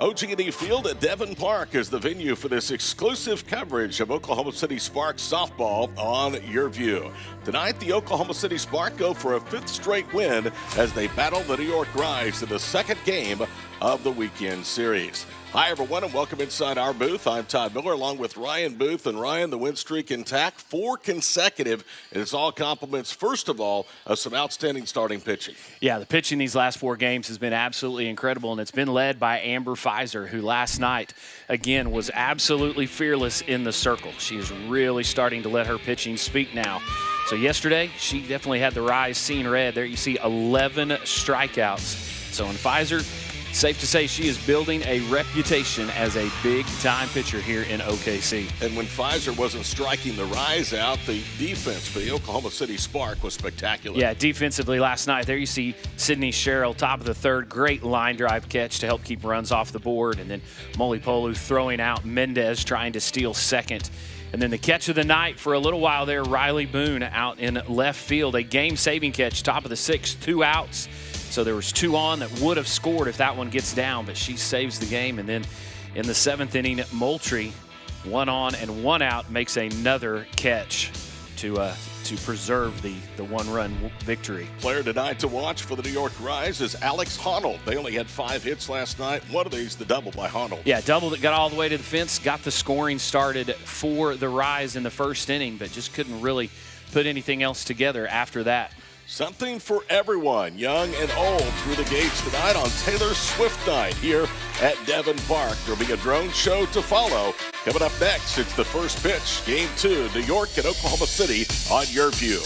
OG&E Field at Devon Park is the venue for this exclusive coverage of Oklahoma City Sparks softball on Yurview. Tonight, the Oklahoma City Sparks go for a fifth straight win as they battle the New York Rise in the second game of the weekend series. Hi, everyone, and welcome inside our booth. I'm Todd Miller, along with Ryan Booth. And Ryan, the win streak intact, 4 consecutive, and it's all compliments, first of all, of some outstanding starting pitching. Yeah, the pitching these last 4 games has been absolutely incredible, and it's been led by Amber Pfizer, who last night, again, was absolutely fearless in the circle. She is really starting to let her pitching speak now. So yesterday, she definitely had the Rise seen red. There you see 11 strikeouts. So in Pfizer, safe to say she is building a reputation as a big-time pitcher here in OKC. And when Pfizer wasn't striking the Rise out, the defense for the Oklahoma City Spark was spectacular. Yeah, defensively last night, there you see Sydney Sherrill, top of the third, great line drive catch to help keep runs off the board. And then Molipolu throwing out Mendez, trying to steal second. And then the catch of the night for a little while there, Riley Boone out in left field, a game-saving catch, top of the 6th, 2 outs. So there was 2 on that would have scored if that one gets down, but she saves the game. And then in the 7th inning, Moultrie, 1 on and 1 out, makes another catch to preserve the 1-run victory. Player tonight to watch for the New York Rise is Alex Honnold. They only had 5 hits last night. One of these, the double by Honnold. Yeah, double that got all the way to the fence, got the scoring started for the Rise in the 1st inning, but just couldn't really put anything else together after that. Something for everyone, young and old, through the gates tonight on Taylor Swift Night here at Devon Park. There'll be a drone show to follow. Coming up next, it's the first pitch, Game 2, New York and Oklahoma City on Yurview.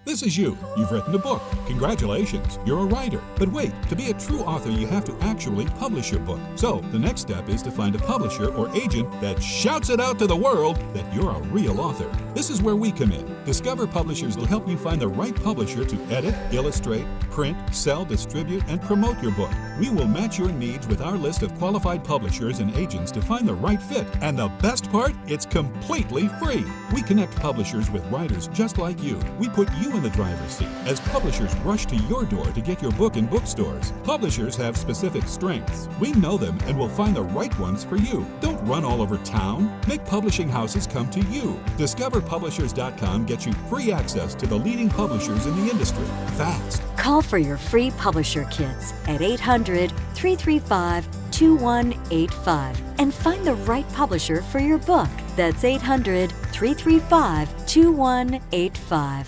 This is you. You've written a book. Congratulations. You're a writer. But wait, to be a true author, you have to actually publish your book. So the next step is to find a publisher or agent that shouts it out to the world that you're a real author. This is where we come in. Discover Publishers will help you find the right publisher to edit, illustrate, print, sell, distribute, and promote your book. We will match your needs with our list of qualified publishers and agents to find the right fit. And the best part, it's completely free. We connect publishers with writers just like you. We put you in the driver's seat as publishers rush to your door to get your book in bookstores. Publishers have specific strengths. We know them and will find the right ones for you. Don't run all over town. Make publishing houses come to you. DiscoverPublishers.com gets you free access to the leading publishers in the industry. Fast. Call for your free publisher kits at 800-335-2185 and find the right publisher for your book. That's 800-335-2185.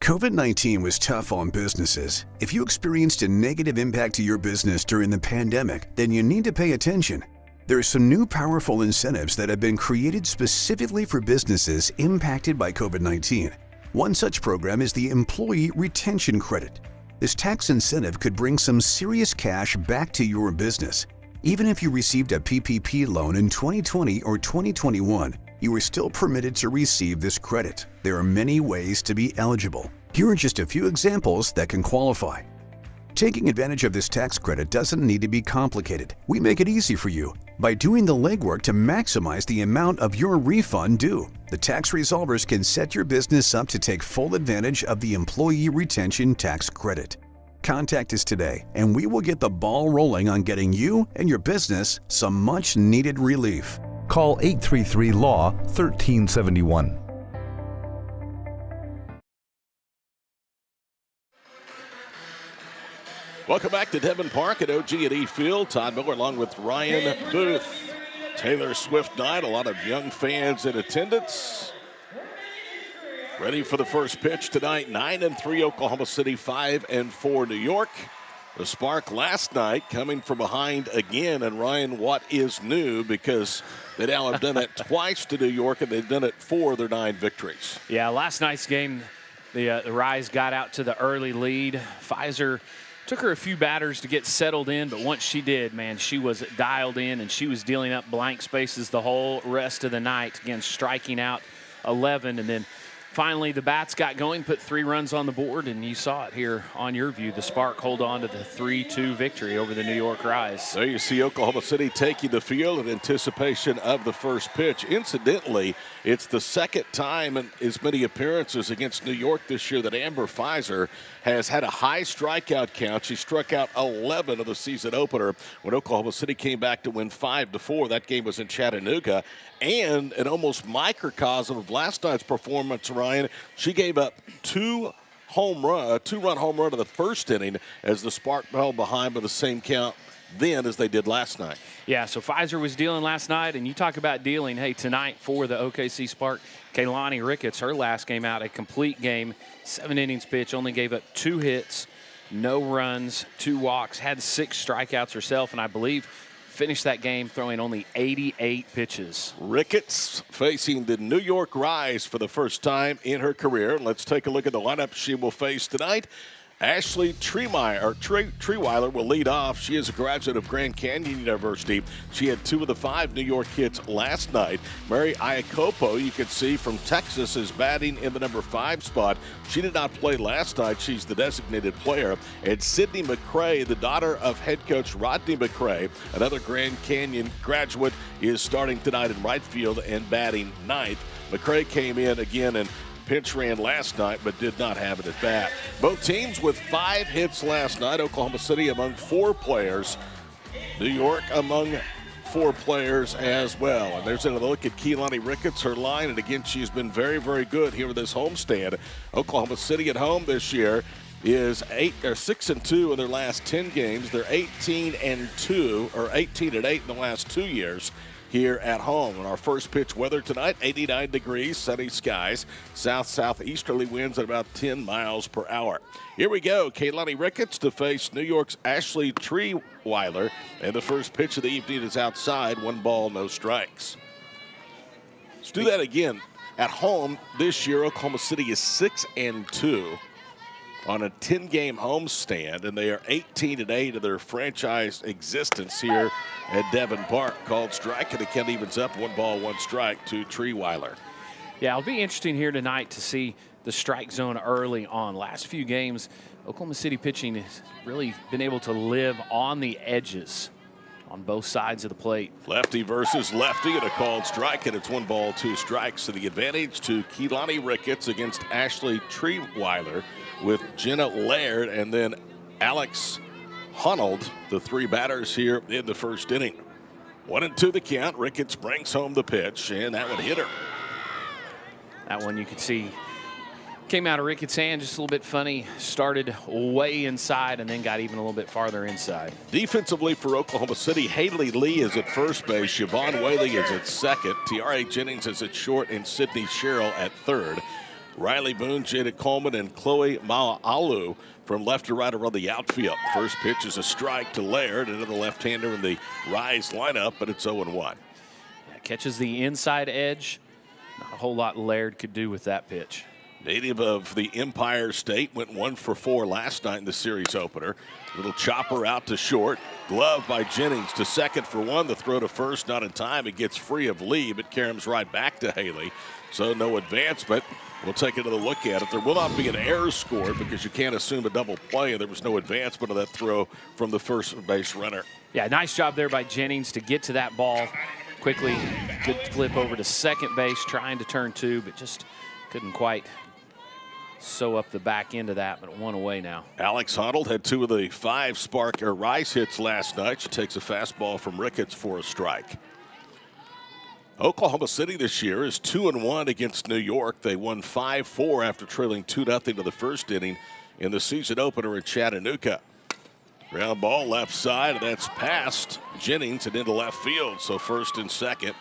COVID-19 was tough on businesses. If you experienced a negative impact to your business during the pandemic, then you need to pay attention. There are some new powerful incentives that have been created specifically for businesses impacted by COVID-19. One such program is the Employee Retention Credit. This tax incentive could bring some serious cash back to your business. Even if you received a PPP loan in 2020 or 2021, you are still permitted to receive this credit. There are many ways to be eligible. Here are just a few examples that can qualify. Taking advantage of this tax credit doesn't need to be complicated. We make it easy for you by doing the legwork to maximize the amount of your refund due. The tax resolvers can set your business up to take full advantage of the Employee Retention Tax Credit. Contact us today and we will get the ball rolling on getting you and your business some much needed relief. Call 833-LAW-1371. Welcome back to Devon Park at OG&E Field. Todd Miller along with Ryan Booth. Taylor Swift Night, a lot of young fans in attendance. Ready for the first pitch tonight, 9-3 Oklahoma City, 5-4 New York. The Spark last night coming from behind again, and Ryan, what is new? Because they now have done it twice to New York, and they've done it 4 of their 9 victories. Yeah, last night's game, the Rise got out to the early lead. Pfizer took her a few batters to get settled in, but once she did, man, she was dialed in, and she was dealing up blank spaces the whole rest of the night. Again, striking out 11, and then finally the bats got going, put 3 runs on the board, and you saw it here on Yurview. The Spark hold on to the 3-2 victory over the New York Rise. There you see Oklahoma City taking the field in anticipation of the first pitch. Incidentally, it's the second time in as many appearances against New York this year that Amber Pfizer has had a high strikeout count. She struck out 11 of the season opener when Oklahoma City came back to win 5-4. That game was in Chattanooga. And an almost microcosm of last night's performance, Ryan, she gave up a two-run home run in the first inning as the Spark fell behind by the same count then as they did last night. Yeah, so Pfizer was dealing last night, and you talk about dealing. Hey, tonight for the OKC Spark, Kaylani Ricketts, her last game out, a complete game, 7 innings pitch, only gave up 2 hits, no runs, 2 walks, had 6 strikeouts herself, and I believe finished that game throwing only 88 pitches. Ricketts facing the New York Rise for the first time in her career. Let's take a look at the lineup she will face tonight. Ashley Treeweiler will lead off. She is a graduate of Grand Canyon University. She had 2 of the 5 New York hits last night. Mary Iacopo, you can see from Texas, is batting in the number 5 spot. She did not play last night. She's the designated player. And Sydney McCray, the daughter of head coach Rodney McCray, another Grand Canyon graduate, is starting tonight in right field and batting 9th. McCray came in again and pinch ran last night, but did not have it at bat. Both teams with 5 hits last night. Oklahoma City among 4 players. New York among 4 players as well. And there's another look at Keelani Ricketts, her line. And again, she's been very, very good here with this homestand. Oklahoma City at home this year is 6-2 in their last 10 games. They're 18-2 or 18-8 in the last 2 years here at home. And our first pitch weather tonight, 89 degrees, sunny skies, south-southeasterly winds at about 10 miles per hour. Here we go. Kaylani Ricketts to face New York's Ashley Treeweiler. And the first pitch of the evening is outside, 1 ball, no strikes. Let's do that again. At home this year, Oklahoma City is 6-2 on a 10-game homestand, and they are 18-8 of their franchise existence here at Devon Park. Called strike, and the count evens up, 1 ball, 1 strike to Treeweiler. Yeah, it'll be interesting here tonight to see the strike zone early on. Last few games, Oklahoma City pitching has really been able to live on the edges on both sides of the plate. Lefty versus lefty, and a called strike, and it's 1 ball, 2 strikes. So the advantage to Keelani Ricketts against Ashley Treeweiler, with Jenna Laird and then Alex Honnold, the 3 batters here in the first inning. 1-2 the count. Ricketts brings home the pitch, and that one hit her. That one you could see came out of Ricketts' hand just a little bit funny. Started way inside and then got even a little bit farther inside. Defensively for Oklahoma City, Haley Lee is at first base. Siobhan Whaley is at second. Tiare Jennings is at short, and Sydney Sherrill at third. Riley Boone, Jada Coleman, and Chloe Ma'alu from left to right around the outfield. First pitch is a strike to Laird, another left-hander in the Rise lineup, but it's 0-1. Yeah, catches the inside edge. Not a whole lot Laird could do with that pitch. Native of the Empire State, went 1 for 4 last night in the series opener. Little chopper out to short. Glove by Jennings to second for 1. The throw to first, not in time. It gets free of Lee, but caroms right back to Haley. So no advancement. We'll take another look at it. There will not be an error scored because you can't assume a double play, and there was no advancement of that throw from the first base runner. Yeah, nice job there by Jennings to get to that ball quickly. Good flip over to second base, trying to turn 2, but just couldn't quite sew up the back end of that, but 1 away now. Alex Honnold had 2 of the 5 Spark or Rise hits last night. She takes a fastball from Ricketts for a strike. Oklahoma City this year is 2-1 against New York. They won 5-4 after trailing 2-0 to the first inning in the season opener in Chattanooga. Ground ball left side, and that's past Jennings and into left field, so first and second.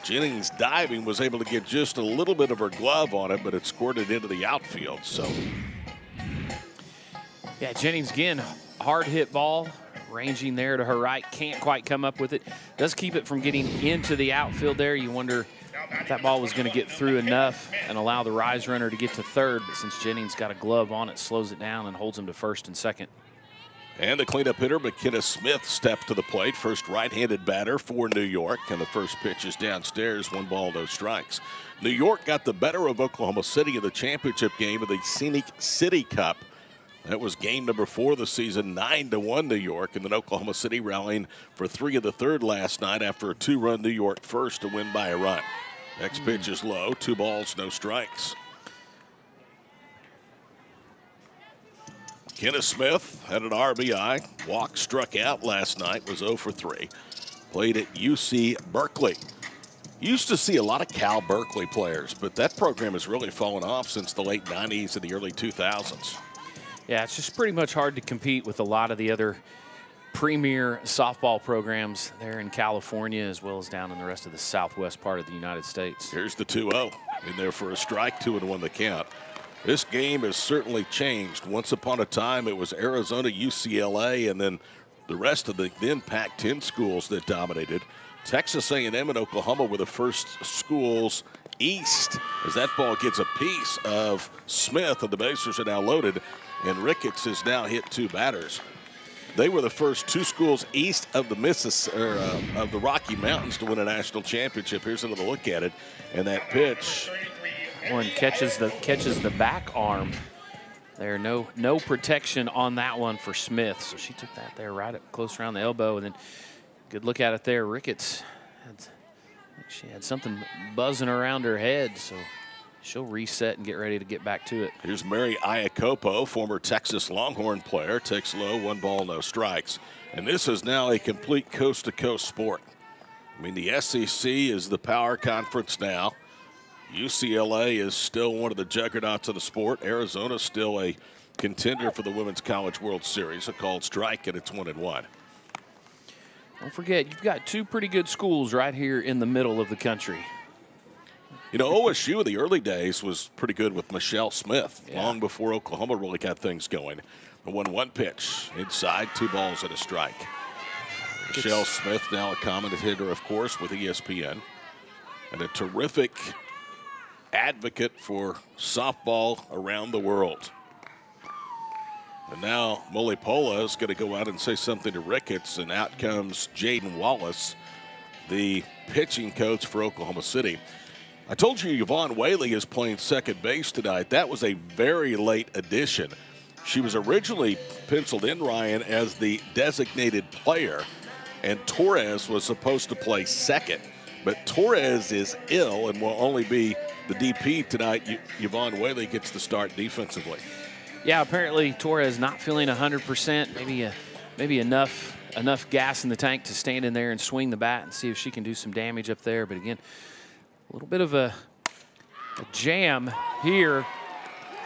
Jennings diving, was able to get just a little bit of her glove on it, but it squirted into the outfield. So, yeah, Jennings again, hard hit ball, ranging there to her right, can't quite come up with it. Does keep it from getting into the outfield there. You wonder if that ball was going to get through enough and allow the Rise runner to get to third, but since Jennings got a glove on it, slows it down and holds him to first and second. And the cleanup hitter, McKenna Smith, steps to the plate. First right-handed batter for New York. And the first pitch is downstairs, 1 ball, no strikes. New York got the better of Oklahoma City in the championship game of the Scenic City Cup. That was game number 4 of the season, 9-1 New York. And then Oklahoma City rallying for 3 of the third last night after a 2-run New York first to win by a run. Next pitch is low, 2 balls, no strikes. Kenneth Smith had an RBI. Walk struck out last night, was 0 for 3. Played at UC Berkeley. Used to see a lot of Cal Berkeley players, but that program has really fallen off since the late 90s and the early 2000s. Yeah, it's just pretty much hard to compete with a lot of the other premier softball programs there in California as well as down in the rest of the southwest part of the United States. Here's the 2-0 in there for a strike, 2-1 the count. This game has certainly changed. Once upon a time, it was Arizona, UCLA, and then the rest of the then Pac-10 schools that dominated. Texas A&M and Oklahoma were the first schools east as that ball gets a piece of Smith, and the bases are now loaded, and Ricketts has now hit 2 batters. They were the first 2 schools east of the of the Rocky Mountains to win a national championship. Here's another look at it, and that pitch. One catches the back arm. There, no protection on that one for Smith. So she took that there right up close around the elbow, and then good look at it there. Ricketts she had something buzzing around her head, so she'll reset and get ready to get back to it. Here's Mary Iacopo, former Texas Longhorn player. Takes low, 1 ball, no strikes. And this is now a complete coast-to-coast sport. I mean, the SEC is the power conference now. UCLA is still one of the juggernauts of the sport. Arizona's still a contender for the Women's College World Series. A called strike, and it's 1-1. Don't forget, you've got 2 pretty good schools right here in the middle of the country. You know, OSU in the early days was pretty good with Michelle Smith, long before Oklahoma really got things going. A 1-1 pitch inside, 2 balls and a strike. Michelle Smith, now a commentator, of course, with ESPN, and a terrific advocate for softball around the world. And now Molipola is going to go out and say something to Ricketts, and out comes Jaden Wallace, the pitching coach for Oklahoma City. I told you Yvonne Whaley is playing second base tonight. That was a very late addition. She was originally penciled in, Ryan, as the designated player, and Torres was supposed to play second. But Torres is ill and will only be the DP tonight. Yvonne Whaley gets the start defensively. Yeah, apparently Torres not feeling 100%. Maybe enough gas in the tank to stand in there and swing the bat and see if she can do some damage up there. But again, a little bit of a jam here,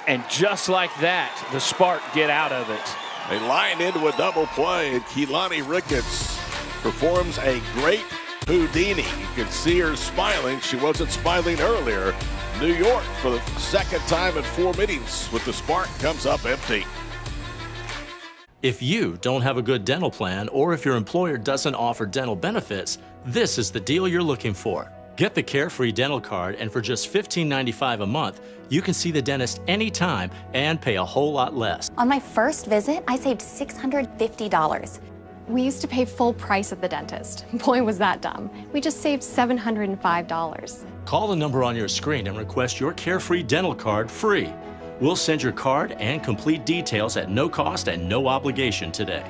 and just like that, the Spark get out of it. They line into a double play, and Keilani Ricketts performs a great Houdini. You can see her smiling. She wasn't smiling earlier. New York, for the second time in 4 meetings with the Spark, comes up empty. If you don't have a good dental plan, or if your employer doesn't offer dental benefits, this is the deal you're looking for. Get the Carefree Dental Card, and for just $15.95 a month, you can see the dentist anytime and pay a whole lot less. On my first visit, I saved $650. We used to pay full price at the dentist. Boy, was that dumb. We just saved $705. Call the number on your screen and request your Carefree Dental Card free. We'll send your card and complete details at no cost and no obligation today.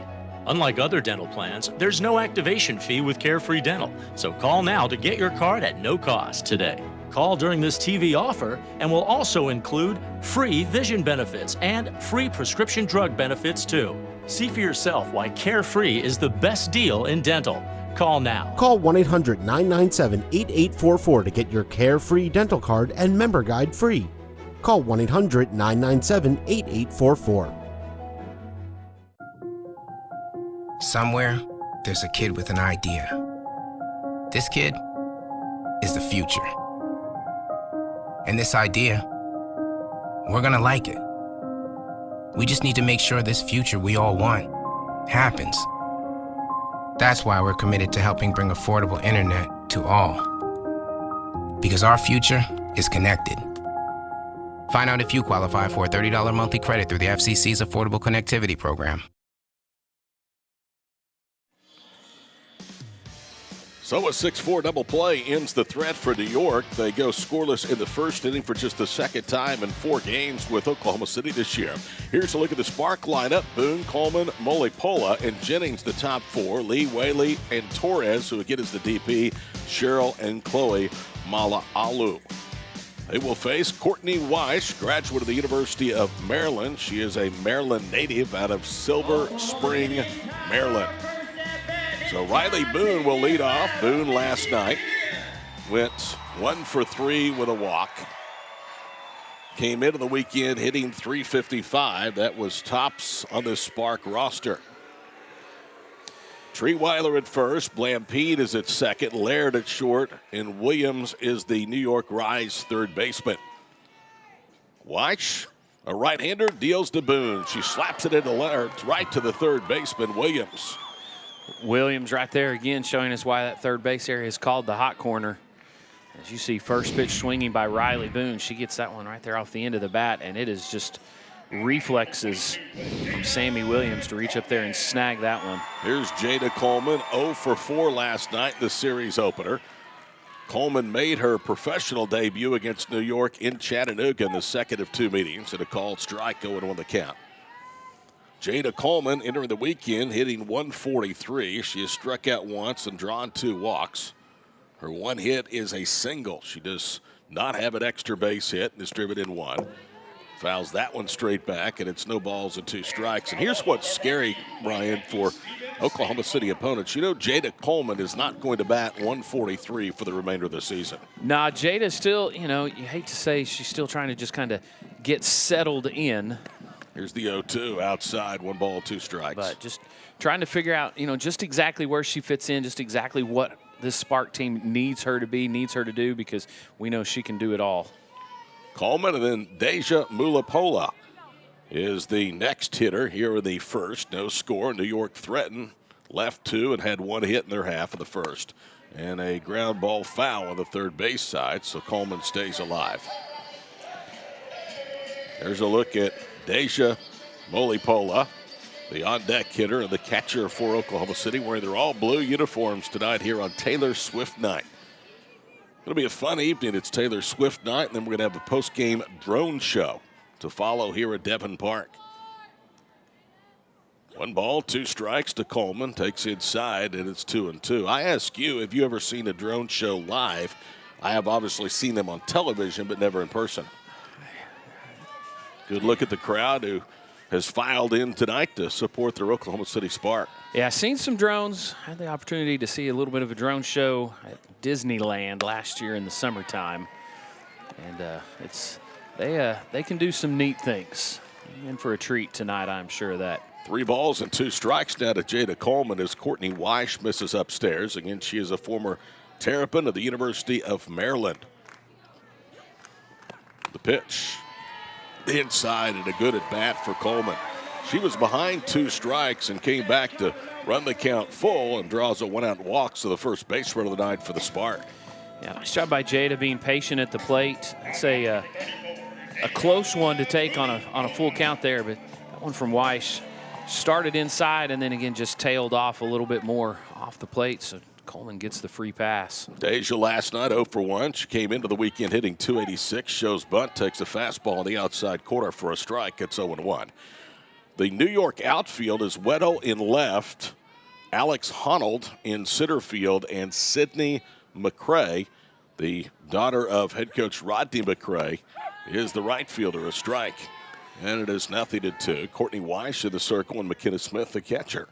Unlike other dental plans, there's no activation fee with Carefree Dental, so call now to get your card at no cost today. Call during this TV offer and we'll also include free vision benefits and free prescription drug benefits too. See for yourself why Carefree is the best deal in dental. Call now. Call 1-800-997-8844 to get your Carefree Dental Card and member guide free. Call 1-800-997-8844. Somewhere, there's a kid with an idea. This kid is the future. And this idea, we're gonna like it. We just need to make sure this future we all want happens. That's why we're committed to helping bring affordable internet to all. Because our future is connected. Find out if you qualify for a $30 monthly credit through the FCC's Affordable Connectivity Program. So a 6-4 double play ends the threat for New York. They go scoreless in the first inning for just the second time in 4 games with Oklahoma City this year. Here's a look at the Spark lineup. Boone, Coleman, Molipola, and Jennings the top 4. Lee, Whaley, and Torres, who again is the DP, Cheryl and Chloe Mala'alu. They will face Courtney Weish, graduate of the University of Maryland. She is a Maryland native out of Silver Spring, Maryland. So Riley Boone will lead off. Boone last night went 1 for 3 with a walk. Came into the weekend hitting .355. That was tops on the Spark roster. Treeweiler at first, Blampede is at second, Laird at short, and Williams is the New York Rise third baseman. Weish, a right-hander, deals to Boone. She slaps it into Laird, right to the third baseman, Williams. Williams right there again showing us why that third base area is called the hot corner. As you see, first pitch swinging by Riley Boone. She gets that one right there off the end of the bat, and it is just reflexes from Sammy Williams to reach up there and snag that one. Here's Jada Coleman, 0 for 4 last night, the series opener. Coleman made her professional debut against New York in Chattanooga in the second of 2 meetings, and a called strike going on the count. Jada Coleman entering the weekend hitting .143. She has struck out once and drawn 2 walks. Her one hit is a single. She does not have an extra base hit and is driven in 1. Fouls that one straight back, and it's no balls and 2 strikes. And here's what's scary, Brian, for Oklahoma City opponents. You know, Jada Coleman is not going to bat .143 for the remainder of the season. Nah, Jada still, you know, you hate to say she's still trying to just kind of get settled in. Here's the 0-2 outside, 1 ball, 2 strikes. But just trying to figure out, you know, just exactly where she fits in, just exactly what this Spark team needs her to be, needs her to do, because we know she can do it all. Coleman, and then Deja Mulapola is the next hitter here in the first. No score. New York threatened, left 2, and had 1 hit in their half of the first. And a ground ball foul on the third base side, so Coleman stays alive. There's a look at Deja Molipola, the on-deck hitter and the catcher for Oklahoma City, wearing their all-blue uniforms tonight here on Taylor Swift night. It'll be a fun evening. It's Taylor Swift night, and then we're going to have a post-game drone show to follow here at Devon Park. 1 ball, 2 strikes to Coleman. Takes inside, and it's 2-2. I ask you, have you ever seen a drone show live? I have obviously seen them on television, but never in person. Good look at the crowd who has filed in tonight to support their Oklahoma City Spark. Yeah, I've seen some drones. I had the opportunity to see a little bit of a drone show at Disneyland last year in the summertime. And they can do some neat things. In for a treat tonight, I'm sure of that. 3 balls and 2 strikes now to Jada Coleman as Courtney Weish misses upstairs. Again, she is a former Terrapin of the University of Maryland. The pitch. Inside, and a good at bat for Coleman. She was behind 2 strikes and came back to run the count full and draws a 1-out walk, so the first base run of the night for the Spark. Yeah, nice job by Jada being patient at the plate. I'd say a close one to take on a full count there, but that one from Weish started inside and then again just tailed off a little bit more off the plate, so Coleman gets the free pass. Deja last night 0 for 1. She came into the weekend hitting .286. Shows bunt, takes a fastball on the outside corner for a strike. It's 0-1. The New York outfield is Weddle in left, Alex Honnold in center field, and Sydney McCray, the daughter of head coach Rodney McCray, is the right fielder. A strike. And it is 0-2. Courtney Weish in the circle and McKenna Smith the catcher.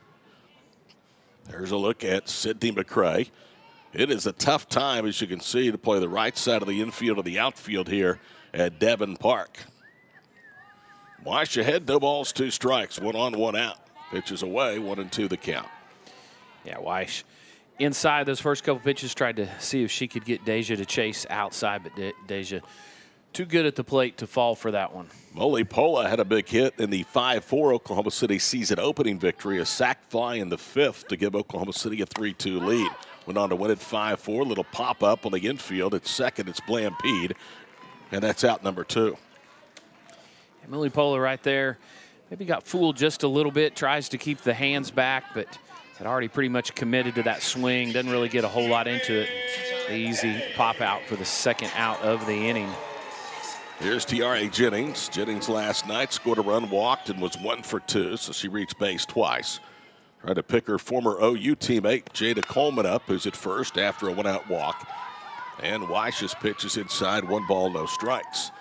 There's a look at Sydney McCray. It is a tough time, as you can see, to play the right side of the infield or the outfield here at Devon Park. Weish ahead, 2 balls, 2 strikes, 1 on, 1 out. Pitches away, 1-2 the count. Yeah, Weish inside those first couple pitches tried to see if she could get Deja to chase outside, but Deja too good at the plate to fall for that one. Molipola had a big hit in the 5-4 Oklahoma City season opening victory. A sac fly in the 5th to give Oklahoma City a 3-2 lead. Went on to win it 5-4. Little pop-up on the infield. At second, it's Blampede. And that's out number 2. Molipola right there. Maybe got fooled just a little bit. Tries to keep the hands back, but had already pretty much committed to that swing. Doesn't really get a whole lot into it. The easy pop out for the second out of the inning. Here's Tiare Jennings. Jennings last night scored a run, walked, and was 1 for 2, so she reached base twice. Trying to pick her former OU teammate, Jada Coleman, up, who's at first after a one-out walk. And Weish's pitch is inside, 1 ball, no strikes.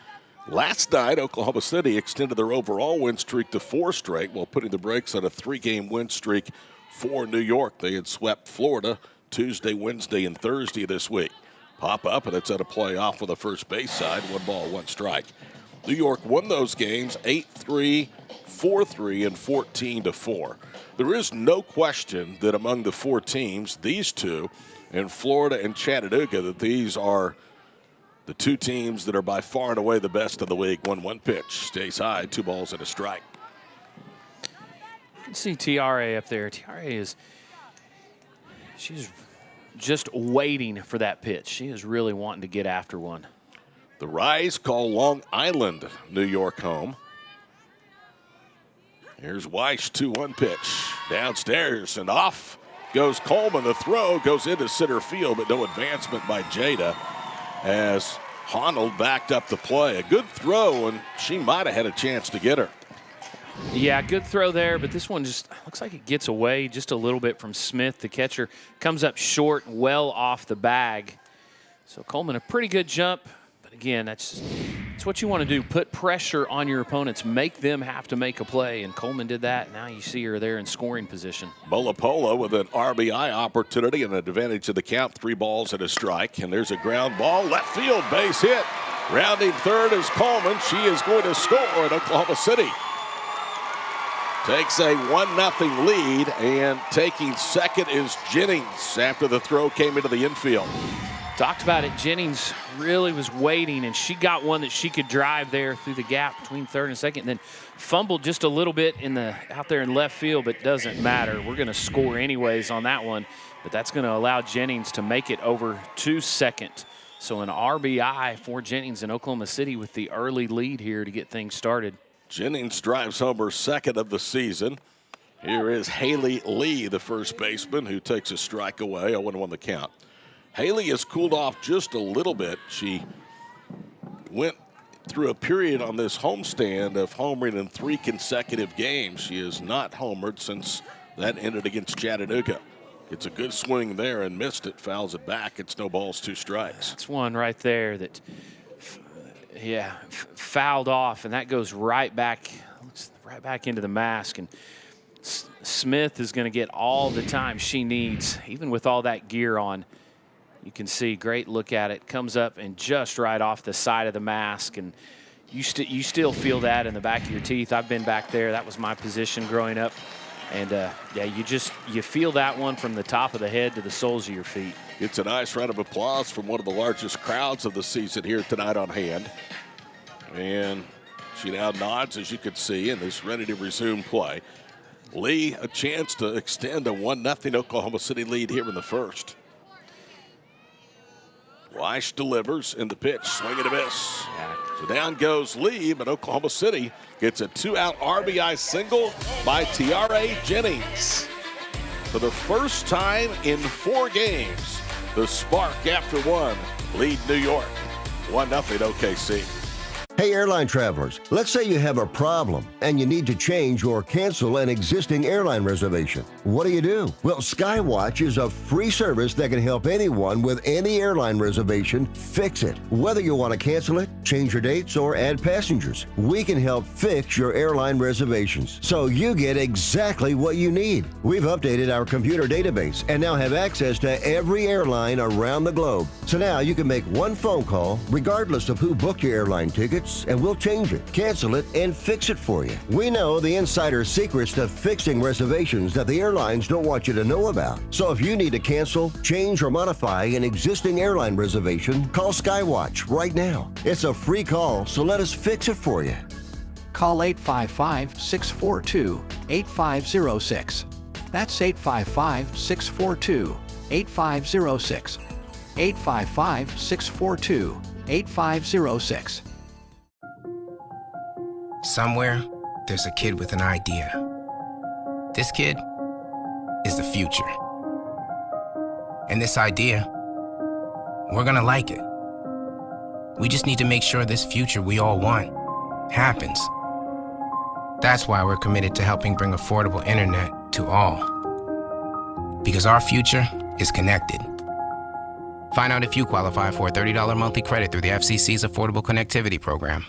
Last night, Oklahoma City extended their overall win streak to 4 straight while putting the brakes on a 3-game win streak for New York. They had swept Florida Tuesday, Wednesday, and Thursday this week. Pop up, and it's at a playoff with the first base side, 1 ball, 1 strike. New York won those games 8-3, 4-3, and 14-4. There is no question that among the 4 teams, these two, in Florida and Chattanooga, that these are the 2 teams that are by far and away the best in the league. 1-1 pitch, stays high, 2 balls and a strike. You can see Tiare up there. Tiare she's just waiting for that pitch. She is really wanting to get after one. The Rise call Long Island, New York home. Here's Weish, 2-1 pitch. Downstairs and off goes Coleman. The throw goes into center field, but no advancement by Jada as Honnold backed up the play. A good throw, and she might have had a chance to get her. Yeah, good throw there, but this one just looks like it gets away just a little bit from Smith. The catcher comes up short, well off the bag. So Coleman, a pretty good jump. But again, that's what you want to do. Put pressure on your opponents. Make them have to make a play. And Coleman did that. Now you see her there in scoring position. Bolapola with an RBI opportunity and an advantage of the count. 3 balls and a strike. And there's a ground ball. Left field, base hit. Rounding third is Coleman. She is going to score at Oklahoma City. Takes a 1-0 lead, and taking second is Jennings after the throw came into the infield. Talked about it. Jennings really was waiting, and she got one that she could drive there through the gap between third and second, and then fumbled just a little bit out there in left field, but doesn't matter. We're going to score anyways on that one, but that's going to allow Jennings to make it over to second. So an RBI for Jennings in Oklahoma City with the early lead here to get things started. Jennings drives home her second of the season. Here is Haley Lee, the first baseman, who takes a strike away. 0-1 the count. Haley has cooled off just a little bit. She went through a period on this homestand of homering in 3 consecutive games. She has not homered since that ended against Chattanooga. It's a good swing there and missed it, fouls it back. It's no balls, 2 strikes. That's one right there that fouled off, and that goes right back into the mask. And Smith is going to get all the time she needs, even with all that gear on. You can see, great look at it. Comes up and just right off the side of the mask, and you still feel that in the back of your teeth. I've been back there. That was my position growing up. And, you feel that one from the top of the head to the soles of your feet. It's a nice round of applause from one of the largest crowds of the season here tonight on hand. And she now nods, as you can see, and is ready to resume play. Lee, a chance to extend a 1-0 Oklahoma City lead here in the first. Weish delivers in the pitch, swing and a miss. So down goes Lee, but Oklahoma City gets a 2-out RBI single by Tiare Jennings. For the first time in 4 games, the Spark, after 1, lead New York 1-0 OKC. Hey, airline travelers, let's say you have a problem and you need to change or cancel an existing airline reservation. What do? Well, Skywatch is a free service that can help anyone with any airline reservation fix it. Whether you want to cancel it, change your dates, or add passengers, we can help fix your airline reservations so you get exactly what you need. We've updated our computer database and now have access to every airline around the globe. So now you can make one phone call regardless of who booked your airline tickets, and we'll change it, cancel it, and fix it for you. We know the insider secrets to fixing reservations that the airlines don't want you to know about. So if you need to cancel, change, or modify an existing airline reservation, call Skywatch right now. It's a free call, so let us fix it for you. Call 855-642-8506. That's 855-642-8506. 855-642-8506. Somewhere, there's a kid with an idea. This kid is the future. future. And this idea, we're gonna like it. We just need to make sure this future we all want happens. That's why we're committed to helping bring affordable internet to all. Because our future is connected. Find out if you qualify for a $30 monthly credit through the FCC's Affordable Connectivity Program.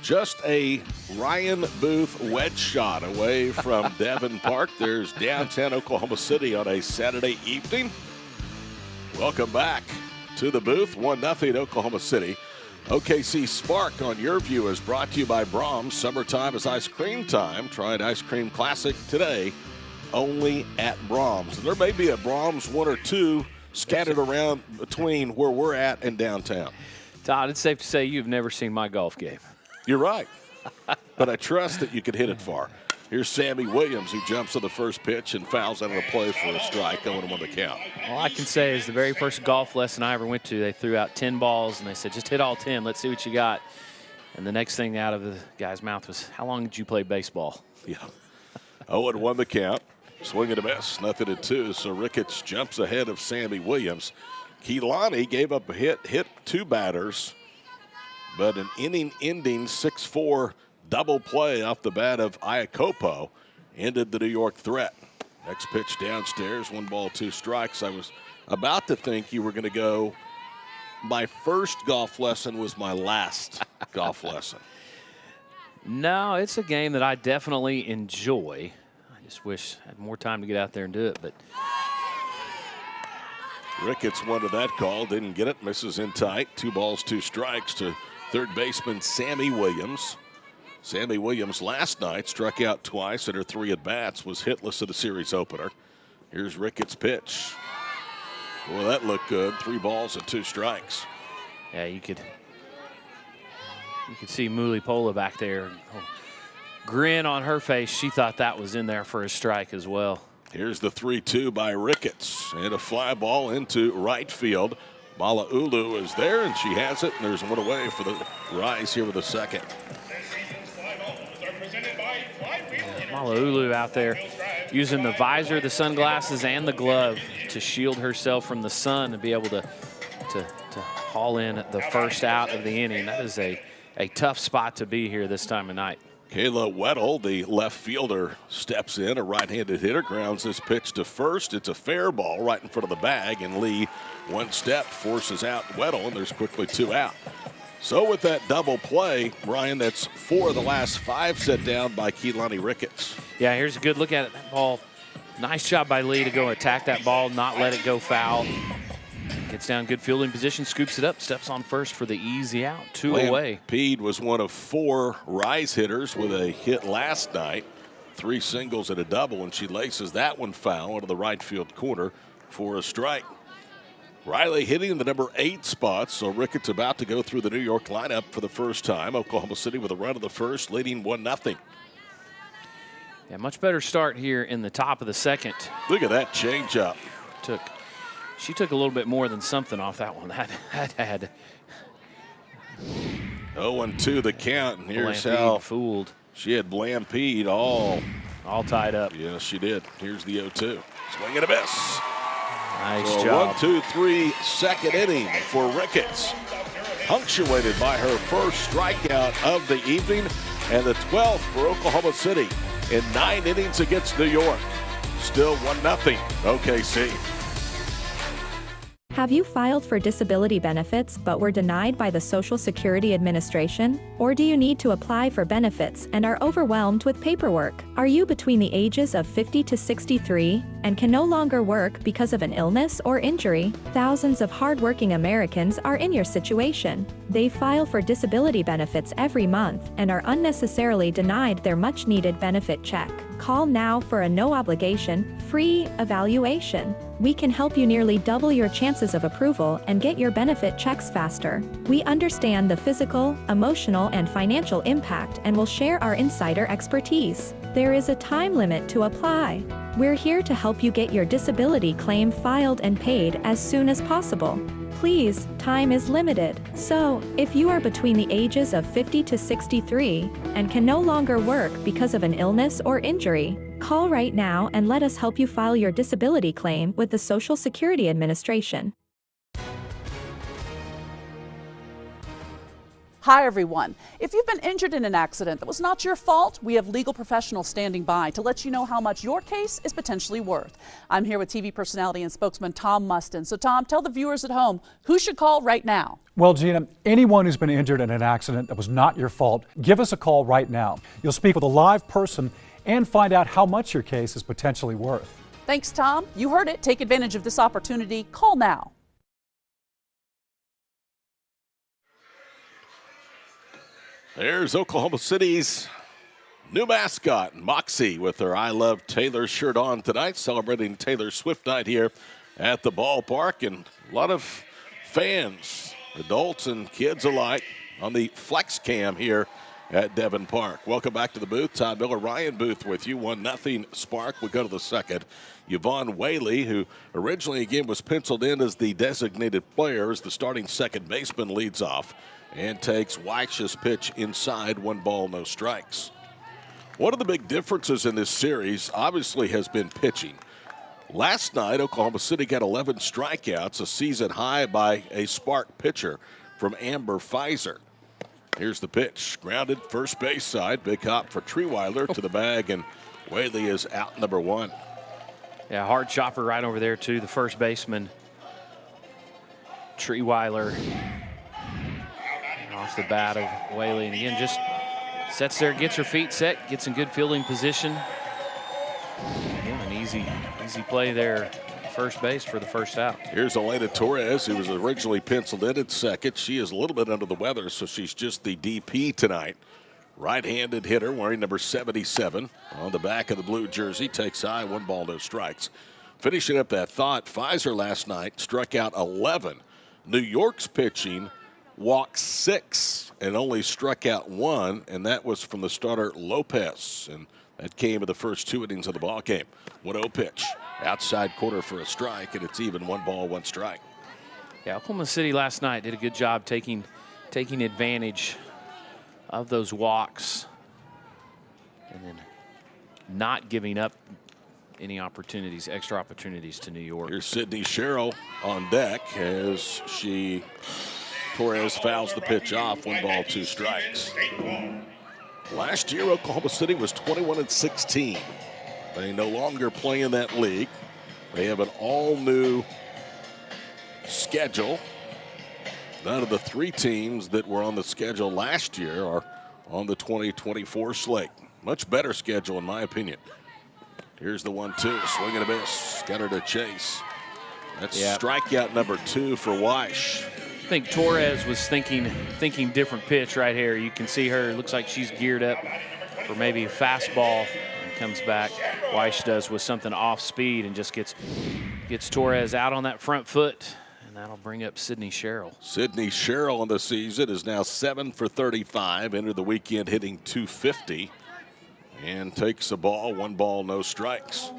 Just a Ryan Booth wedge shot away from Devon Park. There's downtown Oklahoma City on a Saturday evening. Welcome back to the booth. 1-0 Oklahoma City. OKC Spark on Yurview is brought to you by Brahms. Summertime is ice cream time. Try an ice cream classic today, only at Brahms. And there may be a Brahms 1 or 2 scattered around between where we're at and downtown. Todd, it's safe to say you've never seen my golf game. You're right, but I trust that you could hit it far. Here's Sammy Williams, who jumps to the first pitch and fouls out of the play for a strike, 0-1 the count. All I can say is the very first golf lesson I ever went to, they threw out 10 balls, and they said, just hit all 10. Let's see what you got. And the next thing out of the guy's mouth was, how long did you play baseball? Yeah. 0-1 the count. Swing and a miss, 0-2. So Ricketts jumps ahead of Sammy Williams. Keelani gave up a hit 2 batters, but an inning-ending 6-4 double play off the bat of Iacopo ended the New York threat. Next pitch downstairs, 1 ball, 2 strikes. I was about to think you were going to go, my first golf lesson was my last golf lesson. No, it's a game that I definitely enjoy. I just wish I had more time to get out there and do it. But Ricketts wanted that call, didn't get it, misses in tight. 2 balls, 2 strikes to third baseman Sammy Williams. Sammy Williams last night struck out twice in her 3 at-bats, was hitless at the series opener. Here's Ricketts' pitch. Well, that looked good. 3 balls and 2 strikes. Yeah, you could see Muli Pola back there. Oh, grin on her face. She thought that was in there for a strike as well. Here's the 3-2 by Ricketts, and a fly ball into right field. Mala'ulu is there, and she has it, and there's 1 away for the Rise here with a second. Mala'ulu out there using the visor, the sunglasses, and the glove to shield herself from the sun and be able to haul in the first out of the inning. That is a tough spot to be here this time of night. Kayla Weddle, the left fielder, steps in. A right-handed hitter grounds this pitch to first. It's a fair ball right in front of the bag, and Lee, 1 step, forces out Weddle, and there's quickly 2 out. So with that double play, Brian, that's 4 of the last 5 set down by Keelani Ricketts. Yeah, here's a good look at it. That ball, nice job by Lee to go attack that ball, not let it go foul. Gets down good fielding position, scoops it up, steps on first for the easy out, 2 away. Pede was one of 4 Rise hitters with a hit last night. 3 singles and a double, and she laces that one foul into the right field corner for a strike. Riley hitting the number 8 spot, so Ricketts about to go through the New York lineup for the first time. Oklahoma City with a run of the first, leading 1-0. Yeah, much better start here in the top of the second. Look at that changeup. She took a little bit more than something off that one. That had 0-2 the count, and here's Blampede how fooled. She had Blampede all tied up. Yes, she did. Here's the 0-2. Swing and a miss. Nice so job. 1-2-3 second inning for Ricketts, punctuated by her first strikeout of the evening and the 12th for Oklahoma City in 9 innings against New York. Still 1-0 OKC. Have you filed for disability benefits but were denied by the Social Security Administration? Or do you need to apply for benefits and are overwhelmed with paperwork? Are you between the ages of 50 to 63 and can no longer work because of an illness or injury? Thousands of hardworking Americans are in your situation. They file for disability benefits every month and are unnecessarily denied their much-needed benefit check. Call now for a no-obligation, free evaluation. We can help you nearly double your chances of approval and get your benefit checks faster. We understand the physical, emotional, and financial impact and will share our insider expertise. There is a time limit to apply. We're here to help you get your disability claim filed and paid as soon as possible. Please, time is limited. So, if you are between the ages of 50 to 63 and can no longer work because of an illness or injury, call right now and let us help you file your disability claim with the Social Security Administration. Hi everyone. If you've been injured in an accident that was not your fault, we have legal professionals standing by to let you know how much your case is potentially worth. I'm here with TV personality and spokesman Tom Mustin. So Tom, tell the viewers at home who should call right now. Well, Gina, anyone who's been injured in an accident that was not your fault, give us a call right now. You'll speak with a live person and find out how much your case is potentially worth. Thanks, Tom. You heard it. Take advantage of this opportunity. Call now. There's Oklahoma City's new mascot, Moxie, with her I Love Taylor shirt on tonight, celebrating Taylor Swift night here at the ballpark. And a lot of fans, adults and kids alike, on the flex cam here at Devon Park. Welcome back to the booth. Todd Miller, Ryan Booth with you. 1-0 Spark. We go to the second. Yvonne Whaley, who originally again was penciled in as the designated player, as the starting second baseman, leads off and takes Weich's pitch inside. 1 ball, no strikes. One of the big differences in this series obviously has been pitching. Last night, Oklahoma City got 11 strikeouts, a season high by a Spark pitcher from Amber Pfizer. Here's the pitch, grounded first base side, big hop for Treeweiler to the bag, and Whaley is out number 1. Yeah, hard chopper right over there too, the first baseman, Treeweiler. Off the bat of Whaley, and again just sets there, gets her feet set, gets in good fielding position. Again, an easy play there, first base for the first out. Here's Elena Torres, who was originally penciled in at second. She is a little bit under the weather, so she's just the DP tonight. Right-handed hitter wearing number 77 on the back of the blue jersey, takes high. 1 ball, no strikes. Finishing up that thought, Pfizer last night struck out 11. New York's pitching walked 6 and only struck out 1, and that was from the starter Lopez, and that came in the first 2 innings of the ball game. 1-0 pitch, outside corner for a strike, and it's even. 1 ball, 1 strike. Yeah, Oklahoma City last night did a good job taking advantage of those walks and then not giving up any opportunities, extra opportunities to New York. Here's Sydney Sherrill on deck as Torres fouls the pitch off. 1 ball, 2 strikes. Last year, Oklahoma City was 21-16. They no longer play in that league. They have an all-new schedule. None of the 3 teams that were on the schedule last year are on the 2024 slate. Much better schedule, in my opinion. Here's the 1-2, swing and a miss. Got her to chase. That's strikeout number 2 for Weish. I think Torres was thinking different pitch right here. You can see her, looks like she's geared up for maybe a fastball, and comes back. Weish does with something off speed and just gets Torres out on that front foot, and that'll bring up Sydney Sherrill. Sydney Sherrill on the season is now 7 for 35, entered the weekend hitting .250, and takes a ball. 1 ball, no strikes.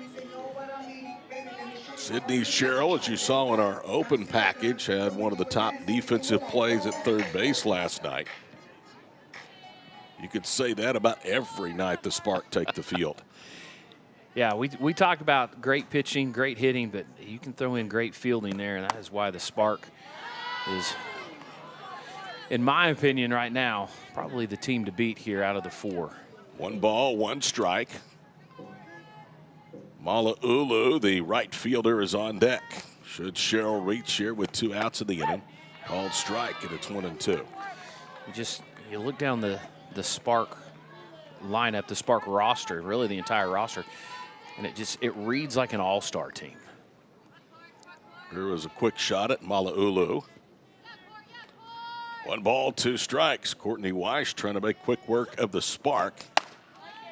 Sydney Sherrill, as you saw in our open package, had one of the top defensive plays at third base last night. You could say that about every night the Spark take the field. Yeah, we talk about great pitching, great hitting, but you can throw in great fielding there, and that is why the Spark is, in my opinion right now, probably the team to beat here out of the 4. 1 ball, 1 strike. Mala'ulu, the right fielder, is on deck. Should Sherrill reach here with 2 outs in the inning. Called strike, and it's 1-2. You look down the Spark lineup, the Spark roster, really the entire roster, and it reads like an all-star team. Here was a quick shot at Mala'ulu. 1 ball, 2 strikes. Courtney Weish trying to make quick work of the Spark.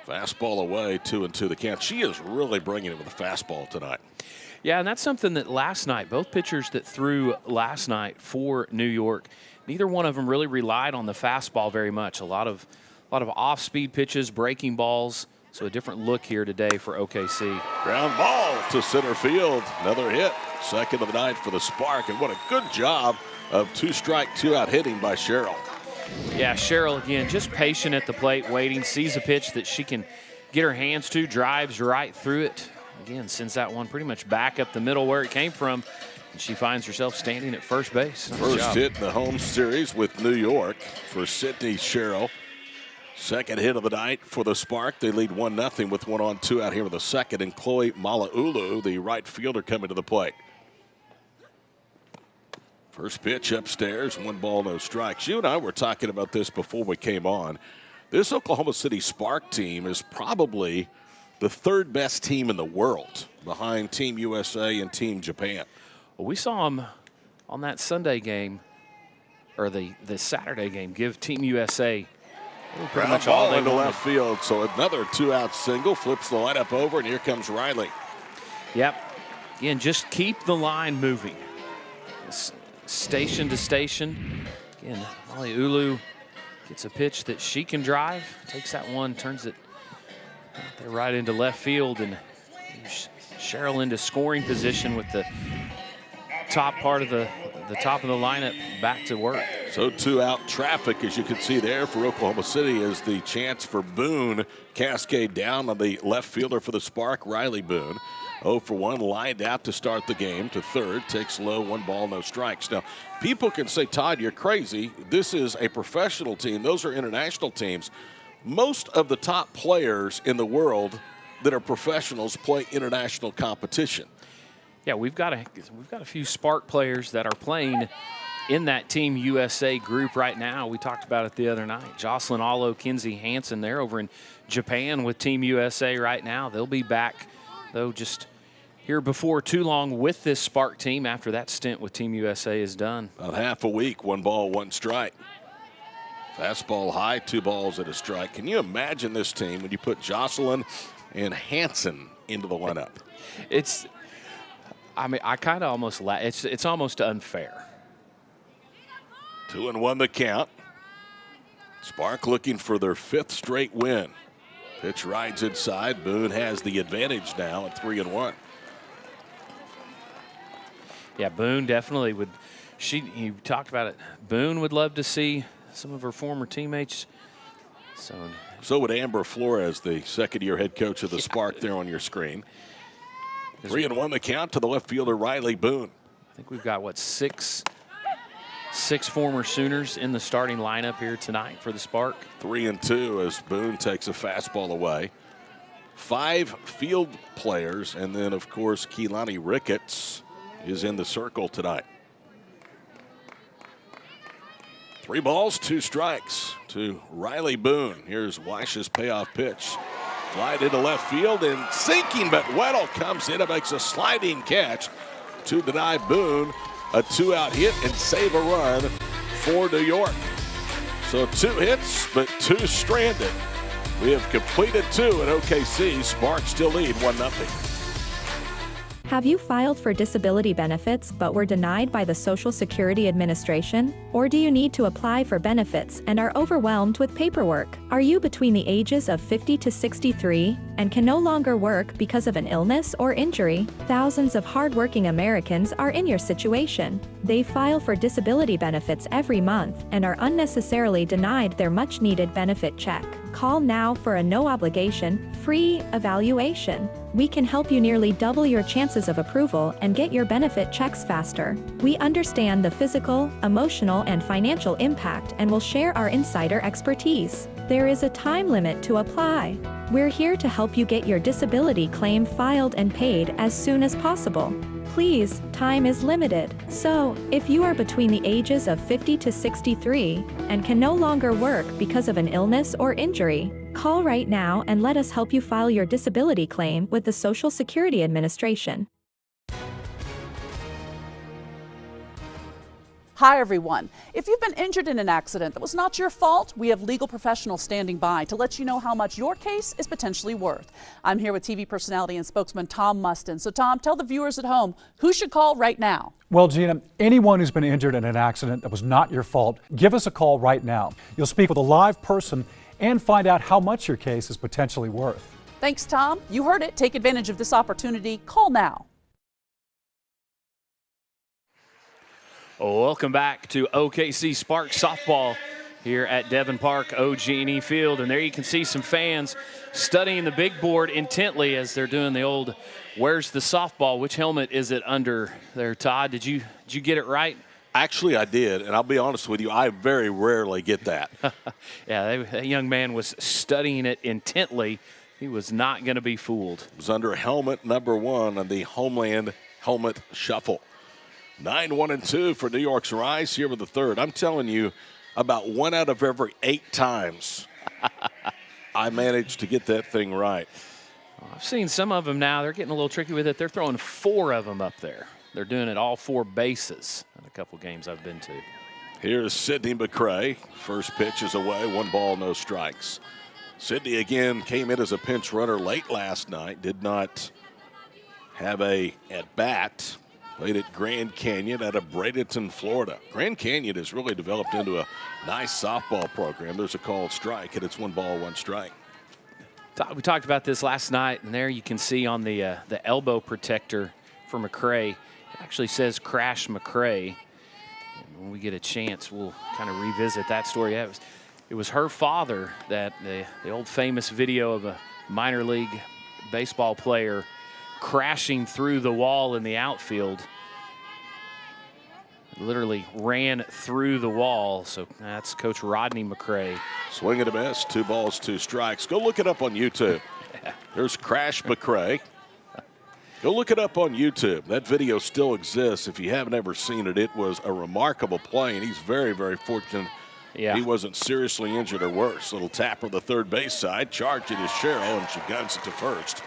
Fastball away, 2-2 the count. She is really bringing it with a fastball tonight. Yeah, and that's something that last night, both pitchers that threw last night for New York, neither one of them really relied on the fastball very much. A lot of off-speed pitches, breaking balls, So a different look here today for OKC. Ground ball to center field. Another hit. Second of the night for the Spark. And what a good job of 2-strike, 2-out hitting by Cheryl. Yeah, Cheryl again just patient at the plate, waiting, sees a pitch that she can get her hands to, drives right through it. Again, sends that one pretty much back up the middle where it came from. And she finds herself standing at first base. Nice First job. hit in the home series with New York for Sydney Cheryl. Second hit of the night for the Spark. They lead 1-0 with 1 on 2 out here with the second. And Chloe Malaulu, the right fielder, coming to the plate. First pitch upstairs, 1 ball, no strikes. You and I were talking about this before we came on. This Oklahoma City Spark team is probably the 3rd best team in the world behind Team USA and Team Japan. Well, we saw them on that Sunday game, or the Saturday game, give Team USA pretty much all they into wanted. left field. So another 2-out single, flips the lineup over, and here comes Riley. Yep. Again, just keep the line moving. Station to station. Again, Molly Ulu gets a pitch that she can drive, takes that one, turns it out there right into left field, and Cheryl into scoring position with the top part of the top of the lineup back to work. So 2-out traffic, as you can see there, for Oklahoma City, as the chance for Boone cascade down on the left fielder for the Spark, Riley Boone. 0 for 1, lined out to start the game to third, takes low, 1 ball, no strikes. Now, people can say, Todd, you're crazy. This is a professional team. Those are international teams. Most of the top players in the world that are professionals play international competition. Yeah, we've got a few Spark players that are playing in that Team USA group right now. We talked about it the other night. Jocelyn Allo, Kinsey Hansen, they're over in Japan with Team USA right now. They'll be back, though, just here before too long with this Spark team after that stint with Team USA is done. About half a week, 1 ball, 1 strike. Fastball high, 2 balls and a strike. Can you imagine this team when you put Jocelyn and Hansen into the lineup? I kind of almost it's almost unfair. 2-1 the count. Spark looking for their 5th straight win. Pitch rides inside. Boone has the advantage now at 3-1. Yeah, Boone definitely would. You talked about it. Boone would love to see some of her former teammates. So would Amber Flores, the second-year head coach of the Spark, there on your screen. 3-1 the count to the left fielder, Riley Boone. I think we've got, what, six former Sooners in the starting lineup here tonight for the Spark. 3-2 as Boone takes a fastball away. 5 field players, and then, of course, Keilani Ricketts is in the circle tonight. 3 balls, 2 strikes to Riley Boone. Here's Weish's payoff pitch. Flied into left field and sinking, but Weddle comes in and makes a sliding catch to deny Boone a 2-out hit and save a run for New York. So 2 hits, but 2 stranded. We have completed 2 at OKC. Sparks still lead 1-0. Have you filed for disability benefits but were denied by the Social Security Administration? Or do you need to apply for benefits and are overwhelmed with paperwork? Are you between the ages of 50 to 63 and can no longer work because of an illness or injury? Thousands of hardworking Americans are in your situation. They file for disability benefits every month and are unnecessarily denied their much-needed benefit check. Call now for a no-obligation, free evaluation. We can help you nearly double your chances of approval and get your benefit checks faster. We understand the physical, emotional, and financial impact and will share our insider expertise. There is a time limit to apply. We're here to help you get your disability claim filed and paid as soon as possible. Please, time is limited. So, if you are between the ages of 50 to 63 and can no longer work because of an illness or injury, call right now and let us help you file your disability claim with the Social Security Administration. Hi, everyone. If you've been injured in an accident that was not your fault, we have legal professionals standing by to let you know how much your case is potentially worth. I'm here with TV personality and spokesman Tom Mustin. So, Tom, tell the viewers at home who should call right now. Well, Gina, anyone who's been injured in an accident that was not your fault, give us a call right now. You'll speak with a live person and find out how much your case is potentially worth. Thanks, Tom. You heard it. Take advantage of this opportunity. Call now. Welcome back to OKC Sparks softball here at Devon Park, OG&E Field. And there you can see some fans studying the big board intently as they're doing the old, where's the softball? Which helmet is it under there, Todd? Did you get it right? Actually, I did, and I'll be honest with you, I very rarely get that. Yeah, that young man was studying it intently. He was not going to be fooled. It was under helmet number 1 on the Homeland Helmet Shuffle. 9-1-2 for New York's Rise here with the third. I'm telling you, about 1 out of every 8 times I managed to get that thing right. I've seen some of them now. They're getting a little tricky with it. They're throwing 4 of them up there. They're doing it all 4 bases in a couple games I've been to. Here's Sydney McCray. First pitch is away. 1 ball, no strikes. Sydney again came in as a pinch runner late last night. Did not have a at-bat. Played at Grand Canyon out of Bradenton, Florida. Grand Canyon has really developed into a nice softball program. There's a called strike, and it's 1 ball, 1 strike. We talked about this last night, and there you can see on the elbow protector for McCray, it actually says Crash McCray. And when we get a chance, we'll kind of revisit that story. It was her father that the old famous video of a minor league baseball player crashing through the wall in the outfield. Literally ran through the wall. So that's Coach Rodney McCray. Swing and a miss, 2 balls, 2 strikes. Go look it up on YouTube. There's Crash McCray. Go look it up on YouTube. That video still exists. If you haven't ever seen it, it was a remarkable play, and he's very, very fortunate. Yeah. He wasn't seriously injured or worse. Little tapper on the third base side. Charged it is Cheryl, and she guns it to first.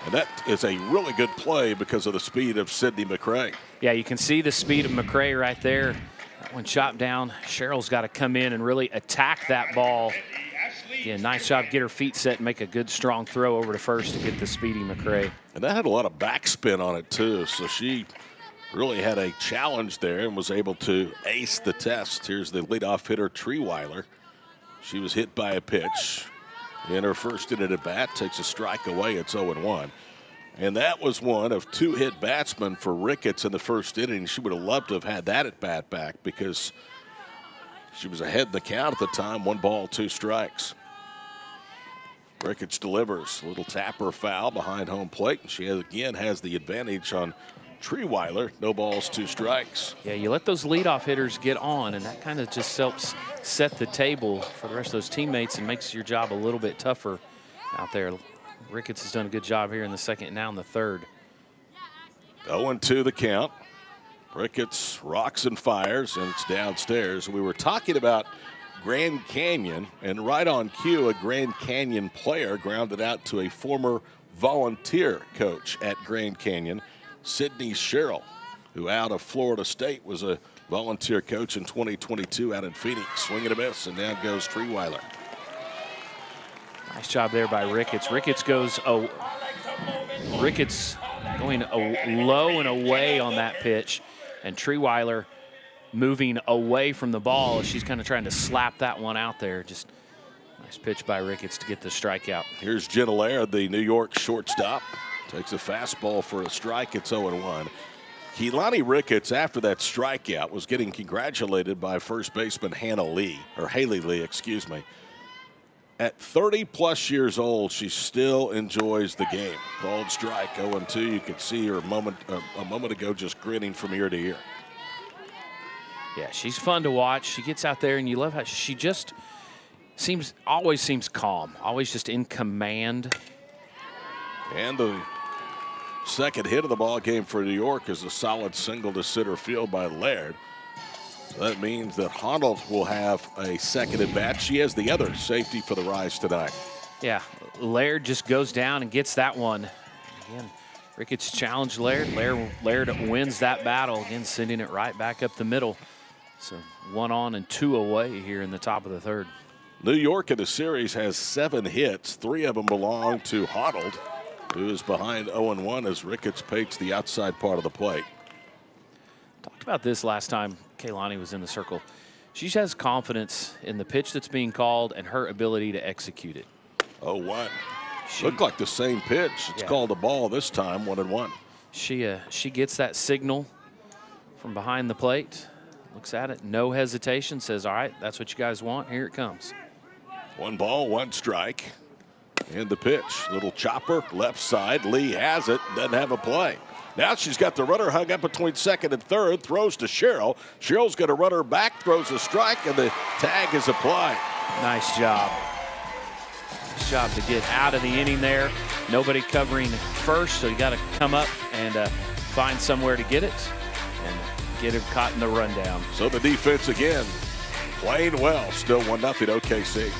And that is a really good play because of the speed of Sydney McCray. Yeah, you can see the speed of McCray right there. That one chopped down. Cheryl's got to come in and really attack that ball. Again, nice job, get her feet set and make a good strong throw over to first to get the speedy McCray. And that had a lot of backspin on it too, so she really had a challenge there and was able to ace the test. Here's the leadoff hitter, Treeweiler. She was hit by a pitch. In her first inning at bat, takes a strike away. It's 0-1. And that was one of 2 hit batsmen for Ricketts in the first inning. She would have loved to have had that at bat back because she was ahead in the count at the time. 1 ball, 2 strikes. Ricketts delivers. A little tapper foul behind home plate. And she again has the advantage on Treeweiler. No balls, 2 strikes. Yeah, you let those leadoff hitters get on, and that kind of just helps set the table for the rest of those teammates and makes your job a little bit tougher out there. Ricketts has done a good job here in the second and now in the third. 0-2 the count. Ricketts rocks and fires, and it's downstairs. We were talking about Grand Canyon, and right on cue, a Grand Canyon player grounded out to a former volunteer coach at Grand Canyon, Sydney Sherrill, who out of Florida State was a volunteer coach in 2022 out in Phoenix. Swing and a miss, and down goes Treeweiler. Nice job there by Ricketts. Ricketts goes going low and away on that pitch, and Treeweiler moving away from the ball. She's kind of trying to slap that one out there. Just nice pitch by Ricketts to get the strikeout. Here's Jenna Laird, the New York shortstop. Takes a fastball for a strike. It's 0-1. Keilani Ricketts, after that strikeout, was getting congratulated by first baseman Haley Lee, excuse me. At 30-plus years old, she still enjoys the game. Called strike, 0-2. You could see her a moment ago just grinning from ear to ear. Yeah, she's fun to watch. She gets out there, and you love how she just always seems calm, always just in command. And the second hit of the ball game for New York is a solid single to center field by Laird. So that means that Honnold will have a second at bat. She has the other safety for the Rise tonight. Yeah, Laird just goes down and gets that one. Again, Ricketts challenged Laird. Laird wins that battle, again sending it right back up the middle. So 1 on and 2 away here in the top of the third. New York in the series has 7 hits. 3 of them belong to Honnold, who is behind 0-1 as Ricketts paints the outside part of the plate. Talked about this last time Keilani was in the circle. She has confidence in the pitch that's being called and her ability to execute it. 0-1. Looked like the same pitch. It's called a ball this time, 1-1. She gets that signal from behind the plate, looks at it, no hesitation, says, all right, that's what you guys want. Here it comes. 1 ball, 1 strike. And the pitch, little chopper, left side. Lee has it, doesn't have a play. Now she's got the runner hung up between second and third, throws to Cheryl. Cheryl's going to run her back, throws a strike, and the tag is applied. Nice job. Nice job to get out of the inning there. Nobody covering first, so you got to come up and find somewhere to get it and get it caught in the rundown. So the defense again playing well. Still 1-0 OKC.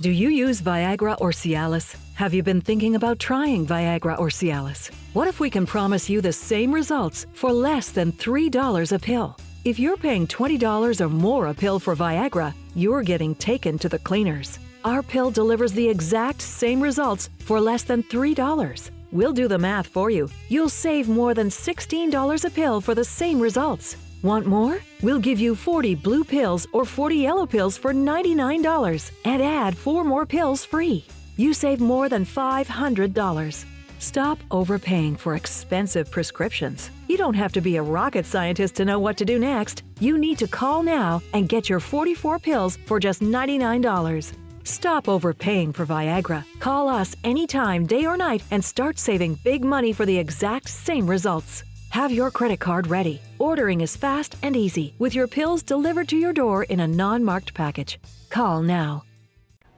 Do you use Viagra or Cialis? Have you been thinking about trying Viagra or Cialis? What if we can promise you the same results for less than $3 a pill? If you're paying $20 or more a pill for Viagra, you're getting taken to the cleaners. Our pill delivers the exact same results for less than $3. We'll do the math for you. You'll save more than $16 a pill for the same results. Want more? We'll give you 40 blue pills or 40 yellow pills for $99 and add 4 more pills free. You save more than $500. Stop overpaying for expensive prescriptions. You don't have to be a rocket scientist to know what to do next. You need to call now and get your 44 pills for just $99. Stop overpaying for Viagra. Call us anytime, day or night, and start saving big money for the exact same results. Have your credit card ready. Ordering is fast and easy, with your pills delivered to your door in a non-marked package. Call now.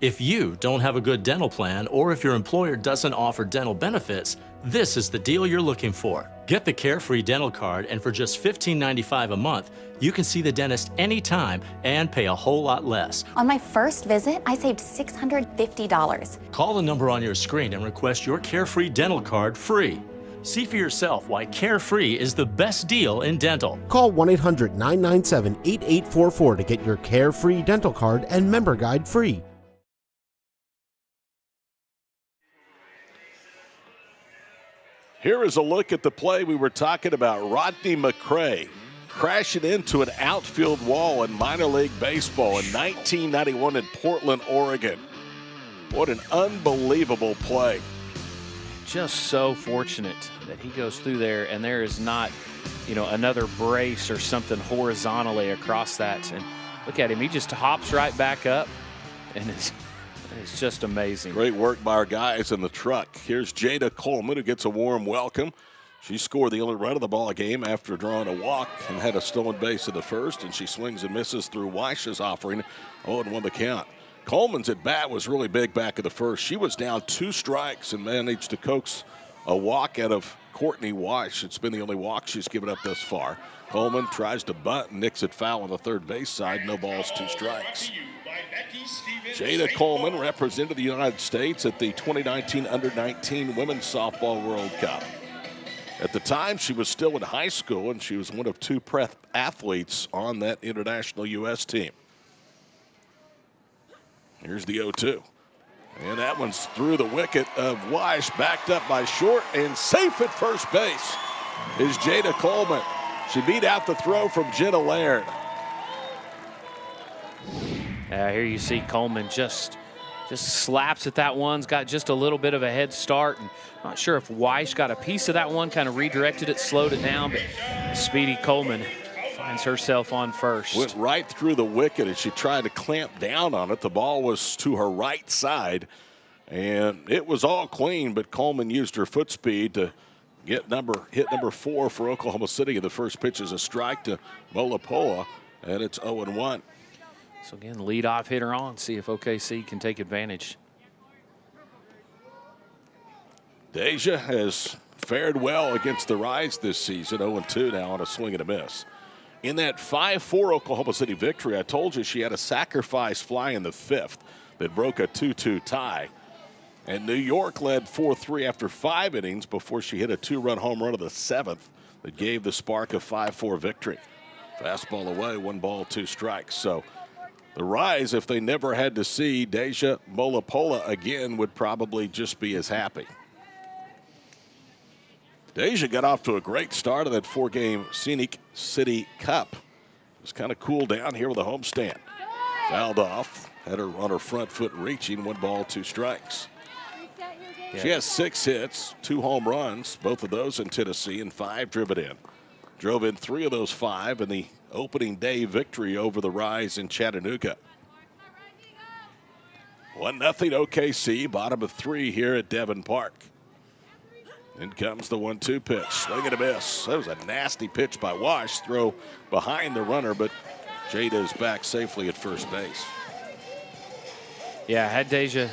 If you don't have a good dental plan, or if your employer doesn't offer dental benefits, this is the deal you're looking for. Get the Carefree Dental Card, and for just $15.95 a month, you can see the dentist anytime and pay a whole lot less. On my first visit, I saved $650. Call the number on your screen and request your Carefree Dental Card free. See for yourself why Carefree is the best deal in dental. Call 1-800-997-8844 to get your Carefree Dental Card and member guide free. Here is a look at the play we were talking about. Rodney McCray crashing into an outfield wall in minor league baseball in 1991 in Portland, Oregon. What an unbelievable play. Just so fortunate that he goes through there and there is not, another brace or something horizontally across that. And look at him, he just hops right back up, and it's just amazing. Great work by our guys in the truck. Here's Jada Coleman, who gets a warm welcome. She scored the only run of the ball game after drawing a walk and had a stolen base in the first, and she swings and misses through Weich's offering. 0-1 the count. Coleman's at bat was really big back in the first. She was down 2 strikes and managed to coax a walk out of Courtney Weich. It's been the only walk she's given up thus far. Coleman tries to bunt and nicks it foul on the third base side. No balls, 2 strikes. Jada Coleman represented the United States at the 2019 Under-19 Women's Softball World Cup. At the time, she was still in high school, and she was one of 2 prep athletes on that international U.S. team. Here's the 0-2. And that one's through the wicket of Weich, backed up by short, and safe at first base is Jada Coleman. She beat out the throw from Jenna Laird. Here you see Coleman just slaps at that one. Has got just a little bit of a head start. And not sure if Weich got a piece of that one, kind of redirected it, slowed it down, but Speedy Coleman finds herself on first. Went right through the wicket as she tried to clamp down on it. The ball was to her right side, and it was all clean, but Coleman used her foot speed to hit number 4 for Oklahoma City. The first pitch is a strike to Molapola, and it's 0-1. So again, leadoff hitter on. See if OKC can take advantage. Deja has fared well against the Rise this season. 0-2 now on a swing and a miss. In that 5-4 Oklahoma City victory, I told you she had a sacrifice fly in the 5th that broke a 2-2 tie. And New York led 4-3 after 5 innings before she hit a 2-run home run of the 7th that gave the Spark a 5-4 victory. Fastball away, 1 ball, 2 strikes. So the Rise, if they never had to see Deja Molapola again, would probably just be as happy. Deja got off to a great start of that 4-game Scenic City Cup. Just kind of cooled down here with a homestand. Fouled off, had her on her front foot reaching, 1 ball, 2 strikes. She has 6 hits, 2 home runs, both of those in Tennessee, and 5 driven in. Drove in 3 of those 5 in the opening day victory over the Rise in Chattanooga. 1-0 OKC, bottom of 3 here at Devon Park. In comes the 1-2 pitch. Swing and a miss. That was a nasty pitch by Wash. Throw behind the runner, but Jada is back safely at first base. Yeah, had Deja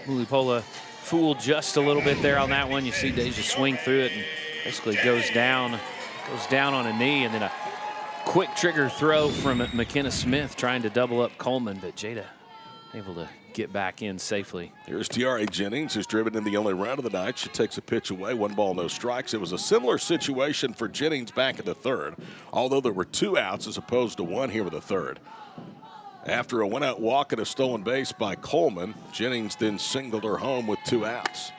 Mulipola fooled just a little bit there on that one. You see Deja swing through it and basically goes down on a knee, and then a quick trigger throw from McKenna Smith trying to double up Coleman, but Jada able to get back in safely. Here's Tiare Jennings, who's driven in the only run of the night. She takes a pitch away, 1 ball, no strikes. It was a similar situation for Jennings back in the 3rd, although there were 2 outs as opposed to 1 here with the 3rd. After a 1-out walk and a stolen base by Coleman, Jennings then singled her home with 2 outs.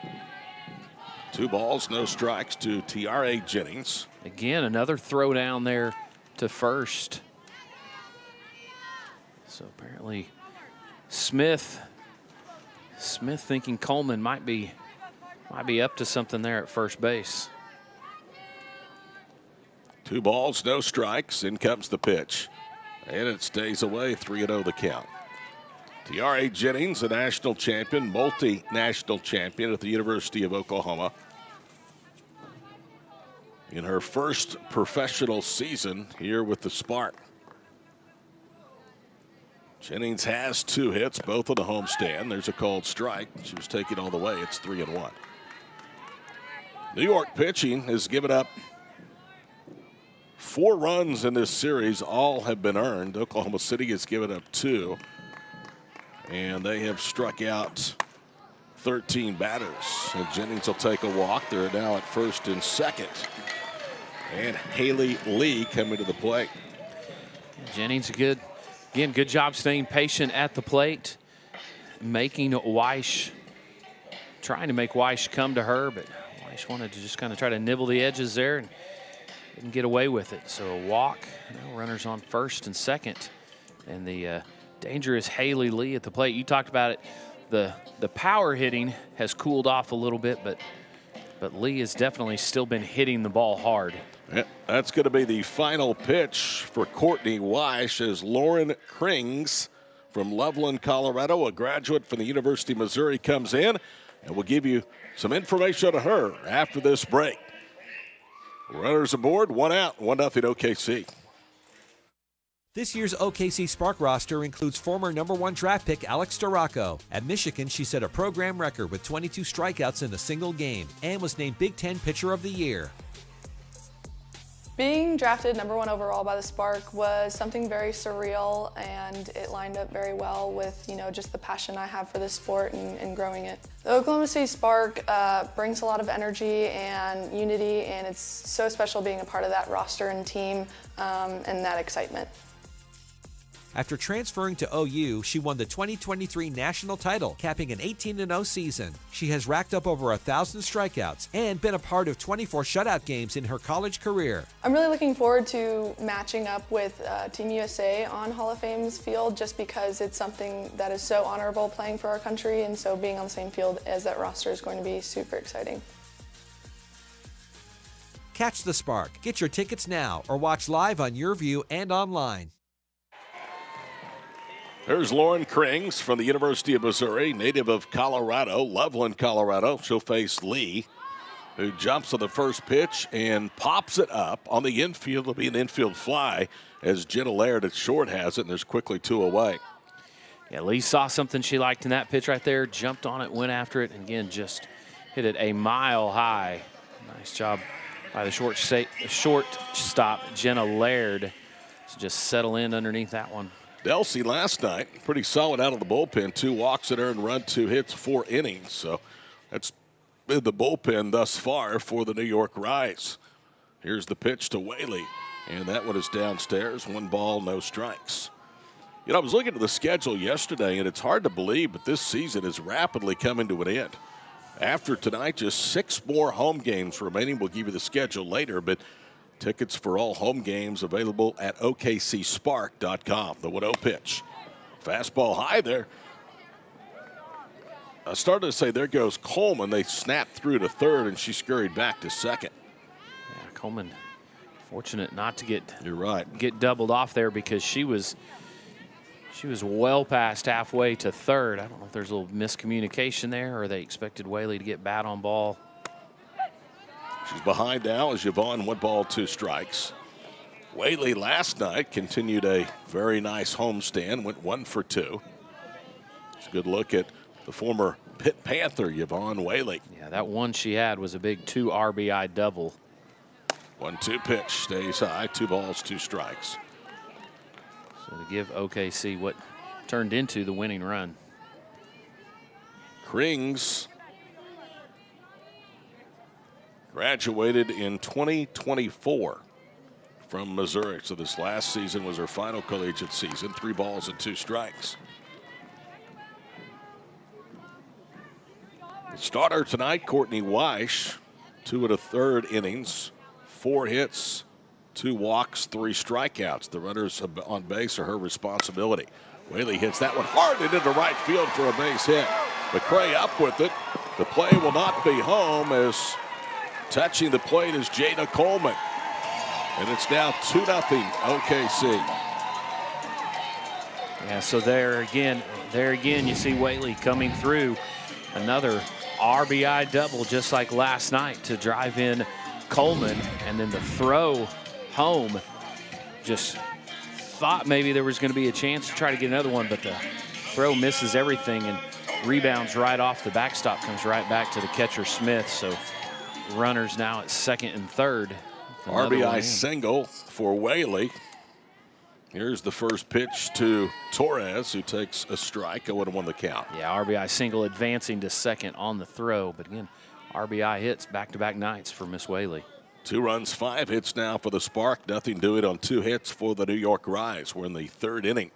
2 balls, no strikes to Tiare Jennings. Again, another throw down there to first. So apparently Smith thinking Coleman might be up to something there at first base. 2 balls, no strikes. In comes the pitch. And it stays away, 3-0 the count. Tiare Jennings, a national champion, multi-national champion at the University of Oklahoma. In her first professional season here with the Spark. Jennings has 2 hits, both on the homestand. There's a called strike. She was taken all the way. It's 3-1. New York pitching has given up 4 runs in this series. All have been earned. Oklahoma City has given up 2. And they have struck out 13 batters. And Jennings will take a walk. They're now at first and second. And Haley Lee coming to the plate. Jennings, good job staying patient at the plate, making Weish, trying to make Weish come to her, but Weish wanted to just kind of try to nibble the edges there and didn't get away with it. So a walk, runners on first and second, and the dangerous Haley Lee at the plate. You talked about it. The power hitting has cooled off a little bit, but Lee has definitely still been hitting the ball hard. Yeah, that's going to be the final pitch for Courtney Weish as Lauren Krings from Loveland, Colorado, a graduate from the University of Missouri, comes in, and we'll give you some information on her after this break. Runners aboard, 1 out, 1-0 OKC. This year's OKC Spark roster includes former #1 draft pick Alex Storako. At Michigan, she set a program record with 22 strikeouts in a single game and was named Big Ten Pitcher of the Year. Being drafted #1 overall by the Spark was something very surreal, and it lined up very well with, just the passion I have for this sport and growing it. The Oklahoma City Spark brings a lot of energy and unity, and it's so special being a part of that roster and team and that excitement. After transferring to OU, she won the 2023 national title, capping an 18-0 season. She has racked up over 1,000 strikeouts and been a part of 24 shutout games in her college career. I'm really looking forward to matching up with Team USA on Hall of Fame's field, just because it's something that is so honorable playing for our country, and so being on the same field as that roster is going to be super exciting. Catch the Spark. Get your tickets now or watch live on Yurview and online. There's Lauren Krings from the University of Missouri, native of Colorado, Loveland, Colorado. She'll face Lee, who jumps on the first pitch and pops it up on the infield. It'll be an infield fly as Jenna Laird at short has it, and there's quickly 2 away. Yeah, Lee saw something she liked in that pitch right there, jumped on it, went after it, and again, just hit it a mile high. Nice job by the shortstop, Jenna Laird, to just settle in underneath that one. Delsey last night, pretty solid out of the bullpen. 2 walks, an earned run, 2 hits, 4 innings. So that's been the bullpen thus far for the New York Rise. Here's the pitch to Whaley, and that one is downstairs. 1 ball, no strikes. I was looking at the schedule yesterday, and it's hard to believe, but this season is rapidly coming to an end. After tonight, just 6 more home games remaining. We'll give you the schedule later, but tickets for all home games available at OKCSpark.com. The 1-0 pitch. Fastball high there. I started to say, there goes Coleman. They snapped through to third, and she scurried back to second. Yeah, Coleman fortunate not to get get doubled off there because she was well past halfway to third. I don't know if there's a little miscommunication there or they expected Whaley to get bat on ball. She's behind now as Yvonne 1 ball 2 strikes. Whaley last night continued a very nice homestand, went 1 for 2. It's a good look at the former Pitt Panther, Yvonne Whaley. Yeah, that one she had was a big 2 RBI double. 1-2 pitch, stays high, 2 balls 2 strikes. So to give OKC what turned into the winning run. Krings graduated in 2024 from Missouri. So this last season was her final collegiate season. 3 balls and 2 strikes. The starter tonight, Courtney Weish, 2 1/3 innings, 4 hits, 2 walks, 3 strikeouts. The runners on base are her responsibility. Whaley hits that one hard and into right field for a base hit. McCray up with it. The play will not be home as touching the plate is Jada Coleman. And it's now 2-0 OKC. Yeah, so there again, you see Whaley coming through. Another RBI double just like last night to drive in Coleman, and then the throw home. Just thought maybe there was going to be a chance to try to get another one, but the throw misses everything and rebounds right off the backstop, comes right back to the catcher Smith. So runners now at second and third. RBI single for Whaley. Here's the first pitch to Torres, who takes a strike. 0-1 the count. Yeah, RBI single advancing to second on the throw. But again, RBI hits back-to-back nights for Miss Whaley. 2 runs, 5 hits now for the Spark. Nothing doing on 2 hits for the New York Rise. We're in the 3rd inning.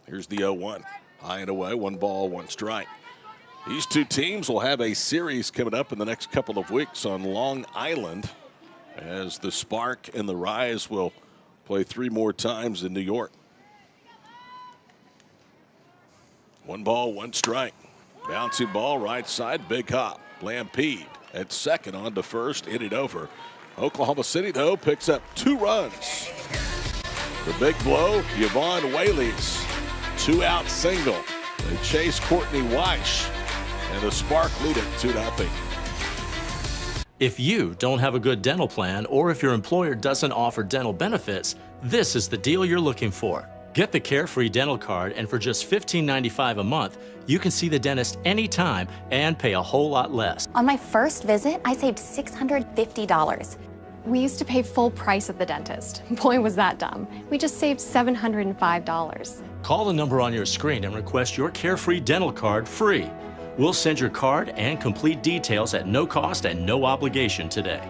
Here's the 0-1. High and away, 1 ball, 1 strike. These 2 teams will have a series coming up in the next couple of weeks on Long Island, as the Spark and the Rise will play 3 more times in New York. 1 ball, 1 strike. Bouncing ball right side, big hop. Lampede at second, on to first, hit it over. Oklahoma City, though, picks up 2 runs. The big blow, Yvonne Whaley's 2-out single. They chase Courtney Weish, and the Spark lead it 2-0. If you don't have a good dental plan, or if your employer doesn't offer dental benefits, this is the deal you're looking for. Get the Carefree Dental Card, and for just $15.95 a month, you can see the dentist anytime and pay a whole lot less. On my first visit, I saved $650. We used to pay full price at the dentist. Boy, was that dumb. We just saved $705. Call the number on your screen and request your Carefree Dental Card free. We'll send your card and complete details at no cost and no obligation today.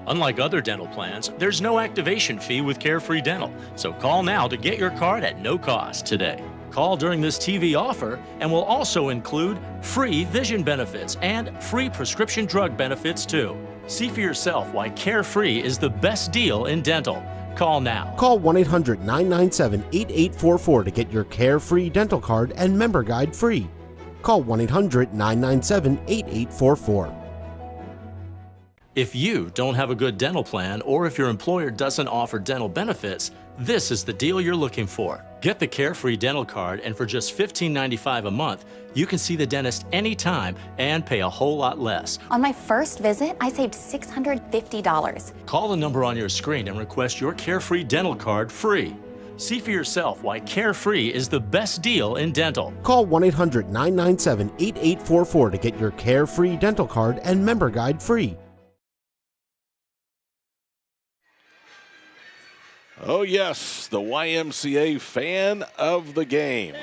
Unlike other dental plans, there's no activation fee with Carefree Dental, so call now to get your card at no cost today. Call during this TV offer and we'll also include free vision benefits and free prescription drug benefits too. See for yourself why Carefree is the best deal in dental. Call now. Call 1-800-997-8844 to get your Carefree Dental Card and member guide free. Call 1-800-997-8844. If you don't have a good dental plan, or if your employer doesn't offer dental benefits, this is the deal you're looking for. Get the Carefree Dental Card, and for just $15.95 a month, you can see the dentist anytime and pay a whole lot less. On my first visit, I saved $650. Call the number on your screen and request your Carefree Dental Card free. See for yourself why Carefree is the best deal in dental. Call 1-800-997-8844 to get your Carefree Dental Card and member guide free. Oh, yes, the YMCA fan of the game.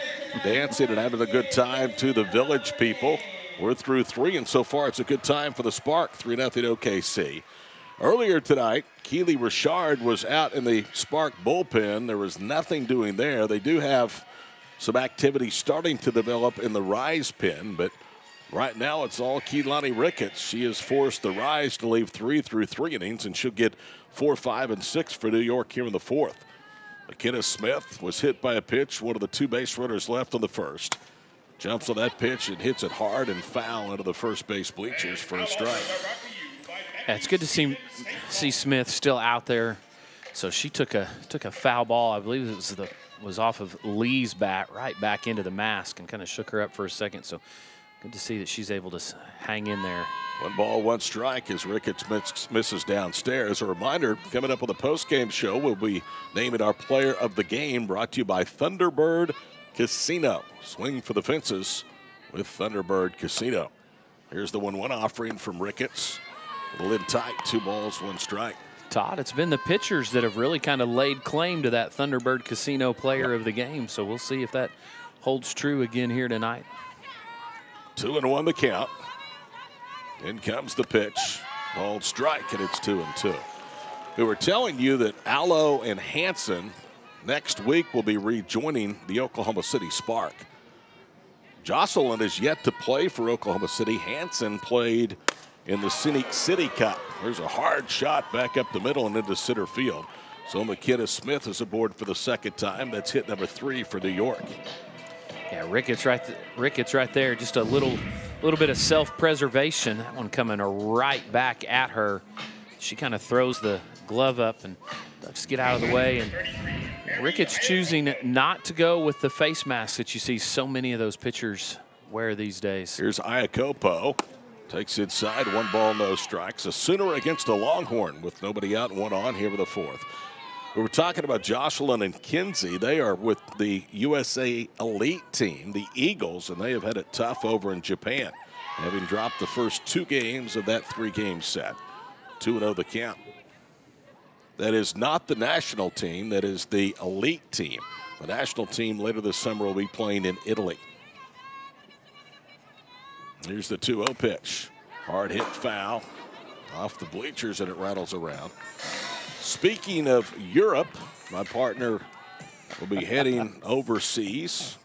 Dancing and having a good time to the Village people. We're through 3, and so far it's a good time for the Spark, 3-0 OKC. Earlier tonight, Keely Richard was out in the Spark bullpen. There was nothing doing there. They do have some activity starting to develop in the Rise pen, but right now it's all Keelani Ricketts. She has forced the Rise to leave 3 through 3 innings, and she'll get 4, 5, and 6 for New York here in the 4th. McKenna Smith was hit by a pitch, one of the 2 base runners left on the first. Jumps on that pitch and hits it hard and foul into the first base bleachers for a strike. Yeah, it's good to see Smith still out there. So she took a foul ball. I believe it was off of Lee's bat right back into the mask and kind of shook her up for a second. So good to see that she's able to hang in there. 1 ball, 1 strike as Ricketts misses downstairs. A reminder, coming up on the postgame show, we'll be naming our player of the game, brought to you by Thunderbird Casino. Swing for the fences with Thunderbird Casino. Here's the 1-1 offering from Ricketts. The lid tight, 2 balls, 1 strike. Todd, it's been the pitchers that have really kind of laid claim to that Thunderbird Casino player of the game. So we'll see if that holds true again here tonight. 2-1 the count. In comes the pitch. Called strike, and it's 2-2. We were telling you that Allo and Hanson next week will be rejoining the Oklahoma City Spark. Jocelyn is yet to play for Oklahoma City. Hanson played in the City Cup. There's a hard shot back up the middle and into center field. So McKenna Smith is aboard for the second time. That's hit number 3 for New York. Yeah, Ricketts right there. Just a little bit of self-preservation. That one coming right back at her. She kind of throws the glove up and ducks to get out of the way. And Ricketts choosing not to go with the face mask that you see so many of those pitchers wear these days. Here's Iacopo. Takes inside, 1 ball, no strikes. A Sooner against a Longhorn with nobody out and 1 on here with a 4th. We were talking about Jocelyn and Kinsey. They are with the USA Elite team, the Eagles, and they have had it tough over in Japan, having dropped the first 2 games of that 3-game set. 2-0 the count. That is not the national team. That is the Elite team. The national team later this summer will be playing in Italy. Here's the 2-0 pitch. Hard hit foul off the bleachers, and it rattles around. Speaking of Europe, my partner will be heading overseas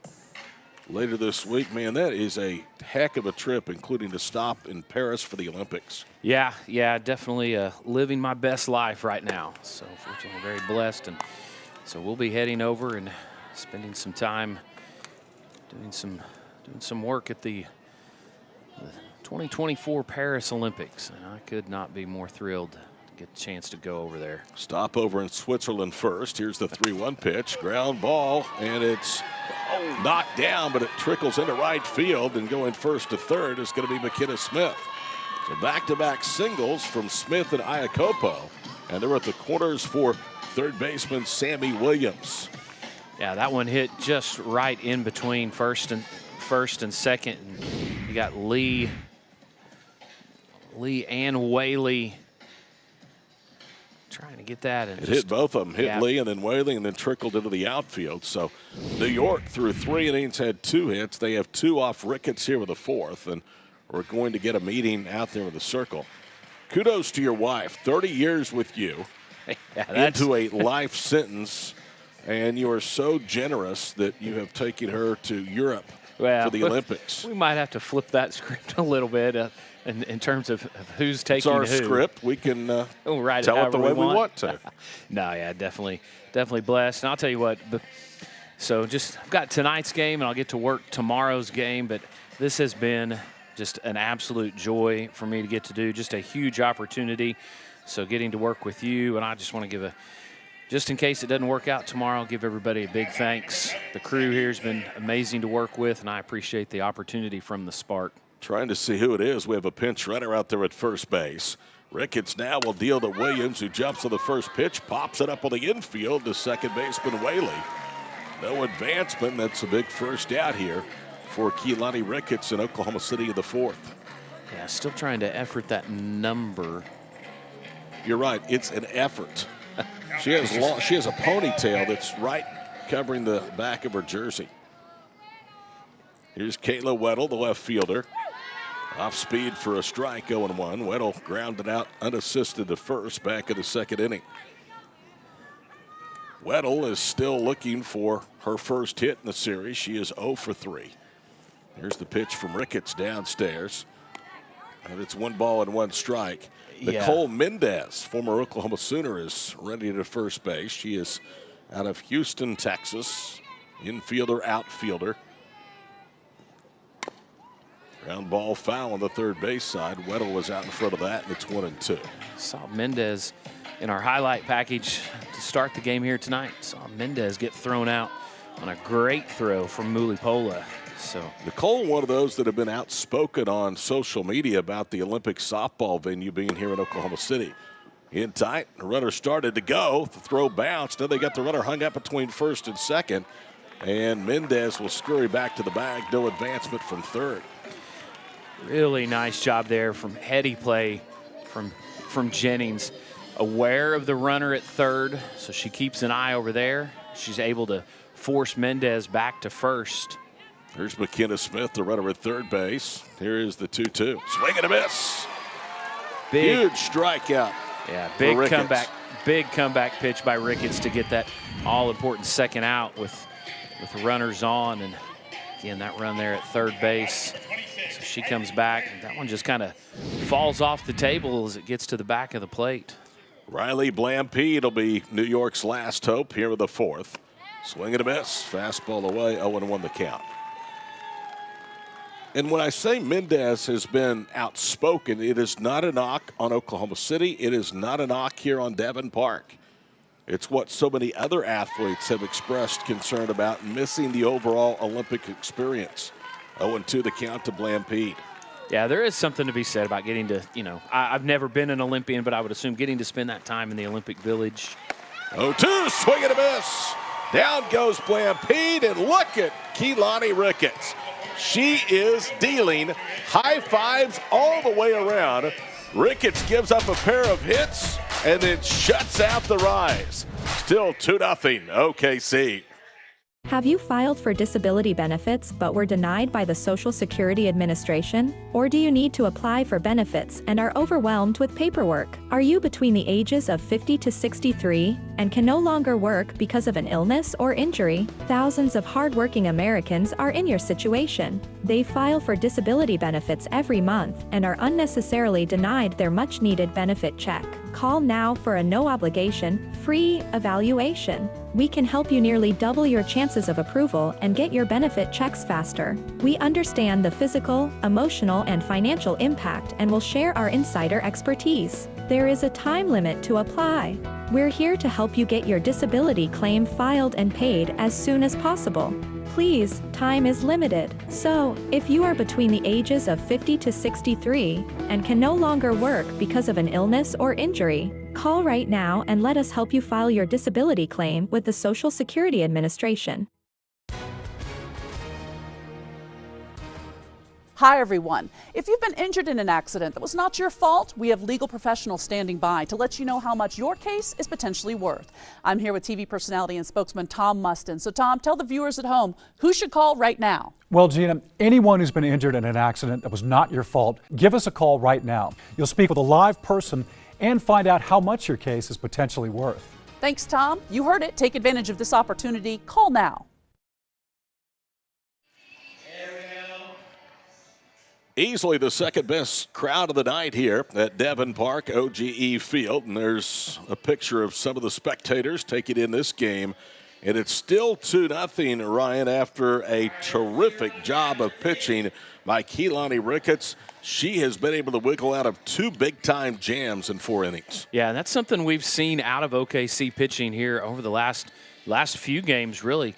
later this week. Man, that is a heck of a trip, including a stop in Paris for the Olympics. Yeah, definitely living my best life right now. So fortunately, very blessed. And so we'll be heading over and spending some time doing some work at the 2024 Paris Olympics. And I could not be more thrilled to get the chance to go over there. Stop over in Switzerland first. Here's the 3-1 pitch. Ground ball, and it's knocked down, but it trickles into right field, and going first to third is going to be McKenna Smith. So back-to-back singles from Smith and Iacopo, and they're at the corners for third baseman Sammy Williams. Yeah, that one hit just right in between first and second. And you got Lee and Whaley trying to get that. And it hit both of them. Hit Lee and then Whaley, and then trickled into the outfield. So New York through 3 innings had 2 hits. They have 2 off Ricketts here with a 4th, and we're going to get a meeting out there with the circle. Kudos to your wife. 30 years with you, into a life sentence, and you are so generous that you have taken her to Europe for the Olympics. We might have to flip that script a little bit in terms of who's taking who. It's our script. We can write tell it it the way we want to. No, yeah, definitely blessed. And I'll tell you what, so I've got tonight's game, and I'll get to work tomorrow's game, but this has been just an absolute joy for me to get to do, just a huge opportunity. So getting to work with you, and I just want to give just in case it doesn't work out tomorrow, I'll give everybody a big thanks. The crew here has been amazing to work with, and I appreciate the opportunity from the Spark. Trying to see who it is. We have a pinch runner out there at first base. Ricketts now will deal to Williams, who jumps on the first pitch, pops it up on the infield to second baseman Whaley. No advancement. That's a big first out here for Keilani Ricketts in Oklahoma City in the 4th. Yeah, still trying to effort that number. You're right. It's an effort. She has a ponytail that's right covering the back of her jersey. Here's Kayla Weddle, the left fielder. Off speed for a strike, 0-1. Weddle grounded out unassisted to first back in the 2nd inning. Weddle is still looking for her first hit in the series. She is 0 for 3. Here's the pitch from Ricketts downstairs. And it's 1 ball and 1 strike. Nicole Mendez, former Oklahoma Sooner, is ready to first base. She is out of Houston, Texas. Infielder, outfielder. Ground ball foul on the third base side. Weddle was out in front of that, and it's 1-2. Saw Mendez in our highlight package to start the game here tonight. Saw Mendez get thrown out on a great throw from Mulipola. So Nicole, one of those that have been outspoken on social media about the Olympic softball venue being here in Oklahoma City. In tight, the runner started to go. The throw bounced. Then they got the runner hung up between first and second. And Mendez will scurry back to the bag. No advancement from third. Really nice job there from heady play from Jennings. Aware of the runner at third, so she keeps an eye over there. She's able to force Mendez back to first. Here's McKenna Smith, the runner at third base. Here is the 2-2. Swing and a miss. Big, huge strikeout. Yeah, big comeback pitch by Ricketts to get that all-important second out with the runners on. And again, that run there at third base. So she comes back. And that one just kind of falls off the table as it gets to the back of the plate. Riley Blampede will be New York's last hope here with the fourth. Swing and a miss. Fastball away. 0-1 the count. And when I say Mendez has been outspoken, it is not a knock on Oklahoma City. It is not a knock here on Devon Park. It's what so many other athletes have expressed concern about, missing the overall Olympic experience. 0-2 the count to Blampede. Yeah, there is something to be said about getting to, I've never been an Olympian, but I would assume getting to spend that time in the Olympic Village. 0-2, swing and a miss. Down goes Blampede, and look at Keilani Ricketts. She is dealing high fives all the way around. Ricketts gives up a pair of hits and then shuts out the rise. Still 2-0 OKC. Have you filed for disability benefits but were denied by the Social Security Administration? Or do you need to apply for benefits and are overwhelmed with paperwork? Are you between the ages of 50 to 63 and can no longer work because of an illness or injury? Thousands of hardworking Americans are in your situation. They file for disability benefits every month and are unnecessarily denied their much-needed benefit check. Call now for a no-obligation, free evaluation. We can help you nearly double your chances of approval and get your benefit checks faster. We understand the physical, emotional, and financial impact and will share our insider expertise. There is a time limit to apply. We're here to help you get your disability claim filed and paid as soon as possible. Please, time is limited. So, if you are between the ages of 50 to 63 and can no longer work because of an illness or injury, call right now and let us help you file your disability claim with the Social Security Administration. Hi, everyone. If you've been injured in an accident that was not your fault, we have legal professionals standing by to let you know how much your case is potentially worth. I'm here with TV personality and spokesman Tom Mustin. So, Tom, tell the viewers at home who should call right now. Well, Gina, anyone who's been injured in an accident that was not your fault, give us a call right now. You'll speak with a live person and find out how much your case is potentially worth. Thanks, Tom. You heard it. Take advantage of this opportunity. Call now. Easily the second best crowd of the night here at Devon Park, OGE Field. And there's a picture of some of the spectators taking in this game. And it's still 2-0, Ryan, after a terrific job of pitching by Keilani Ricketts. She has been able to wiggle out of 2 big-time jams in 4 innings. Yeah, and that's something we've seen out of OKC pitching here over the last few games, really.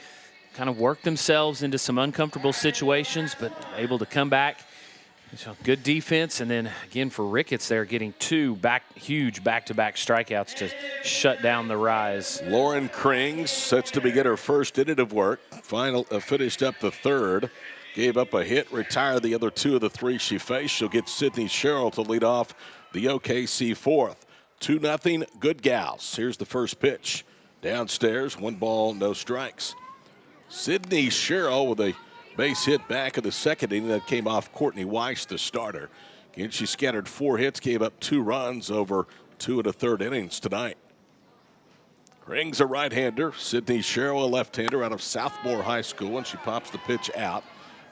Kind of worked themselves into some uncomfortable situations, but able to come back. So good defense, and then again for Ricketts there, getting 2 huge back-to-back strikeouts to shut down the rise. Lauren Krings sets to begin her first inning of work. Finished up the third, gave up a hit, retired the other 2 of the 3 she faced. She'll get Sydney Sherrill to lead off the OKC fourth. 2-0, good gals. Here's the first pitch. Downstairs, 1 ball, no strikes. Sydney Sherrill with a base hit back of the second inning that came off Courtney Weiss, the starter. Again, she scattered 4 hits, gave up 2 runs over 2 1/3 innings tonight. Rings a right-hander. Sydney Sherrill, a left-hander out of Southmore High School, and she pops the pitch out,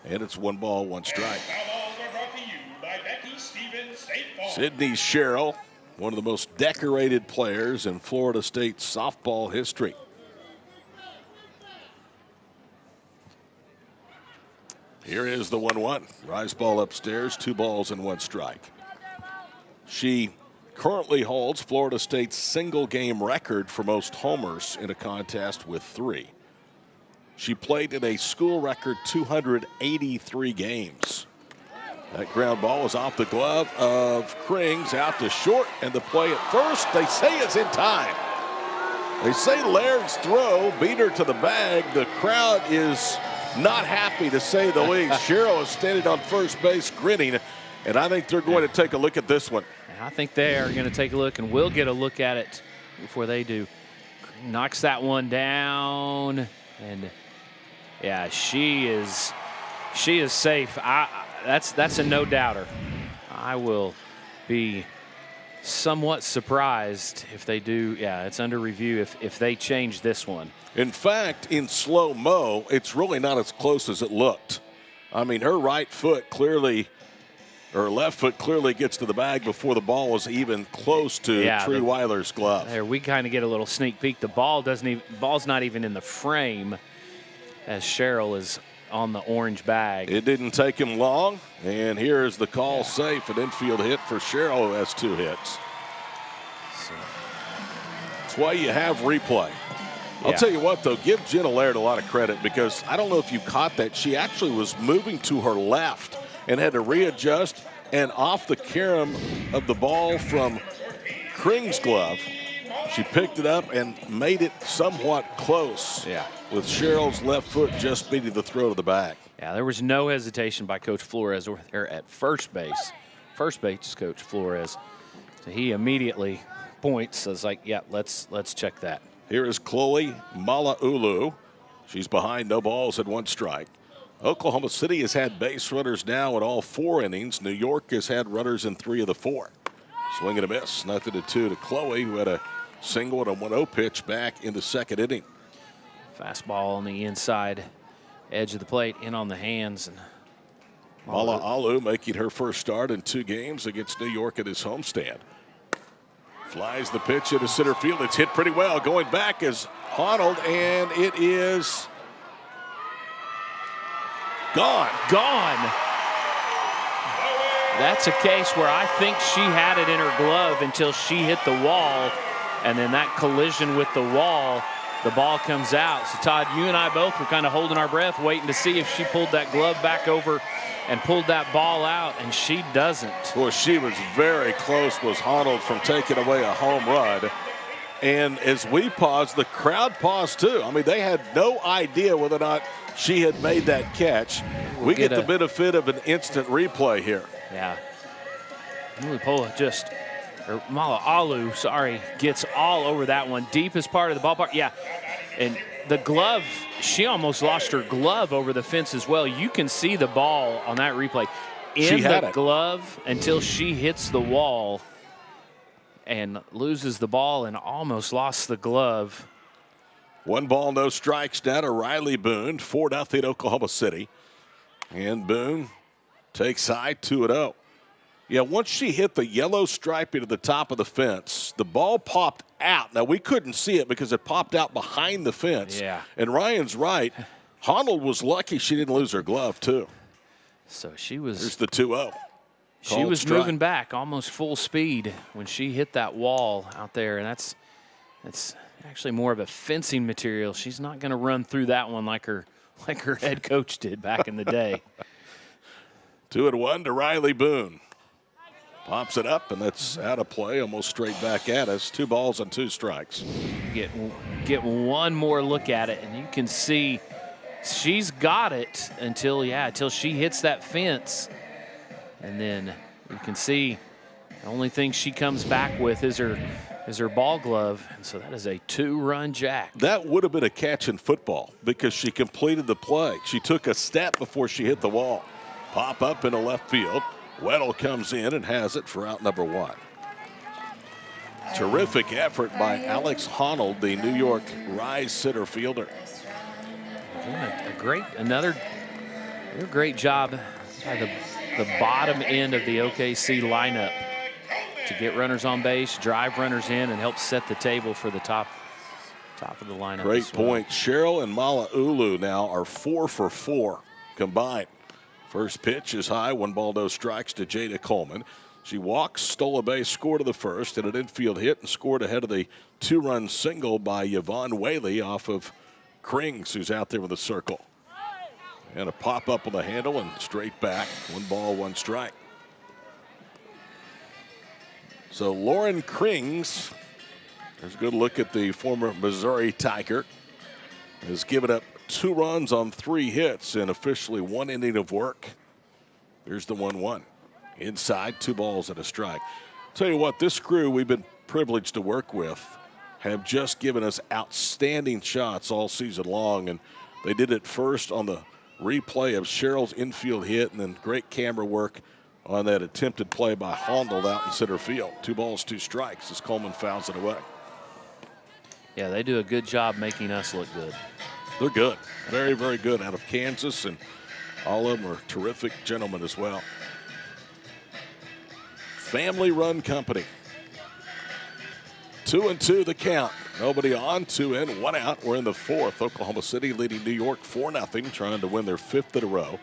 and it's 1 ball, 1 strike. Sydney Sherrill, one of the most decorated players in Florida State softball history. Here is the 1-1. Rise ball upstairs, 2 balls and 1 strike. She currently holds Florida State's single game record for most homers in a contest with 3. She played in a school record 283 games. That ground ball is off the glove of Krings, out to short, and the play at first, they say, is in time. They say Laird's throw beat her to the bag. The crowd is not happy, to say the least. Cheryl is standing on first base grinning, and I think they're going to take a look at this one. I think they are going to take a look, and we'll get a look at it before they do. Knocks that one down, and yeah, she is safe. That's a no-doubter. I will be somewhat surprised if they do. Yeah, it's under review if they change this one. In fact, in slow-mo, it's really not as close as it looked. I mean, her right foot clearly, or left foot clearly gets to the bag before the ball was even close to Tree Weiler's glove. There, we kind of get a little sneak peek. The ball's not even in the frame as Cheryl is on the orange bag. It didn't take him long, and here is the call safe. An infield hit for Cheryl, who has 2 hits. That's why you have replay. I'll tell you what, though, give Jenna Laird a lot of credit, because I don't know if you caught that. She actually was moving to her left and had to readjust, and off the carom of the ball from Kring's glove, she picked it up and made it somewhat close. Yeah. With Cheryl's left foot just beating the throw to the bag. Yeah, there was no hesitation by Coach Flores over there at first base. First base Coach Flores. So he immediately points, says like, yeah, let's check that. Here is Chloe Mala'ulu. She's behind, no balls and 1 strike. Oklahoma City has had base runners now in all 4 innings. New York has had runners in 3 of the 4. Swing and a miss, 0-2 to Chloe, who had a single and a 1-0 pitch back in the 2nd inning. Fastball on the inside edge of the plate, in on the hands. And Mala'ulu making her first start in 2 games against New York at his homestand. Flies the pitch into center field. It's hit pretty well. Going back is Honnold, and it is gone. Gone. That's a case where I think she had it in her glove until she hit the wall, and then that collision with the wall, the ball comes out. So, Todd, you and I both were kind of holding our breath, waiting to see if she pulled that glove back over and pulled that ball out, and she doesn't. Well, she was very close, was Honnold, from taking away a home run. And as we paused, the crowd paused too. I mean, they had no idea whether or not she had made that catch. We get the benefit of an instant replay here. Yeah. Mala'ulu, sorry, gets all over that one. Deepest part of the ballpark. Yeah. And the glove, she almost lost her glove over the fence as well. You can see the ball on that replay in the glove until she hits the wall and loses the ball and almost lost the glove. 1 ball, no strikes down to Riley Boone, 4-0 Oklahoma City. And Boone takes high, 2-0. Yeah, once she hit the yellow striping at the top of the fence, the ball popped out. Now, we couldn't see it because it popped out behind the fence. Yeah. And Ryan's right. Honnold was lucky she didn't lose her glove, too. So she was. There's the 2-0. She was moving back almost full speed when she hit that wall out there, and that's actually more of a fencing material. She's not going to run through that one like her head coach did back in the day. 2-1 to Riley Boone. Pops it up, and that's out of play, almost straight back at us. 2 balls and 2 strikes. Get one more look at it, and you can see she's got it until she hits that fence. And then you can see the only thing she comes back with is her ball glove. And so that is a 2-run jack. That would have been a catch in football because she completed the play. She took a step before she hit the wall. Pop up into left field. Weddle comes in and has it for out number 1. Terrific effort by Alex Honnold, the New York Rise center fielder. Another great job by the bottom end of the OKC lineup to get runners on base, drive runners in, and help set the table for the top of the lineup. Great point. Cheryl and Mala'ulu now are 4 for 4 combined. First pitch is high, 1 ball, no strikes to Jada Coleman. She walks, stole a base, scored to the first, and an infield hit and scored ahead of the 2-run single by Yvonne Whaley off of Krings, who's out there with a circle. And a pop up on the handle and straight back. 1 ball, 1 strike. So Lauren Krings, there's a good look at the former Missouri Tiger, has given up 2 runs on 3 hits in officially 1 inning of work. Here's the 1-1. Inside, 2 balls and a strike. Tell you what, this crew we've been privileged to work with have just given us outstanding shots all season long, and they did it first on the replay of Cheryl's infield hit, and then great camera work on that attempted play by Hondel out in center field. 2 balls, 2 strikes as Coleman fouls it away. Yeah, they do a good job making us look good. They're good. Very, very good out of Kansas, and all of them are terrific gentlemen as well. Family-run company. 2-2 the count. Nobody on, 2 in, 1 out. We're in the 4th. Oklahoma City leading New York 4-0, trying to win their 5th in a row,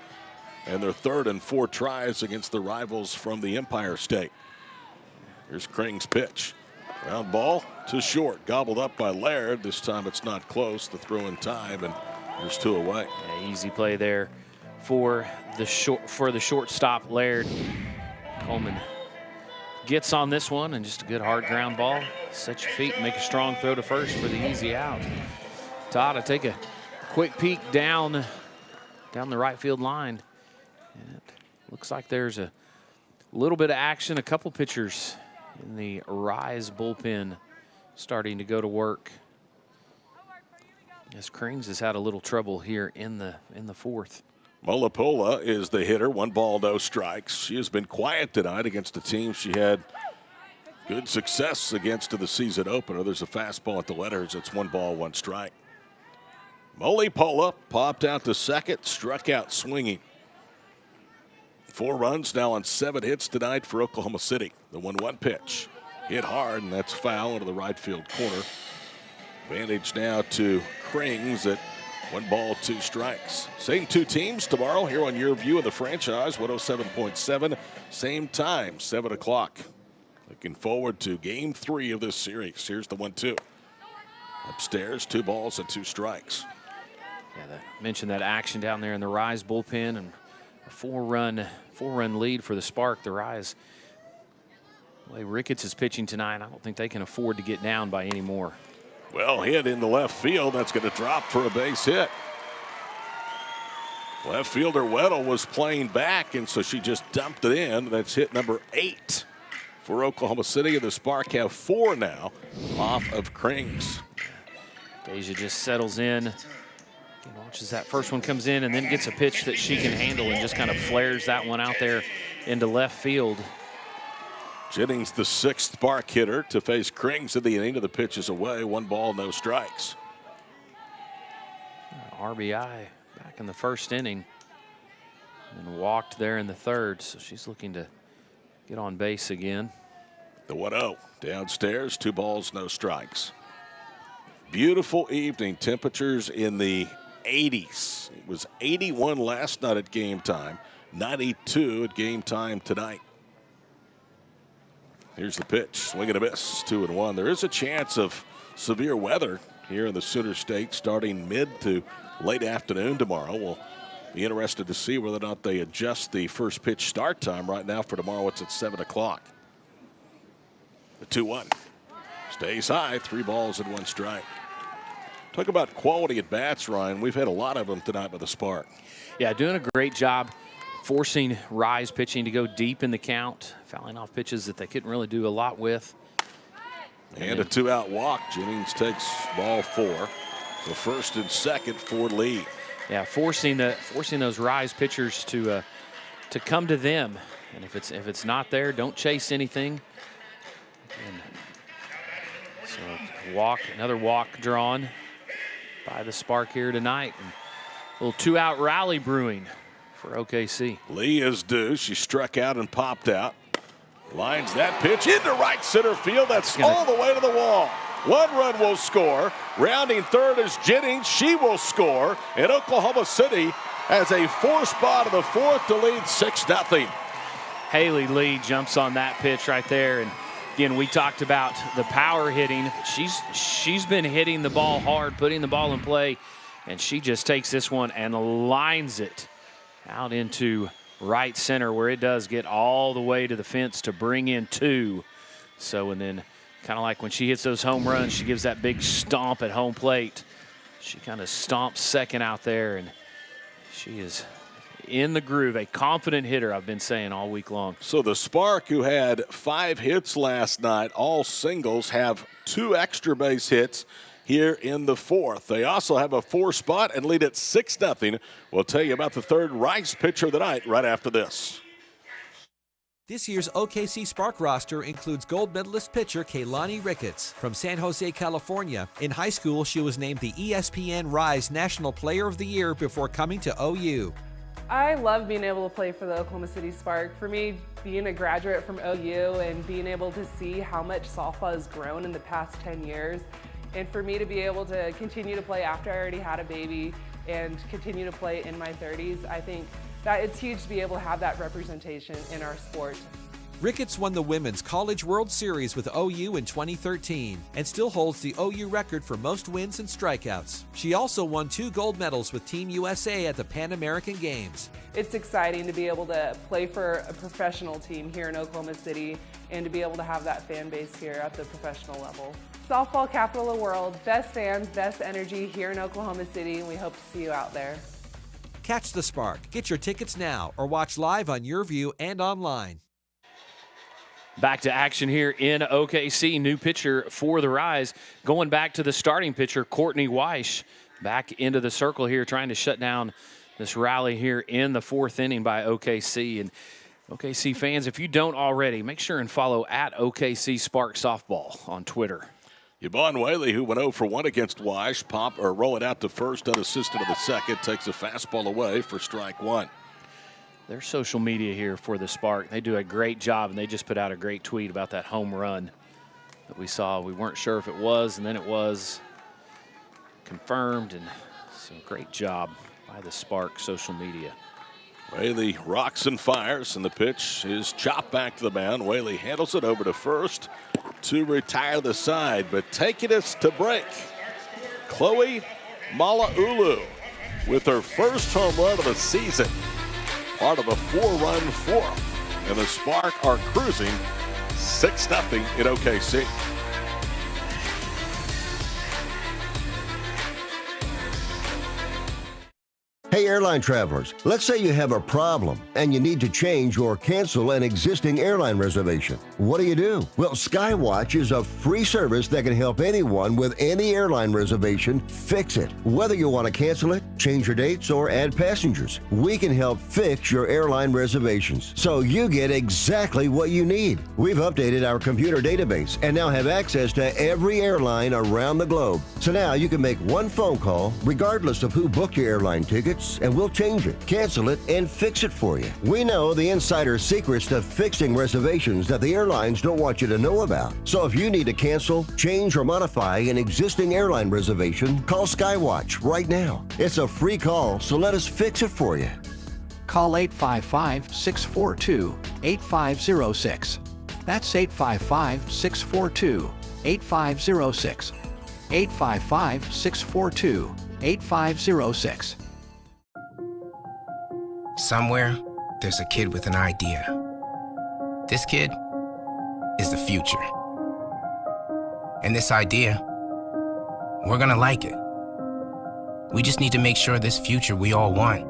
and their 3rd in 4 tries against the rivals from the Empire State. Here's Krings' pitch. Ground ball to short, gobbled up by Laird. This time it's not close. The throw in time, and there's 2 away. Yeah, easy play there for the shortstop Laird. Coleman gets on this one, and just a good hard ground ball. Set your feet and make a strong throw to first for the easy out. Todd, I take a quick peek down the right field line, and it looks like there's a little bit of action. A couple pitchers in the Rise bullpen starting to go to work. Yes, Krings has had a little trouble here in the 4th. Molapola is the hitter. 1 ball, no strikes. She has been quiet tonight against a team she had good success against to the season opener. There's a fastball at the letters. It's 1 ball, 1 strike. Molapola popped out to second, struck out swinging. 4 runs now on 7 hits tonight for Oklahoma City. The 1-1 pitch hit hard, and that's foul into the right field corner. Advantage now to Krings at 1 ball, 2 strikes. Same 2 teams tomorrow here on Yurview of the franchise, 107.7. Same time, 7 o'clock. Looking forward to game 3 of this series. Here's the 1-2. Upstairs, 2 balls and 2 strikes. Yeah, mentioned that action down there in the Rise bullpen, and a 4-run lead for the Spark. The Rise, the way Ricketts is pitching tonight, I don't think they can afford to get down by any more. Well hit in the left field. That's going to drop for a base hit. Left fielder Weddle was playing back, and so she just dumped it in. That's hit number 8 for Oklahoma City, and the Spark have 4 now off of Krings. Deja just settles in. Watches that first one comes in, and then gets a pitch that she can handle and just kind of flares that one out there into left field. Jennings, the 6th Spark hitter, to face Krings in the inning. The pitch is away. 1 ball, no strikes. RBI back in the 1st inning, and walked there in the 3rd, so she's looking to get on base again. The 1-0 downstairs, 2 balls, no strikes. Beautiful evening. Temperatures in the 80s. It was 81 last night at game time, 92 at game time tonight. Here's the pitch, swing and a miss, 2-1. There is a chance of severe weather here in the Sooner State starting mid to late afternoon tomorrow. We'll be interested to see whether or not they adjust the first pitch start time. Right now for tomorrow, it's at 7 o'clock. The 2-1 stays high, 3 balls and 1 strike. Talk about quality at bats, Ryan. We've had a lot of them tonight by the Spark. Yeah, doing a great job forcing Rise pitching to go deep in the count, fouling off pitches that they couldn't really do a lot with. And a 2-out walk. Jennings takes ball 4. The 1st and 2nd for lead. Yeah, forcing those Rise pitchers to come to them, and if it's not there, don't chase anything. And so another walk drawn by the Spark here tonight. And a little 2-out rally brewing for OKC. Lee is due. She struck out and popped out. Lines that pitch into right center field. That's all the way to the wall. 1 run will score. Rounding 3rd is Jennings. She will score. And Oklahoma City has a 4-spot in the fourth to lead 6-0. Haley Lee jumps on that pitch right there. And again, we talked about the power hitting. She's been hitting the ball hard, putting the ball in play, and she just takes this one and lines it out into right center, where it does get all the way to the fence to bring in 2. So, and then kind of like when she hits those home runs, she gives that big stomp at home plate. She kind of stomps second out there, and she is in the groove. A confident hitter, I've been saying all week long. So the Spark, who had 5 hits last night, all singles, have 2 extra base hits here in the fourth. They also have a 4-spot and lead at 6-0. We'll tell you about the third Rice pitcher of the night right after this. This year's OKC Spark roster includes gold medalist pitcher Keilani Ricketts from San Jose, California. In high school, she was named the ESPN Rise National Player of the Year before coming to OU. I love being able to play for the Oklahoma City Spark. For me, being a graduate from OU and being able to see how much softball has grown in the past 10 years, and for me to be able to continue to play after I already had a baby and continue to play in my 30s, I think that it's huge to be able to have that representation in our sport. Ricketts won the Women's College World Series with OU in 2013 and still holds the OU record for most wins and strikeouts. She also won 2 gold medals with Team USA at the Pan American Games. It's exciting to be able to play for a professional team here in Oklahoma City and to be able to have that fan base here at the professional level. Softball capital of the world, best fans, best energy here in Oklahoma City, and we hope to see you out there. Catch the Spark. Get your tickets now or watch live on Yurview and online. Back to action here in OKC. New pitcher for the Rise. Going back to the starting pitcher, Courtney Weish, back into the circle here, trying to shut down this rally here in the 4th inning by OKC. And OKC fans, if you don't already, make sure and follow at OKC Spark Softball on Twitter. Yvonne Whaley, who went 0 for 1 against Weish, roll it out to first, unassisted to the second, takes a fastball away for strike 1. Their social media here for the Spark, they do a great job, and they just put out a great tweet about that home run that we saw. We weren't sure if it was, and then it was confirmed, and so great job by the Spark social media. Whaley rocks and fires, and the pitch is chopped back to the mound. Whaley handles it over to first to retire the side, but taking us to break, Chloe Mala'ulu with her first home run of the season, part of a 4-run fourth, and the Spark are cruising 6-0 in OKC. Hey, airline travelers, let's say you have a problem and you need to change or cancel an existing airline reservation. What do? Well, Skywatch is a free service that can help anyone with any airline reservation fix it. Whether you want to cancel it, change your dates, or add passengers, we can help fix your airline reservations so you get exactly what you need. We've updated our computer database and now have access to every airline around the globe. So now you can make one phone call regardless of who booked your airline tickets, and we'll change it, cancel it, and fix it for you. We know the insider secrets to fixing reservations that the airlines don't want you to know about. So if you need to cancel, change, or modify an existing airline reservation, call Skywatch right now. It's a free call, so let us fix it for you. Call 855-642-8506. That's 855-642-8506. 855-642-8506. Somewhere, there's a kid with an idea. This kid is the future. And this idea, we're gonna like it. We just need to make sure this future we all want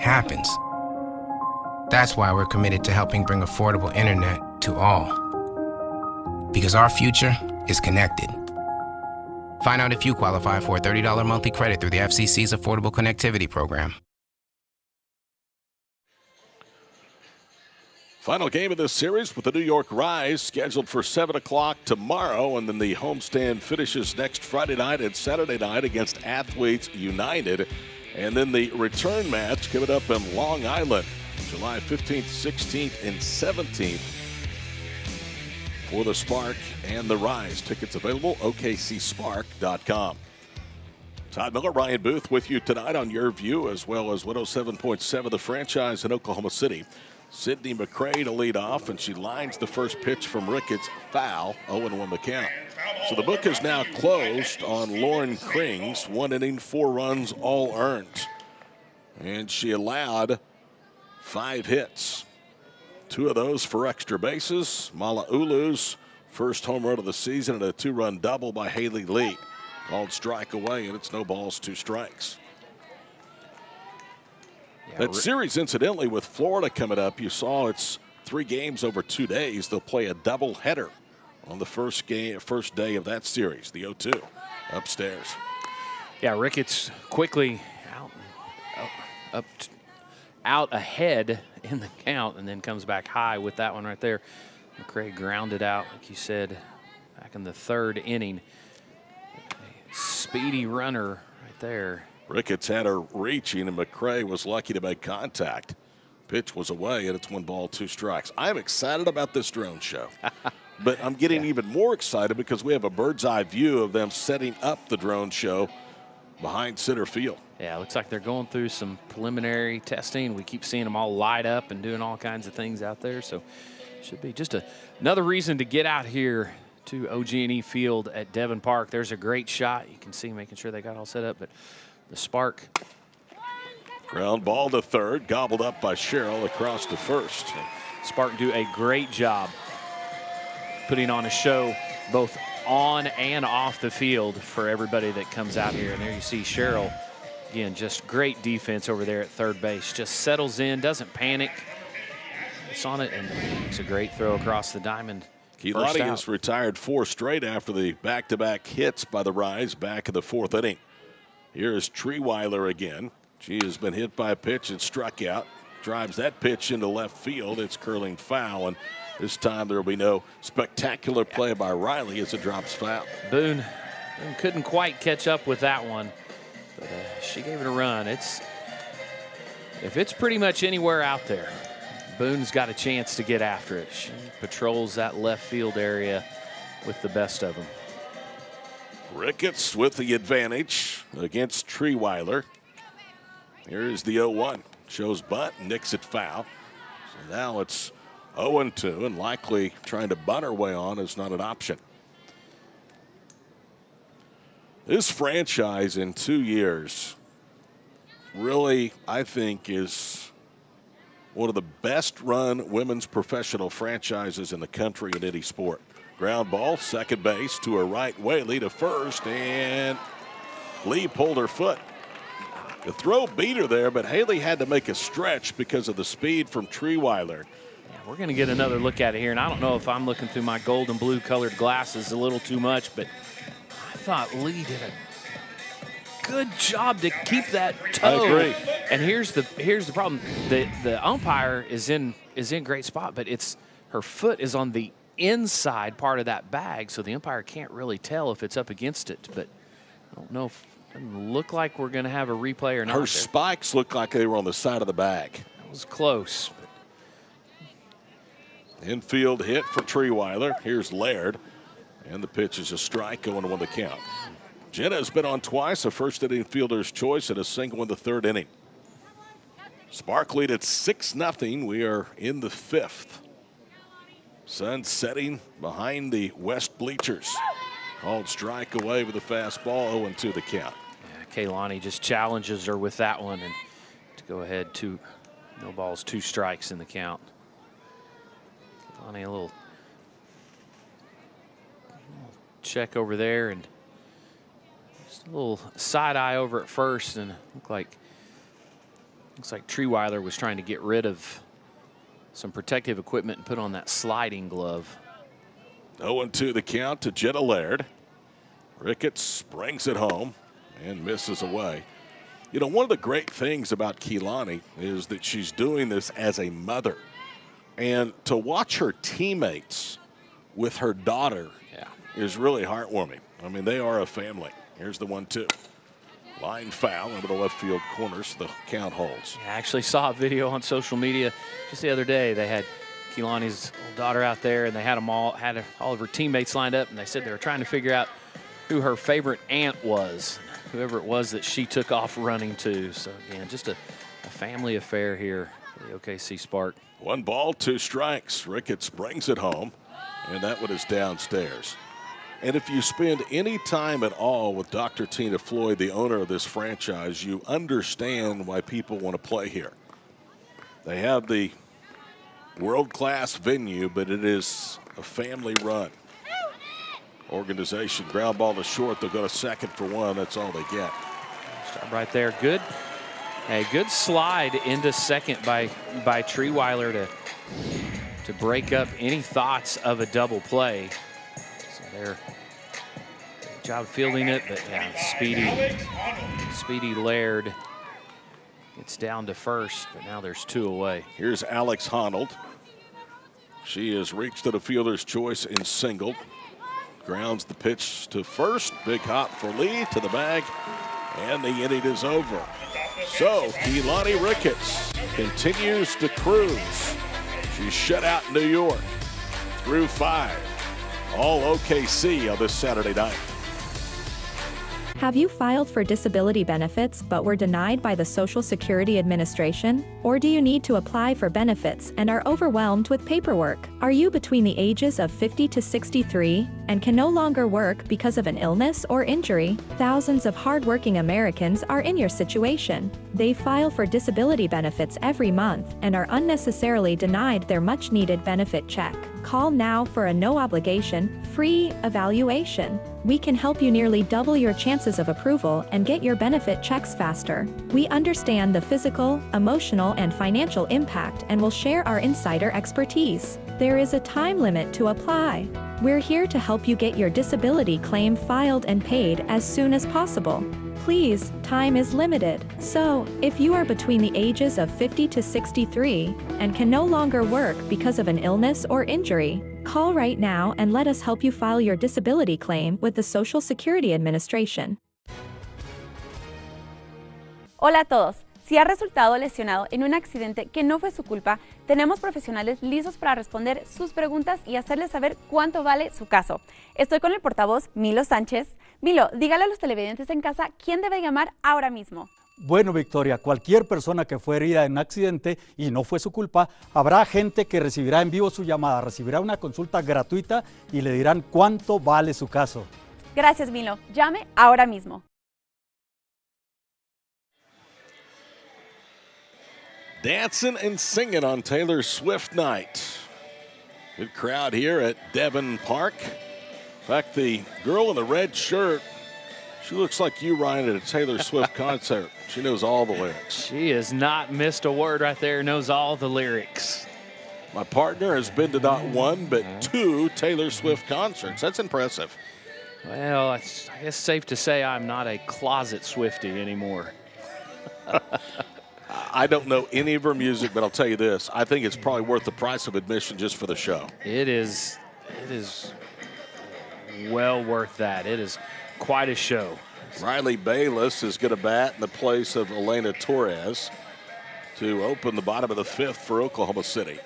happens. That's why we're committed to helping bring affordable internet to all. Because our future is connected. Find out if you qualify for a $30 monthly credit through the FCC's Affordable Connectivity Program. Final game of this series with the New York Rise scheduled for 7 o'clock tomorrow, and then the homestand finishes next Friday night and Saturday night against Athletes United. And then the return match coming up in Long Island, July 15th, 16th, and 17th for the Spark and the Rise. Tickets available, OKCSpark.com. Todd Miller, Ryan Booth with you tonight on Yurview, as well as 107.7 The Franchise in Oklahoma City. Sydney McCray to lead off, and she lines the first pitch from Ricketts. Foul, 0-1 the count. So the book is now closed on Lauren Krings. 1 inning, 4 runs, all earned. And she allowed 5 hits. 2 of those for extra bases. Mala'ulu's first home run of the season and a 2-run double by Haley Lee. Called strike away, and it's no balls, 2 strikes. Yeah, that series, incidentally, with Florida coming up, you saw it's 3 games over 2 days. They'll play a doubleheader on the first day of that series, the 0-2 upstairs. Yeah, Ricketts quickly out ahead in the count, and then comes back high with that one right there. McCray grounded out, like you said, back in the 3rd inning. Speedy runner right there. Ricketts had her reaching, and McCray was lucky to make contact. Pitch was away, and it's 1 ball, 2 strikes. I'm excited about this drone show, but I'm getting even more excited because we have a bird's eye view of them setting up the drone show behind center field. Yeah, it looks like they're going through some preliminary testing. We keep seeing them all light up and doing all kinds of things out there, so should be just another reason to get out here to OG&E Field at Devon Park. There's a great shot. You can see making sure they got all set up, but the Spark. Ground ball to third, gobbled up by Cheryl across to first. Spark do a great job putting on a show both on and off the field for everybody that comes out here. And there you see Cheryl, again, just great defense over there at third base. Just settles in, doesn't panic. It's on it, and it's a great throw across the diamond. Keelani has retired 4 straight after the back-to-back hits by the Rise back in the 4th inning. Here is Treeweiler again. She has been hit by a pitch and struck out. Drives that pitch into left field. It's curling foul, and this time there will be no spectacular play by Riley as it drops foul. Boone couldn't quite catch up with that one, but she gave it a run. If it's pretty much anywhere out there, Boone's got a chance to get after it. She patrols that left field area with the best of them. Ricketts with the advantage against Treeweiler. Here's the 0-1. Shows bunt, nicks it foul. So now it's 0-2, and likely trying to bunt her way on is not an option. This franchise in 2 years really, I think, is one of the best run women's professional franchises in the country in any sport. Ground ball, second base to her right, Whaley to first, and Lee pulled her foot. The throw beat her there, but Haley had to make a stretch because of the speed from Treeweiler. Yeah, we're going to get another look at it here, and I don't know if I'm looking through my gold and blue colored glasses a little too much, but I thought Lee did a good job to keep that toe. I agree. And here's the problem: the umpire is in great spot, but her foot is on the inside part of that bag, so the umpire can't really tell if it's up against it. But I don't know if it doesn't look like we're going to have a replay or not. Her spikes look like they were on the side of the bag. That was close. Infield hit for Treeweiler. Here's Laird, and the pitch is a strike, 0-1 the count. Jenna has been on twice, a first inning fielder's choice, and a single in the 3rd inning. Spark lead at 6-0. We are in the 5th. Sun setting behind the west bleachers. Called strike away with a fastball, 0-2 the count. Yeah, Keilani just challenges her with that one, and to go ahead, no balls, 2 strikes in the count. Keilani a little check over there, and just a little side eye over at first, and looks like Treeweiler was trying to get rid of some protective equipment and put on that sliding glove. 0-2 the count to Jenna Laird. Ricketts brings it home and misses away. You know, one of the great things about Keilani is that she's doing this as a mother. And to watch her teammates with her daughter is really heartwarming. I mean, they are a family. Here's the 1-2. Line foul into the left field corner, so the count holds. I actually saw a video on social media just the other day. They had Keilani's daughter out there, and they had all of her teammates lined up, and they said they were trying to figure out who her favorite aunt was. whoever it was that she took off running to. So, again, just a family affair here for the OKC Spark. 1 ball, 2 strikes. Ricketts brings it home, and that one is downstairs. And if you spend any time at all with Dr. Tina Floyd, the owner of this franchise, you understand why people want to play here. They have the world-class venue, but it is a family-run organization. Ground ball to short. They'll go to second for 1. That's all they get. Stop right there. Good. A good slide into second by Treeweiler to break up any thoughts of a double play. So they're good job fielding it, but yeah, Speedy Laird gets down to first, but now there's 2 away. Here's Alex Honnold. She has reached to the fielder's choice and singled. Grounds the pitch to first. Big hop for Lee to the bag, and the inning is over. So Keilani Ricketts continues to cruise. She's shut out New York through 5. All OKC on this Saturday night. Have you filed for disability benefits but were denied by the Social Security Administration? Or do you need to apply for benefits and are overwhelmed with paperwork? Are you between the ages of 50 to 63 and can no longer work because of an illness or injury? Thousands of hardworking Americans are in your situation. They file for disability benefits every month and are unnecessarily denied their much-needed benefit check. Call now for a no-obligation, free evaluation. We can help you nearly double your chances of approval and get your benefit checks faster. We understand the physical, emotional, and financial impact and will share our insider expertise. There is a time limit to apply. We're here to help you get your disability claim filed and paid as soon as possible. Please, time is limited. So, if you are between the ages of 50 to 63 and can no longer work because of an illness or injury, call right now and let us help you file your disability claim with the Social Security Administration. Hola a todos. Si ha resultado lesionado en un accidente que no fue su culpa, tenemos profesionales listos para responder sus preguntas y hacerles saber cuánto vale su caso. Estoy con el portavoz Milo Sánchez. Milo, dígale a los televidentes en casa quién debe llamar ahora mismo. Bueno, Victoria, cualquier persona que fue herida en un accidente y no fue su culpa, habrá gente que recibirá en vivo su llamada, recibirá una consulta gratuita y le dirán cuánto vale su caso. Gracias, Milo. Llame ahora mismo. Dancing and singing on Taylor Swift night. Good crowd here at Devon Park. In fact, the girl in the red shirt, she looks like you, Ryan, at a Taylor Swift concert. She knows all the lyrics. She has not missed a word right there, knows all the lyrics. My partner has been to not 1, but 2 Taylor Swift concerts. That's impressive. Well, I guess safe to say I'm not a closet Swiftie anymore. I don't know any of her music, but I'll tell you this. I think it's probably worth the price of admission just for the show. It is well worth that. It is quite a show. Riley Bayless is going to bat in the place of Elena Torres to open the bottom of the 5th for Oklahoma City.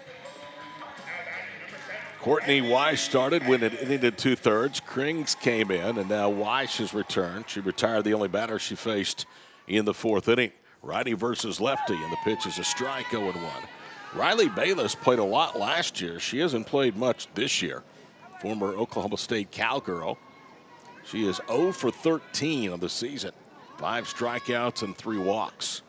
Courtney Weish started when it ended 2/3. Krings came in, and now Weish has returned. She retired the only batter she faced in the 4th inning. Righty versus lefty, and the pitch is a strike, 0-1. Riley Bayless played a lot last year. She hasn't played much this year. Former Oklahoma State Cowgirl. She is 0 for 13 on the season. 5 strikeouts and 3 walks.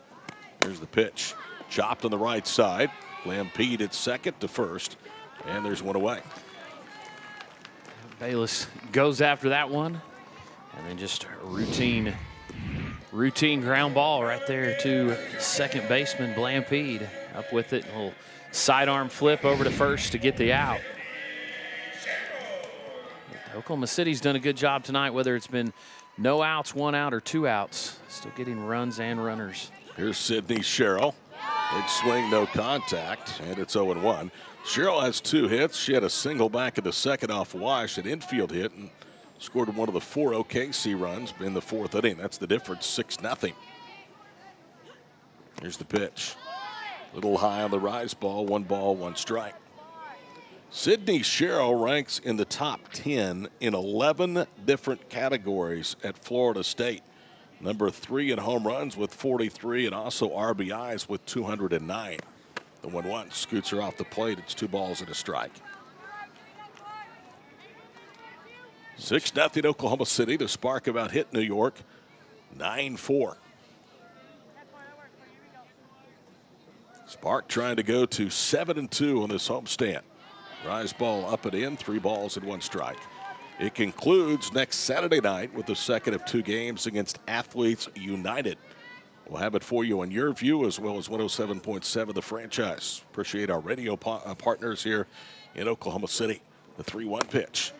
Here's the pitch. Chopped on the right side. Lampede at second to first, and there's 1 away. Bayless goes after that one, and then just routine ground ball right there to second baseman Blampede. Up with it, a little sidearm flip over to first to get the out. Oklahoma City's done a good job tonight, whether it's been no outs, 1 out, or 2 outs. Still getting runs and runners. Here's Sydney Sherrill. Big swing, no contact, and it's 0-1. Sherrill has 2 hits. She had a single back in the second off Weish, an infield hit, and scored one of the 4 OKC runs in the 4th inning. That's the difference, 6-0. Here's the pitch. A little high on the rise ball, 1 ball, 1 strike. Sydney Sherrill ranks in the top 10 in 11 different categories at Florida State. number 3 in home runs with 43 and also RBIs with 209. The 1-1 scoots her off the plate. It's 2 balls and a strike. 6-0 Oklahoma City. The Spark about hit New York 9-4. Spark trying to go to 7-2 on this homestand. Rise ball up and in, 3 balls and 1 strike. It concludes next Saturday night with the second of 2 games against Athletes United. We'll have it for you on Yurview as well as 107.7 The Franchise. Appreciate our radio partners here in Oklahoma City. The 3-1 pitch.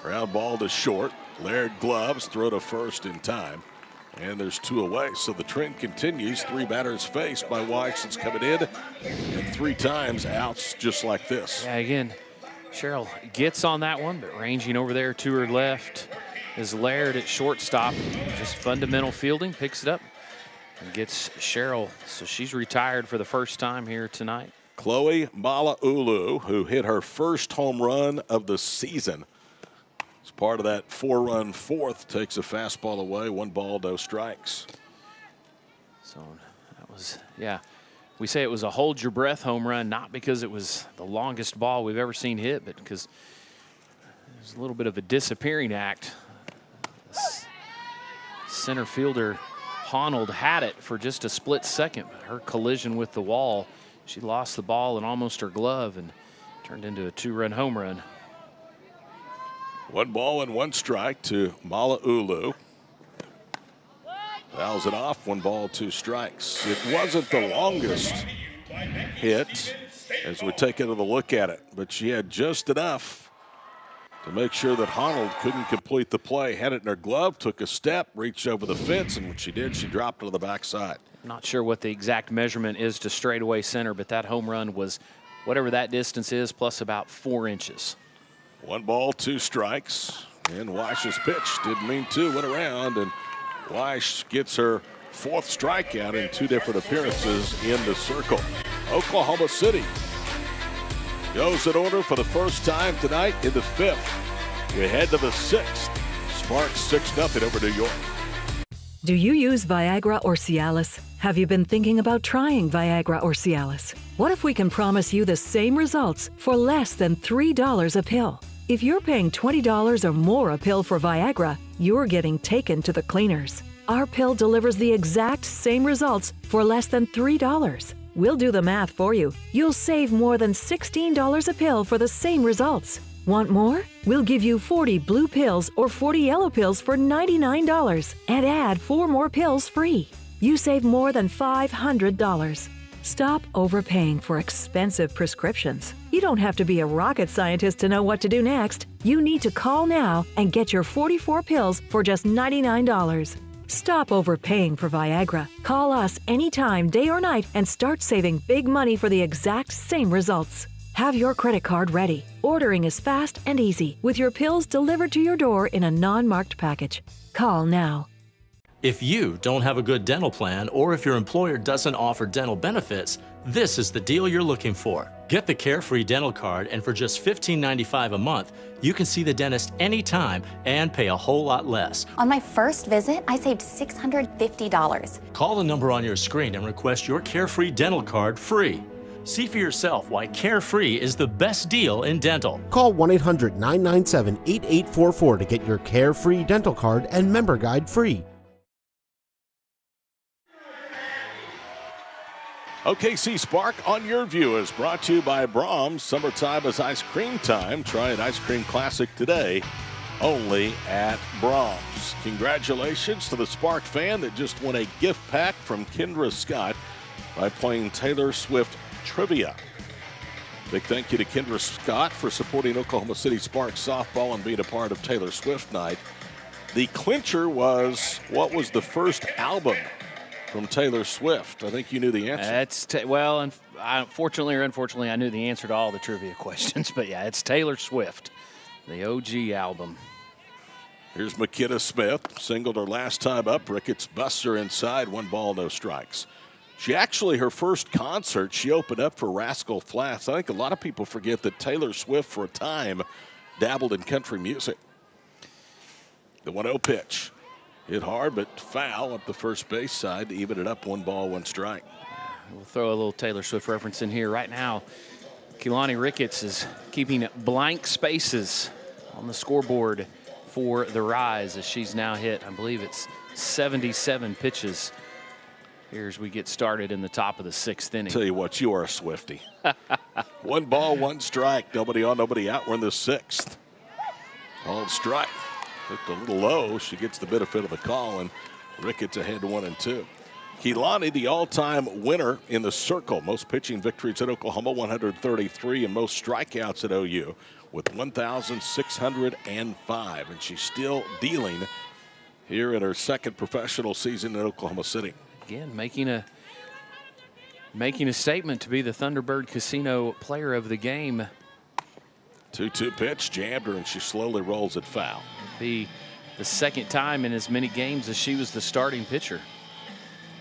Ground ball to short. Laird gloves, throw to first in time. And there's 2 away, so the trend continues. 3 batters faced by White since coming in, and 3 times outs just like this. Yeah, again, Cheryl gets on that one, but ranging over there to her left is Laird at shortstop. Just fundamental fielding, picks it up and gets Cheryl. So she's retired for the first time here tonight. Chloe Malaulu, who hit her first home run of the season. As part of that 4-run fourth, takes a fastball away, 1 ball, no strikes. So that was, yeah. We say it was a hold your breath home run, not because it was the longest ball we've ever seen hit, but because it was a little bit of a disappearing act. Center fielder Honnold had it for just a split second. Her collision with the wall, she lost the ball and almost her glove and turned into a 2-run home run. 1 ball and 1 strike to Malaulu. Fouls it off, 1 ball, 2 strikes. It wasn't the longest hit as we take another look at it, but she had just enough to make sure that Honnold couldn't complete the play. Had it in her glove, took a step, reached over the fence, and when she did, she dropped it to the backside. Not sure what the exact measurement is to straightaway center, but that home run was whatever that distance is, plus about 4 inches. 1 ball, 2 strikes, and Weich's pitch didn't mean to, went around, and Weich gets her 4th strikeout in 2 different appearances in the circle. Oklahoma City goes in order for the first time tonight in the 5th. We head to the 6th. Sparks 6-0 over New York. Do you use Viagra or Cialis? Have you been thinking about trying Viagra or Cialis? What if we can promise you the same results for less than $3 a pill? If you're paying $20 or more a pill for Viagra, you're getting taken to the cleaners. Our pill delivers the exact same results for less than $3. We'll do the math for you. You'll save more than $16 a pill for the same results. Want more? We'll give you 40 blue pills or 40 yellow pills for $99 and add 4 more pills free. You save more than $500. Stop overpaying for expensive prescriptions. You don't have to be a rocket scientist to know what to do next. You need to call now and get your 44 pills for just $99. Stop overpaying for Viagra. Call us anytime, day or night, and start saving big money for the exact same results. Have your credit card ready. Ordering is fast and easy, with your pills delivered to your door in a non-marked package. Call now. If you don't have a good dental plan, or if your employer doesn't offer dental benefits, this is the deal you're looking for. Get the Carefree Dental Card, and for just $15.95 a month, you can see the dentist anytime and pay a whole lot less. On my first visit, I saved $650. Call the number on your screen and request your Carefree Dental Card free. See for yourself why Carefree is the best deal in dental. Call 1-800-997-8844 to get your Carefree Dental Card and member guide free. OKC Spark on Yurview is brought to you by Brahms. Summertime is ice cream time. Try an ice cream classic today, only at Brahms. Congratulations to the Spark fan that just won a gift pack from Kendra Scott by playing Taylor Swift Trivia. Big thank you to Kendra Scott for supporting Oklahoma City Spark softball and being a part of Taylor Swift night. The clincher was, what was the first album from Taylor Swift? I think you knew the answer. Well, fortunately or unfortunately, I knew the answer to all the trivia questions. But yeah, it's Taylor Swift, the OG album. Here's McKenna Smith, singled her last time up. Ricketts busts her inside, 1 ball, no strikes. She actually, her first concert, she opened up for Rascal Flatts. I think a lot of people forget that Taylor Swift, for a time, dabbled in country music. The 1-0 pitch. Hit hard, but foul up the first base side to even it up. 1 ball, 1 strike. We'll throw a little Taylor Swift reference in here. Right now, Keilani Ricketts is keeping blank spaces on the scoreboard for the Rise as she's now hit, I believe it's 77 pitches here as we get started in the top of the 6th inning. Tell you what, you are a Swiftie. 1 ball, 1 strike. Nobody on, nobody out. We're in the 6th. Called strike. Looked a little low. She gets the benefit of the call, and Ricketts ahead 1-2. Keilani, the all-time winner in the circle. Most pitching victories at Oklahoma, 133, and most strikeouts at OU with 1,605. And she's still dealing here in her 2nd professional season in Oklahoma City. Again, making a statement to be the Thunderbird Casino Player of the Game. 2-2 pitch, jammed her, and she slowly rolls it foul. It'd be the 2nd time in as many games as she was the starting pitcher.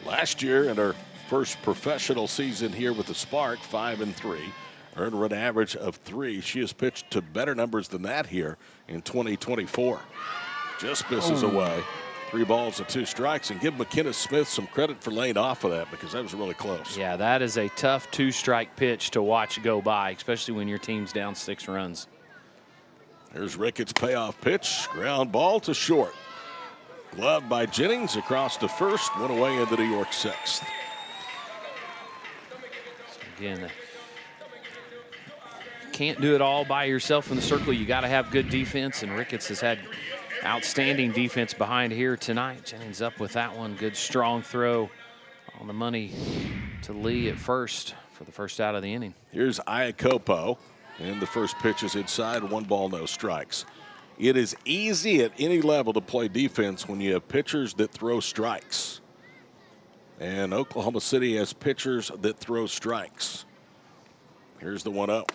Last year, in her first professional season here with the Spark, 5-3, earned a run average of 3. She has pitched to better numbers than that here in 2024. Just misses away. 3 balls and 2 strikes, and give McKenna Smith some credit for laying off of that because that was really close. Yeah, that is a tough 2-strike pitch to watch go by, especially when your team's down 6 runs. There's Ricketts' payoff pitch, ground ball to short. Gloved by Jennings across to first, 1 away in the New York 6th. So again, can't do it all by yourself in the circle. You got to have good defense, and Ricketts has had outstanding defense behind here tonight. Jennings up with that one. Good strong throw on the money to Lee at first for the first out of the inning. Here's Iacopo, and the first pitch is inside. 1 ball, no strikes. It is easy at any level to play defense when you have pitchers that throw strikes. And Oklahoma City has pitchers that throw strikes. Here's the 1-0.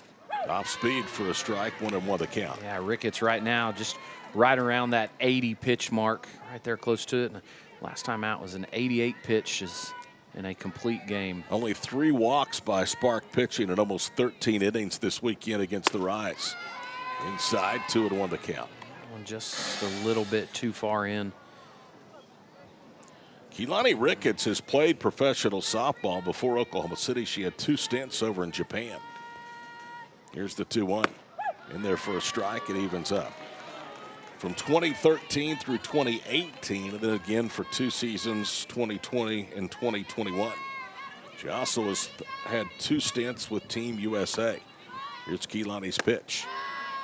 Off speed for a strike, 1-1 the count. Yeah, Ricketts right now just right around that 80 pitch mark, right there close to it. And last time out was an 88 pitches in a complete game. Only 3 walks by Spark pitching in almost 13 innings this weekend against the Rise. Inside, 2-1 the count. That one just a little bit too far in. Keilani Ricketts has played professional softball before Oklahoma City. She had 2 stints over in Japan. Here's the 2-1. In there for a strike, it evens up. From 2013 through 2018, and then again for 2 seasons, 2020 and 2021. She also has had 2 stints with Team USA. Here's Keilani's pitch.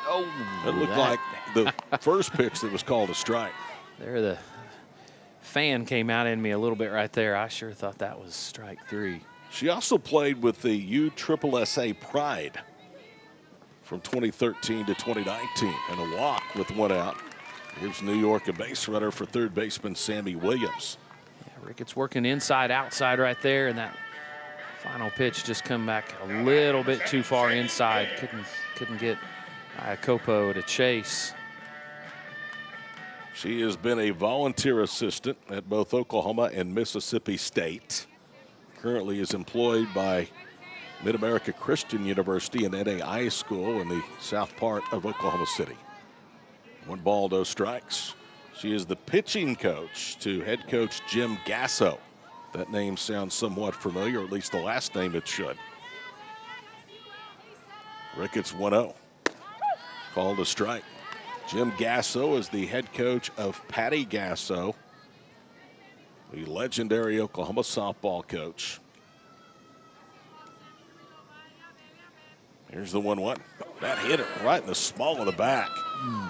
Oh, it looked like the first pitch that was called a strike. There, the fan came out in me a little bit right there. I sure thought that was strike 3. She also played with the USSSA Pride from 2013 to 2019, and a walk with 1 out. Gives New York a base runner for third baseman Sammy Williams. Yeah, Ricketts working inside, outside right there, and that final pitch just come back a little bit too far inside. Couldn't get Iacopo to chase. She has been a volunteer assistant at both Oklahoma and Mississippi State. Currently is employed by Mid-America Christian University and NAI School in the south part of Oklahoma City. 1 ball, no strikes. She is the pitching coach to head coach Jim Gasso. That name sounds somewhat familiar, or at least the last name it should. Ricketts 1-0. Called a strike. Jim Gasso is the head coach of Patty Gasso, the legendary Oklahoma softball coach. Here's the 1-1. That hit it right in the small of the back.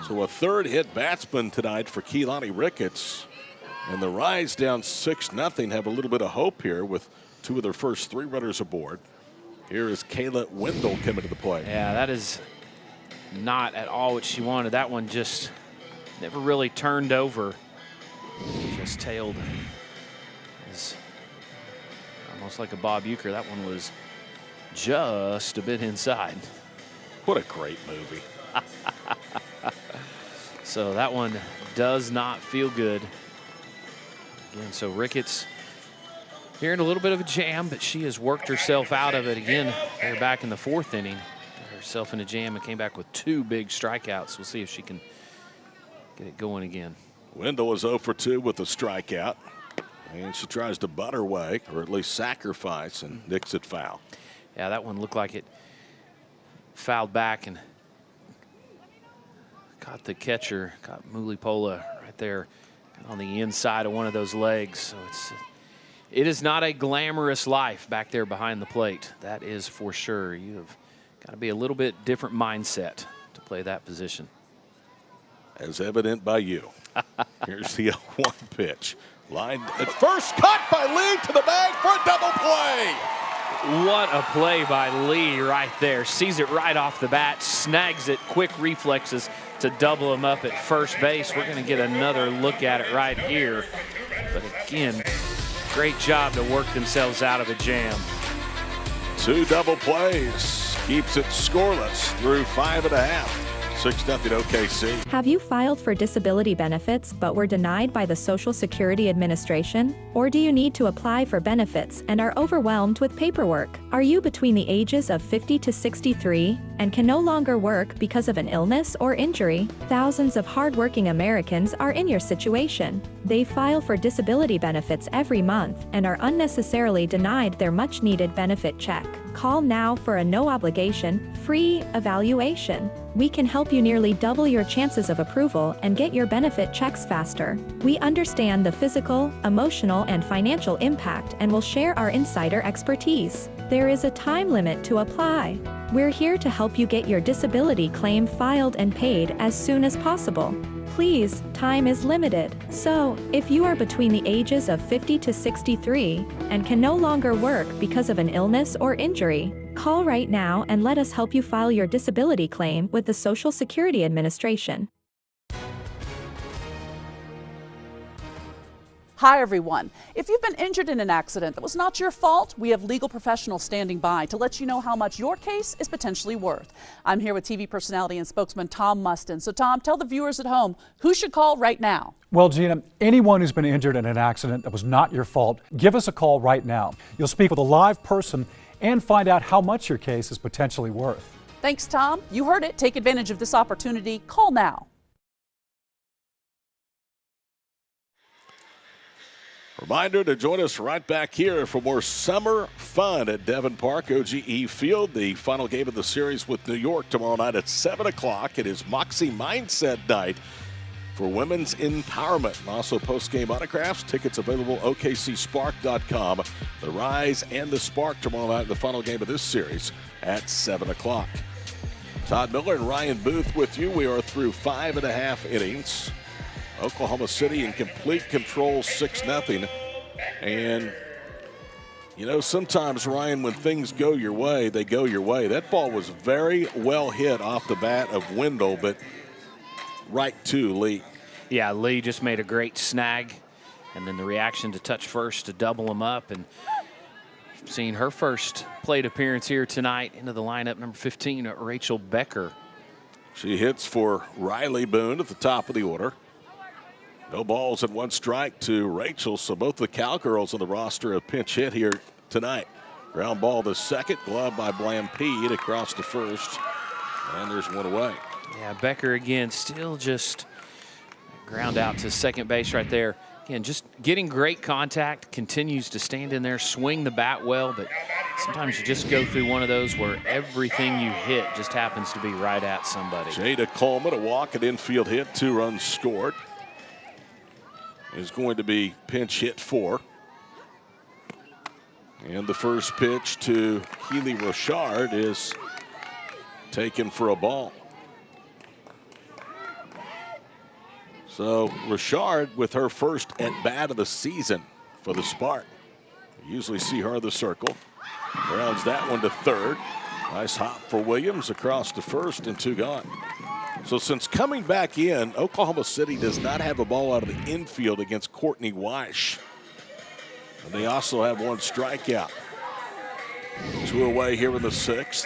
So a 3rd hit batsman tonight for Keilani Ricketts. And the Rise down 6-0 have a little bit of hope here with 2 of their first 3 runners aboard. Here is Kayla Wendell coming to the plate. Yeah, that is not at all what she wanted. That one just never really turned over. Just tailed. It's almost like a Bob Uecker. That one was just a bit inside. What a great movie. So that one does not feel good. Again, so Ricketts here in a little bit of a jam, but she has worked herself out of it again. They're back in the 4th inning. Got herself in a jam and came back with 2 big strikeouts. We'll see if she can get it going again. Wendell is 0 for 2 with a strikeout. And she tries to butt her way, or at least sacrifice, and nicks it foul. Yeah, that one looked like it fouled back and caught the catcher, caught Mulipola right there on the inside of one of those legs. So it is not a glamorous life back there behind the plate. That is for sure. You have got to be a little bit different mindset to play that position. As evident by you. Here's the 0-1 pitch. Line at first, caught by Lee to the bag for a double play. What a play by Lee right there. Sees it right off the bat, snags it, quick reflexes to double him up at first base. We're going to get another look at it right here. But again, great job to work themselves out of a jam. 2 double plays. Keeps it scoreless through 5.5. 6-0 OKC. Have you filed for disability benefits but were denied by the Social Security Administration? Or do you need to apply for benefits and are overwhelmed with paperwork? Are you between the ages of 50 to 63 and can no longer work because of an illness or injury? Thousands of hardworking Americans are in your situation. They file for disability benefits every month and are unnecessarily denied their much-needed benefit check. Call now for a no-obligation, free evaluation. We can help you nearly double your chances of approval and get your benefit checks faster. We understand the physical, emotional, and financial impact and will share our insider expertise. There is a time limit to apply. We're here to help you get your disability claim filed and paid as soon as possible. Please, time is limited. So, if you are between the ages of 50 to 63 and can no longer work because of an illness or injury, call right now and let us help you file your disability claim with the Social Security Administration. Hi, everyone. If you've been injured in an accident that was not your fault, we have legal professionals standing by to let you know how much your case is potentially worth. I'm here with TV personality and spokesman Tom Mustin. So, Tom, tell the viewers at home who should call right now. Well, Gina, anyone who's been injured in an accident that was not your fault, give us a call right now. You'll speak with a live person and find out how much your case is potentially worth. Thanks, Tom. You heard it. Take advantage of this opportunity. Call now. Reminder to join us right back here for more summer fun at Devon Park, OGE Field. The final game of the series with New York tomorrow night at 7 o'clock. It is Moxie Mindset Night for women's empowerment. And also post-game autographs. Tickets available OKCSpark.com. The Rise and the Spark tomorrow night in the final game of this series at 7 o'clock. Todd Miller and Ryan Booth with you. We are through 5.5 innings. Oklahoma City in complete control, 6-0. And, you know, sometimes, Ryan, when things go your way, they go your way. That ball was very well hit off the bat of Wendell, but right to Lee. Yeah, Lee just made a great snag, and then the reaction to touch first to double him up. And seeing her first plate appearance here tonight into the lineup, number 15, Rachel Becker. She hits for Riley Boone at the top of the order. No balls and 1 strike to Rachel, so both the Cowgirls on the roster have pinch hit here tonight. Ground ball to second, glove by Blampede across to first, and there's 1 away. Yeah, Becker again still just ground out to second base right there. Again, just getting great contact, continues to stand in there, swing the bat well, but sometimes you just go through one of those where everything you hit just happens to be right at somebody. Jada Coleman, a walk, an infield hit, 2 runs scored. Is going to be pinch hit for. And the first pitch to Keely Rochard is taken for a ball. So Rochard with her first at-bat of the season for the Spark. You usually see her in the circle. Grounds that one to third. Nice hop for Williams across to first, and 2 gone. So since coming back in, Oklahoma City does not have a ball out of the infield against Courtney Weish. And they also have 1 strikeout. 2 away here in the 6th.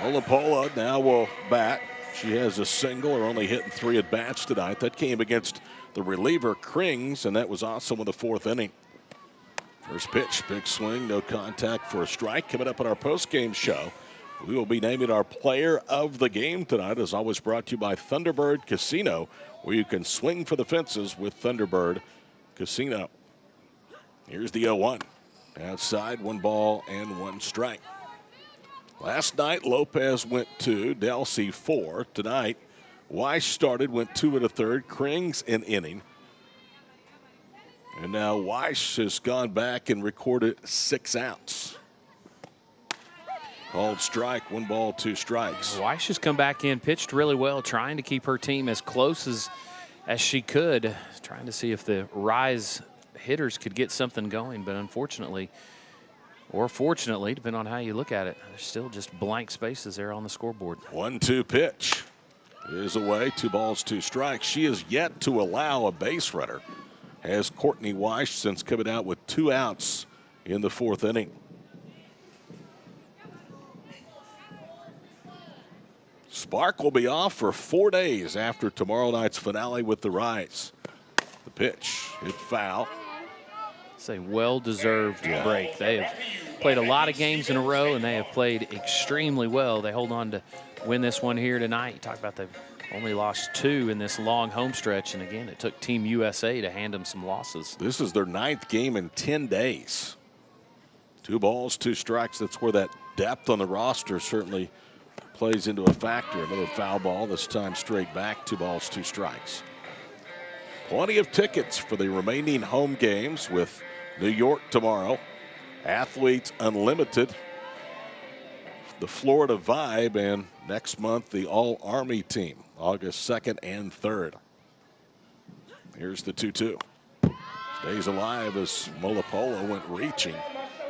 Olapola now will bat. She has a single, or only hitting 3 at-bats tonight. That came against the reliever Krings, and that was also in the 4th inning. First pitch, big swing, no contact for a strike. Coming up on our post-game show, We will be naming our player of the game tonight, as always brought to you by Thunderbird Casino, where you can swing for the fences with Thunderbird Casino. Here's the 0-1. Outside, 1 ball and 1 strike. Last night, Lopez went 2, Delsey 4. Tonight, Weiss started, went 2 1/3, Krings an inning. And now Weiss has gone back and recorded 6 outs. Called strike, 1 ball, 2 strikes. Weiss has come back in, pitched really well, trying to keep her team as close as she could, trying to see if the Rise hitters could get something going, but unfortunately, or fortunately, depending on how you look at it, there's still just blank spaces there on the scoreboard. 1-2 pitch is away, 2 balls, 2 strikes. She is yet to allow a base runner, as Courtney Weiss, since coming out with 2 outs in the 4th inning. Spark will be off for 4 days after tomorrow night's finale with the Rise. The pitch, hit foul. It's a well-deserved break. They have played a lot of games in a row, and they have played extremely well. They hold on to win this one here tonight. You talk about they've only lost 2 in this long home stretch, and again, it took Team USA to hand them some losses. This is their 9th game in 10 days. 2 balls, 2 strikes. That's where that depth on the roster certainly plays into a factor. Another foul ball, this time straight back, 2 balls, 2 strikes. Plenty of tickets for the remaining home games with New York tomorrow. Athletes Unlimited, the Florida Vibe, and next month the All-Army team, August 2nd and 3rd. Here's the 2-2. Stays alive as Molapola went reaching.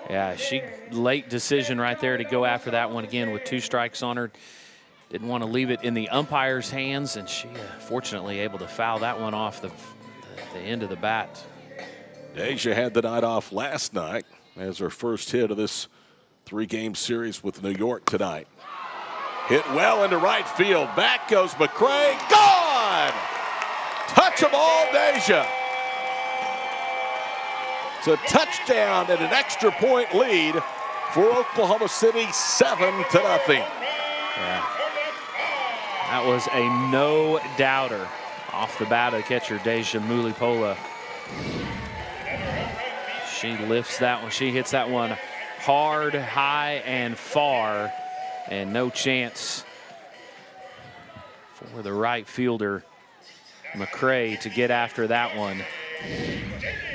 Yeah, late decision right there to go after that one again with 2 strikes on her. Didn't want to leave it in the umpire's hands, and she fortunately able to foul that one off the end of the bat. Deja had the night off last night as her first hit of this 3-game series with New York tonight. Hit well into right field. Back goes McCray. Gone! Touch of all Deja. It's a touchdown and an extra point lead for Oklahoma City, 7-0. Yeah. That was a no-doubter off the bat of the catcher, Deja Mulipola. She lifts that one. She hits that one hard, high, and far, and no chance for the right fielder, McCray, to get after that one.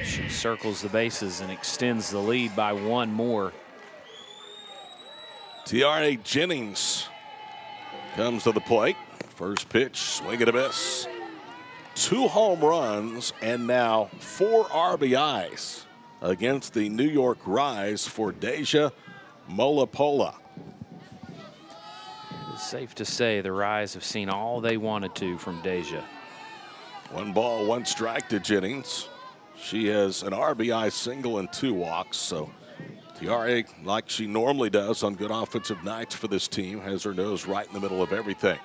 She circles the bases and extends the lead by 1 more. Tiare Jennings comes to the plate. First pitch, swing and a miss. 2 home runs and now 4 RBIs against the New York Rise for Deja Molapola. It's safe to say the Rise have seen all they wanted to from Deja. 1 ball, 1 strike to Jennings. She has an RBI single and 2 walks, so Tiare, like she normally does on good offensive nights for this team, has her nose right in the middle of everything.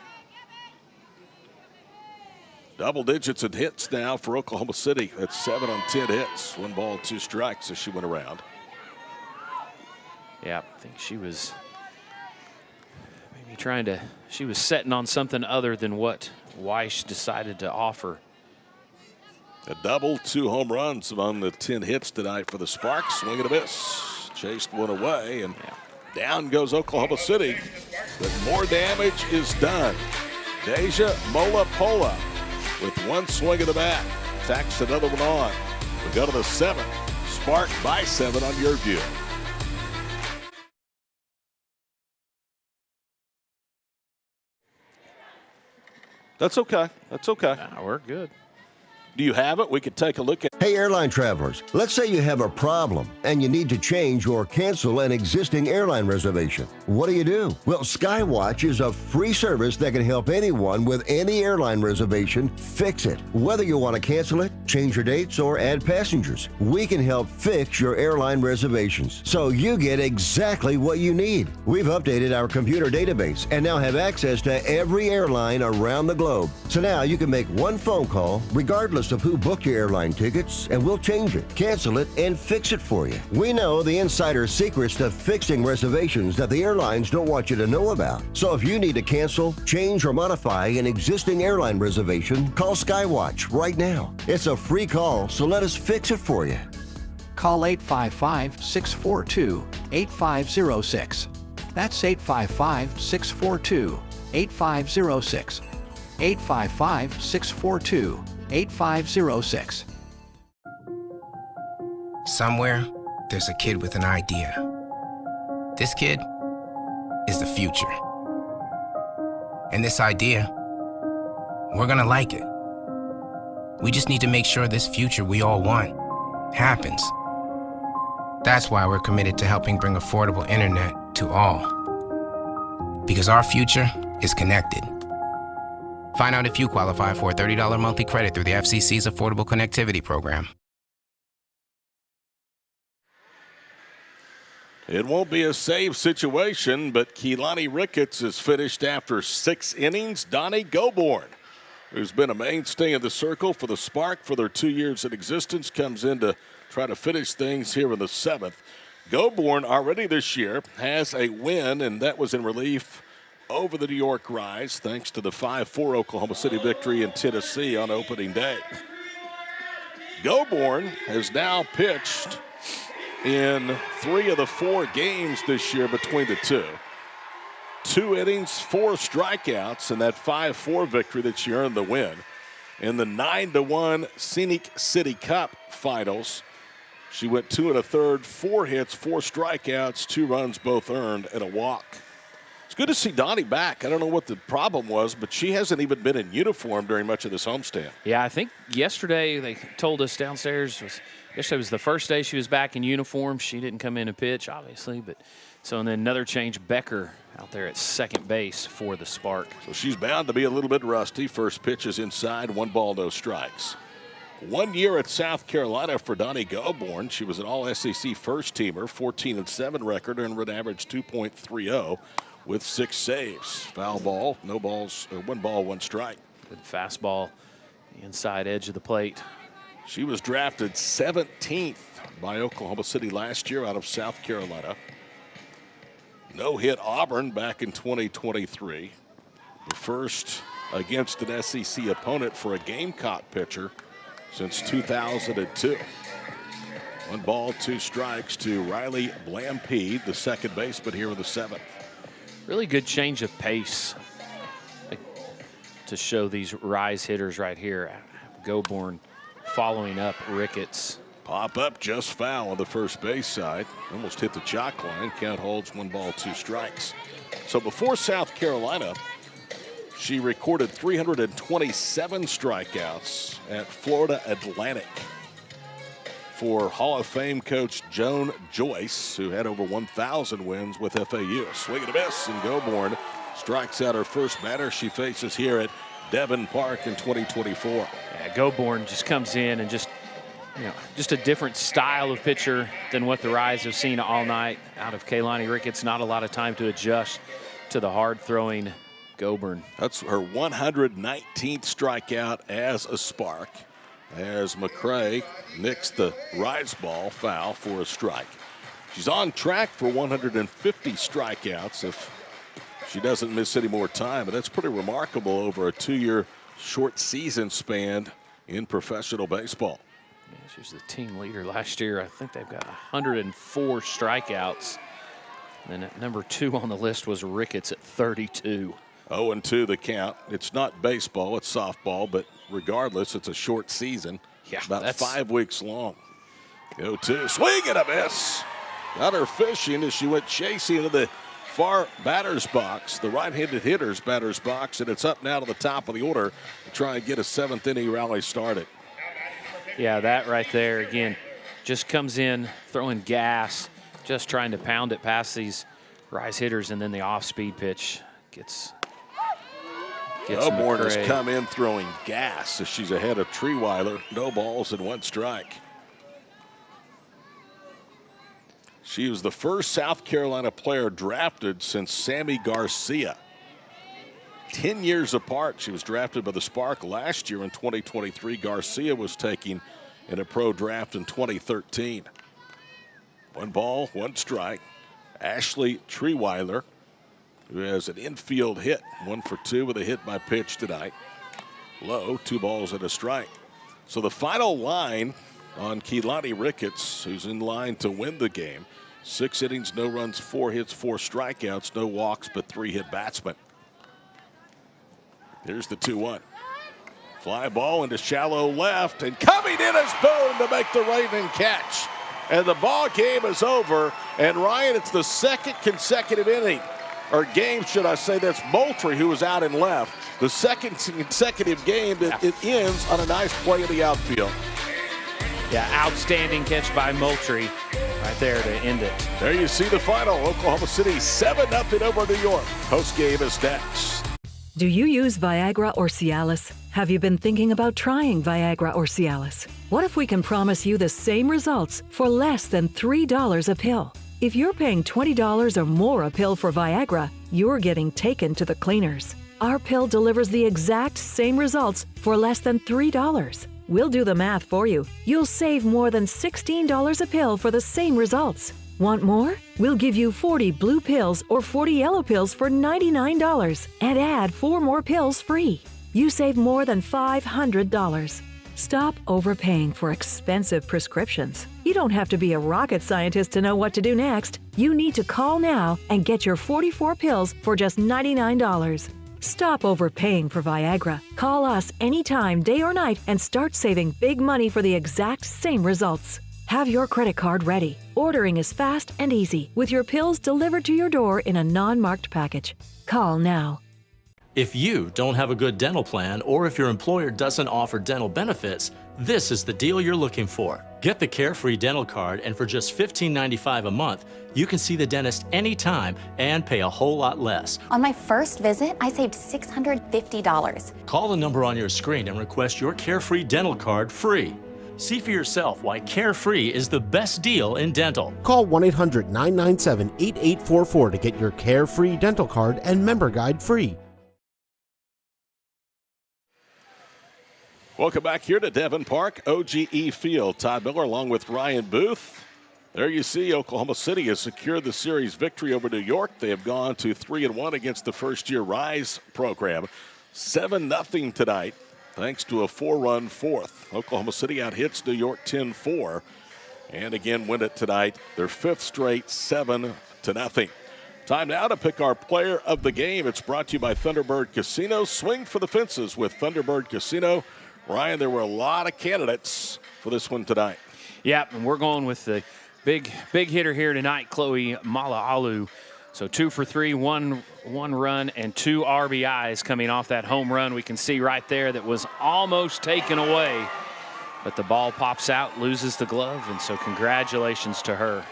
Double digits in hits now for Oklahoma City. That's 7 on 10 hits. 1 ball, 2 strikes as she went around. Yeah, I think she was maybe she was setting on something other than what Weiss decided to offer. A double, 2 home runs among the 10 hits tonight for the Sparks. Swing and a miss. Chased one away, and down goes Oklahoma City. But more damage is done. Deja Molapola with 1 swing of the bat. Tacks another one on. We go to the 7th. Spark by 7 on Yurview. That's okay. That's okay. Nah, we're good. Do you have it? We could take a look at. Hey, airline travelers, let's say you have a problem and you need to change or cancel an existing airline reservation. What do? Well, Skywatch is a free service that can help anyone with any airline reservation fix it. Whether you want to cancel it, change your dates, or add passengers, we can help fix your airline reservations so you get exactly what you need. We've updated our computer database and now have access to every airline around the globe. So now you can make one phone call regardless list of who booked your airline tickets, and we'll change it, cancel it, and fix it for you. We know the insider secrets to fixing reservations that the airlines don't want you to know about. So if you need to cancel, change, or modify an existing airline reservation, call Skywatch right now. It's a free call, so let us fix it for you. Call 855-642-8506. That's 855-642-8506. 855-642-8506. Somewhere, there's a kid with an idea. This kid is the future. And this idea, we're gonna like it. We just need to make sure this future we all want happens. That's why we're committed to helping bring affordable internet to all. Because our future is connected. Find out if you qualify for a $30 monthly credit through the FCC's Affordable Connectivity Program. It won't be a save situation, but Keilani Ricketts is finished after 6 innings. Donnie Goborn, who's been a mainstay in the circle for the Spark for their 2 years in existence, comes in to try to finish things here in the 7th. Goborn already this year has a win, and that was in relief over the New York Rise, thanks to the 5-4 Oklahoma City victory in Tennessee on opening day. Goborn has now pitched in 3 of the 4 games this year between the two. 2 innings, 4 strikeouts in that 5-4 victory that she earned the win. In the 9-1 Scenic City Cup finals, she went 2 1/3, 4 hits, 4 strikeouts, 2 runs both earned, and a walk. It's good to see Donnie back. I don't know what the problem was, but she hasn't even been in uniform during much of this homestand. Yeah, I think yesterday they told us downstairs, yesterday was the first day she was back in uniform. She didn't come in and pitch, obviously, but so and then another change, Becker out there at second base for the Spark. So she's bound to be a little bit rusty. First pitch is inside, 1 ball, no strikes. 1 year at South Carolina for Donnie Goborn. She was an all-SEC first-teamer, 14-7 record, and an average 2.30 with 6 saves. Foul ball, no balls, or 1 ball, 1 strike. Good fastball, the inside edge of the plate. She was drafted 17th by Oklahoma City last year out of South Carolina. No hit Auburn back in 2023. The first against an SEC opponent for a Gamecock pitcher since 2002. 1 ball, 2 strikes to Riley Blampede, the second baseman here in the 7th. Really good change of pace to show these Rise hitters right here. Goborn following up Ricketts. Pop up just foul on the first base side. Almost hit the chalk line. Count holds, 1 ball, 2 strikes. So before South Carolina, she recorded 327 strikeouts at Florida Atlantic for Hall of Fame coach Joan Joyce, who had over 1,000 wins with FAU. Swing and a miss, and Goborn strikes out her first batter she faces here at Devon Park in 2024. Yeah, Goborn just comes in and just a different style of pitcher than what the Rise have seen all night out of Keilani Ricketts. Not a lot of time to adjust to the hard-throwing Goborn. That's her 119th strikeout as a Spark, as McCray nicks the Rise ball foul for a strike. She's on track for 150 strikeouts if she doesn't miss any more time, but that's pretty remarkable over a 2-year short season span in professional baseball. Yeah, she was the team leader last year. I think they've got 104 strikeouts. And at number 2 on the list was Ricketts at 32. 0-2 the count. It's not baseball, it's softball, but regardless, it's a short season. Yeah, about 5 weeks long. 0-2, swing and a miss. Got her fishing as she went chasing into the far batter's box, the right-handed hitter's batter's box, and it's up now to the top of the order to try and get a 7th inning rally started. Yeah, that right there, again, just comes in throwing gas, just trying to pound it past these Rise hitters, and then the off-speed pitch gets Goborn has come in throwing gas as she's ahead of Treeweiler. No balls and 1 strike. She was the first South Carolina player drafted since Sammy Garcia. 10 years apart. She was drafted by the Spark last year in 2023. Garcia was taken in a pro draft in 2013. 1 ball, 1 strike. Ashley Treeweiler, who has an infield hit, 1 for 2 with a hit by pitch tonight. Low, 2 balls and a strike. So the final line on Keilani Ricketts, who's in line to win the game. 6 innings, no runs, 4 hits, 4 strikeouts, no walks, but 3 hit batsmen. Here's the 2-1. Fly ball into shallow left, and coming in is Boone to make the Raven catch. And the ball game is over. And Ryan, it's the 2nd consecutive inning, or game, should I say. That's Moultrie, who was out and left. The 2nd consecutive game that it ends on a nice play in the outfield. Yeah, outstanding catch by Moultrie right there to end it. There you see the final. Oklahoma City 7-0 over New York. Post-game is next. Do you use Viagra or Cialis? Have you been thinking about trying Viagra or Cialis? What if we can promise you the same results for less than $3 a pill? If you're paying $20 or more a pill for Viagra, you're getting taken to the cleaners. Our pill delivers the exact same results for less than $3. We'll do the math for you. You'll save more than $16 a pill for the same results. Want more? We'll give you 40 blue pills or 40 yellow pills for $99 and add 4 more pills free. You save more than $500. Stop overpaying for expensive prescriptions. You don't have to be a rocket scientist to know what to do next. You need to call now and get your 44 pills for just $99. Stop overpaying for Viagra. Call us anytime, day or night, and start saving big money for the exact same results. Have your credit card ready. Ordering is fast and easy, with your pills delivered to your door in a non-marked package. Call now. If you don't have a good dental plan, or if your employer doesn't offer dental benefits, this is the deal you're looking for. Get the Carefree Dental Card, and for just $15.95 a month, you can see the dentist anytime and pay a whole lot less. On my first visit, I saved $650. Call the number on your screen and request your Carefree Dental Card free. See for yourself why Carefree is the best deal in dental. Call 1-800-997-8844 to get your Carefree Dental Card and member guide free. Welcome back here to Devon Park, OGE Field. Todd Miller along with Ryan Booth. There you see Oklahoma City has secured the series victory over New York. They have gone to 3-1 against the first-year Rise program. 7-0 tonight, thanks to a 4-run fourth. Oklahoma City out-hits New York 10-4. And again, win it tonight. Their 5th straight 7-0. Time now to pick our player of the game. It's brought to you by Thunderbird Casino. Swing for the fences with Thunderbird Casino. Ryan, there were a lot of candidates for this one tonight. Yeah, and we're going with the big hitter here tonight, Chloe Mala'alu. So 2 for 3, one run, and 2 RBIs coming off that home run. We can see right there that was almost taken away, but the ball pops out, loses the glove, and so congratulations to her.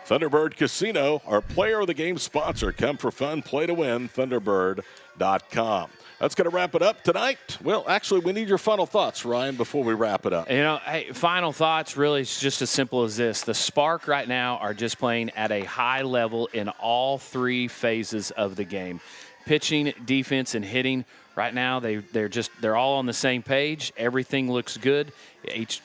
Thunderbird Casino, our player of the game sponsor. Come for fun, play to win, Thunderbird.com. That's going to wrap it up tonight. Well, actually, we need your final thoughts, Ryan, before we wrap it up. You know, hey, final thoughts really is just as simple as this. The Spark right now are just playing at a high level in all 3 phases of the game. Pitching, defense, and hitting. Right now, they're all on the same page. Everything looks good.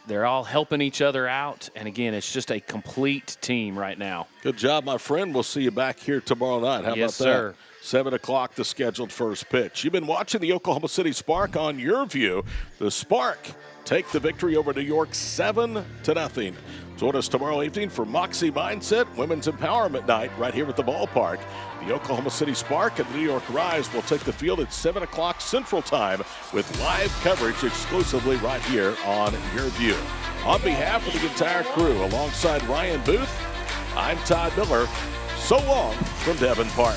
They're all helping each other out. And again, it's just a complete team right now. Good job, my friend. We'll see you back here tomorrow night. How yes, about that? Sir. 7 o'clock, the scheduled first pitch. You've been watching the Oklahoma City Spark on Yurview. The Spark take the victory over New York 7-0. Join us tomorrow evening for Moxie Mindset Women's Empowerment Night right here at the ballpark. The Oklahoma City Spark and the New York Rise will take the field at 7 o'clock Central Time with live coverage exclusively right here on Yurview. On behalf of the entire crew, alongside Ryan Booth, I'm Todd Miller. So long from Devon Park.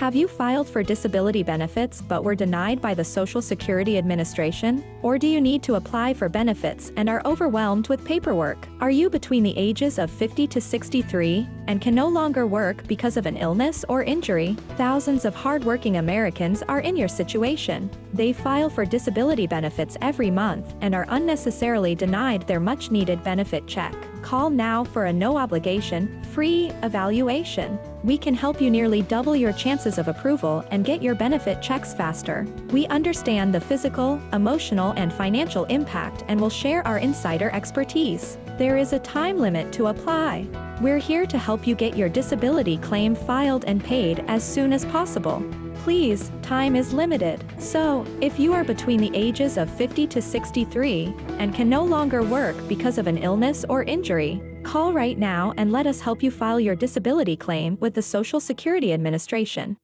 Have you filed for disability benefits but were denied by the Social Security Administration? Or do you need to apply for benefits and are overwhelmed with paperwork? Are you between the ages of 50 to 63 and can no longer work because of an illness or injury? Thousands of hardworking Americans are in your situation. They file for disability benefits every month and are unnecessarily denied their much-needed benefit check. Call now for a no-obligation, free evaluation. We can help you nearly double your chances of approval and get your benefit checks faster. We understand the physical, emotional, and financial impact and will share our insider expertise. There is a time limit to apply. We're here to help you get your disability claim filed and paid as soon as possible. Please, time is limited. So, if you are between the ages of 50 to 63 and can no longer work because of an illness or injury, call right now and let us help you file your disability claim with the Social Security Administration.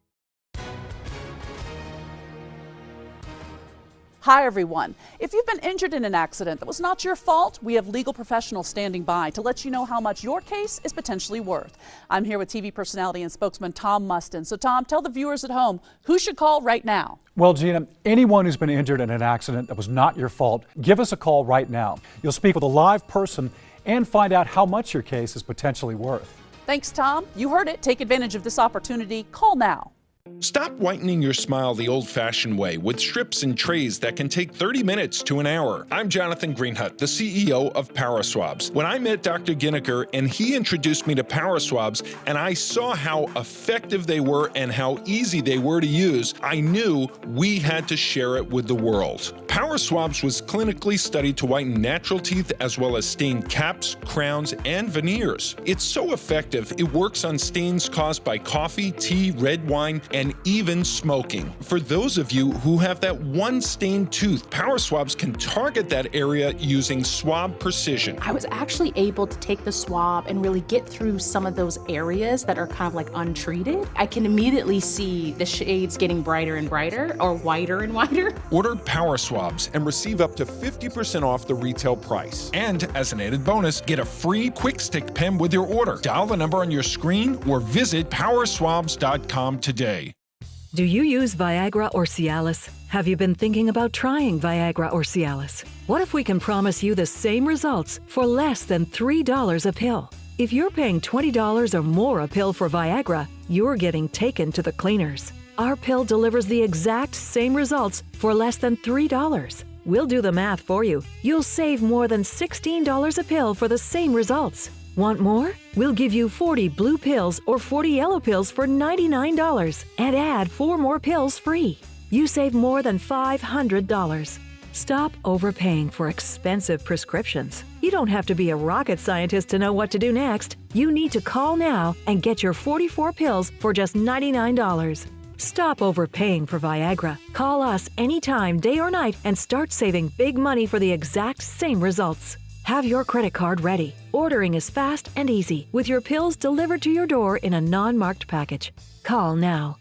Hi, everyone. If you've been injured in an accident that was not your fault, we have legal professionals standing by to let you know how much your case is potentially worth. I'm here with TV personality and spokesman Tom Mustin. So, Tom, tell the viewers at home who should call right now. Well, Gina, anyone who's been injured in an accident that was not your fault, give us a call right now. You'll speak with a live person and find out how much your case is potentially worth. Thanks, Tom. You heard it. Take advantage of this opportunity. Call now. Stop whitening your smile the old-fashioned way with strips and trays that can take 30 minutes to an hour. I'm Jonathan Greenhut, the CEO of Power Swabs. When I met Dr. Ginniker and he introduced me to Power Swabs and I saw how effective they were and how easy they were to use, I knew we had to share it with the world. Power Swabs was clinically studied to whiten natural teeth as well as stain caps, crowns, and veneers. It's so effective, it works on stains caused by coffee, tea, red wine, and even smoking. For those of you who have that one stained tooth, Power Swabs can target that area using swab precision. I was actually able to take the swab and really get through some of those areas that are kind of like untreated. I can immediately see the shades getting brighter and brighter or whiter and whiter. Order Power Swabs and receive up to 50% off the retail price. And as an added bonus, get a free quick stick pen with your order. Dial the number on your screen or visit powerswabs.com today. Do you use Viagra or Cialis? Have you been thinking about trying Viagra or Cialis? What if we can promise you the same results for less than $3 a pill? If you're paying $20 or more a pill for Viagra, you're getting taken to the cleaners. Our pill delivers the exact same results for less than $3. We'll do the math for you. You'll save more than $16 a pill for the same results. Want more? We'll give you 40 blue pills or 40 yellow pills for $99 and add 4 more pills free. You save more than $500. Stop overpaying for expensive prescriptions. You don't have to be a rocket scientist to know what to do next. You need to call now and get your 44 pills for just $99. Stop overpaying for Viagra. Call us anytime, day or night, and start saving big money for the exact same results. Have your credit card ready. Ordering is fast and easy, with your pills delivered to your door in a non-marked package. Call now.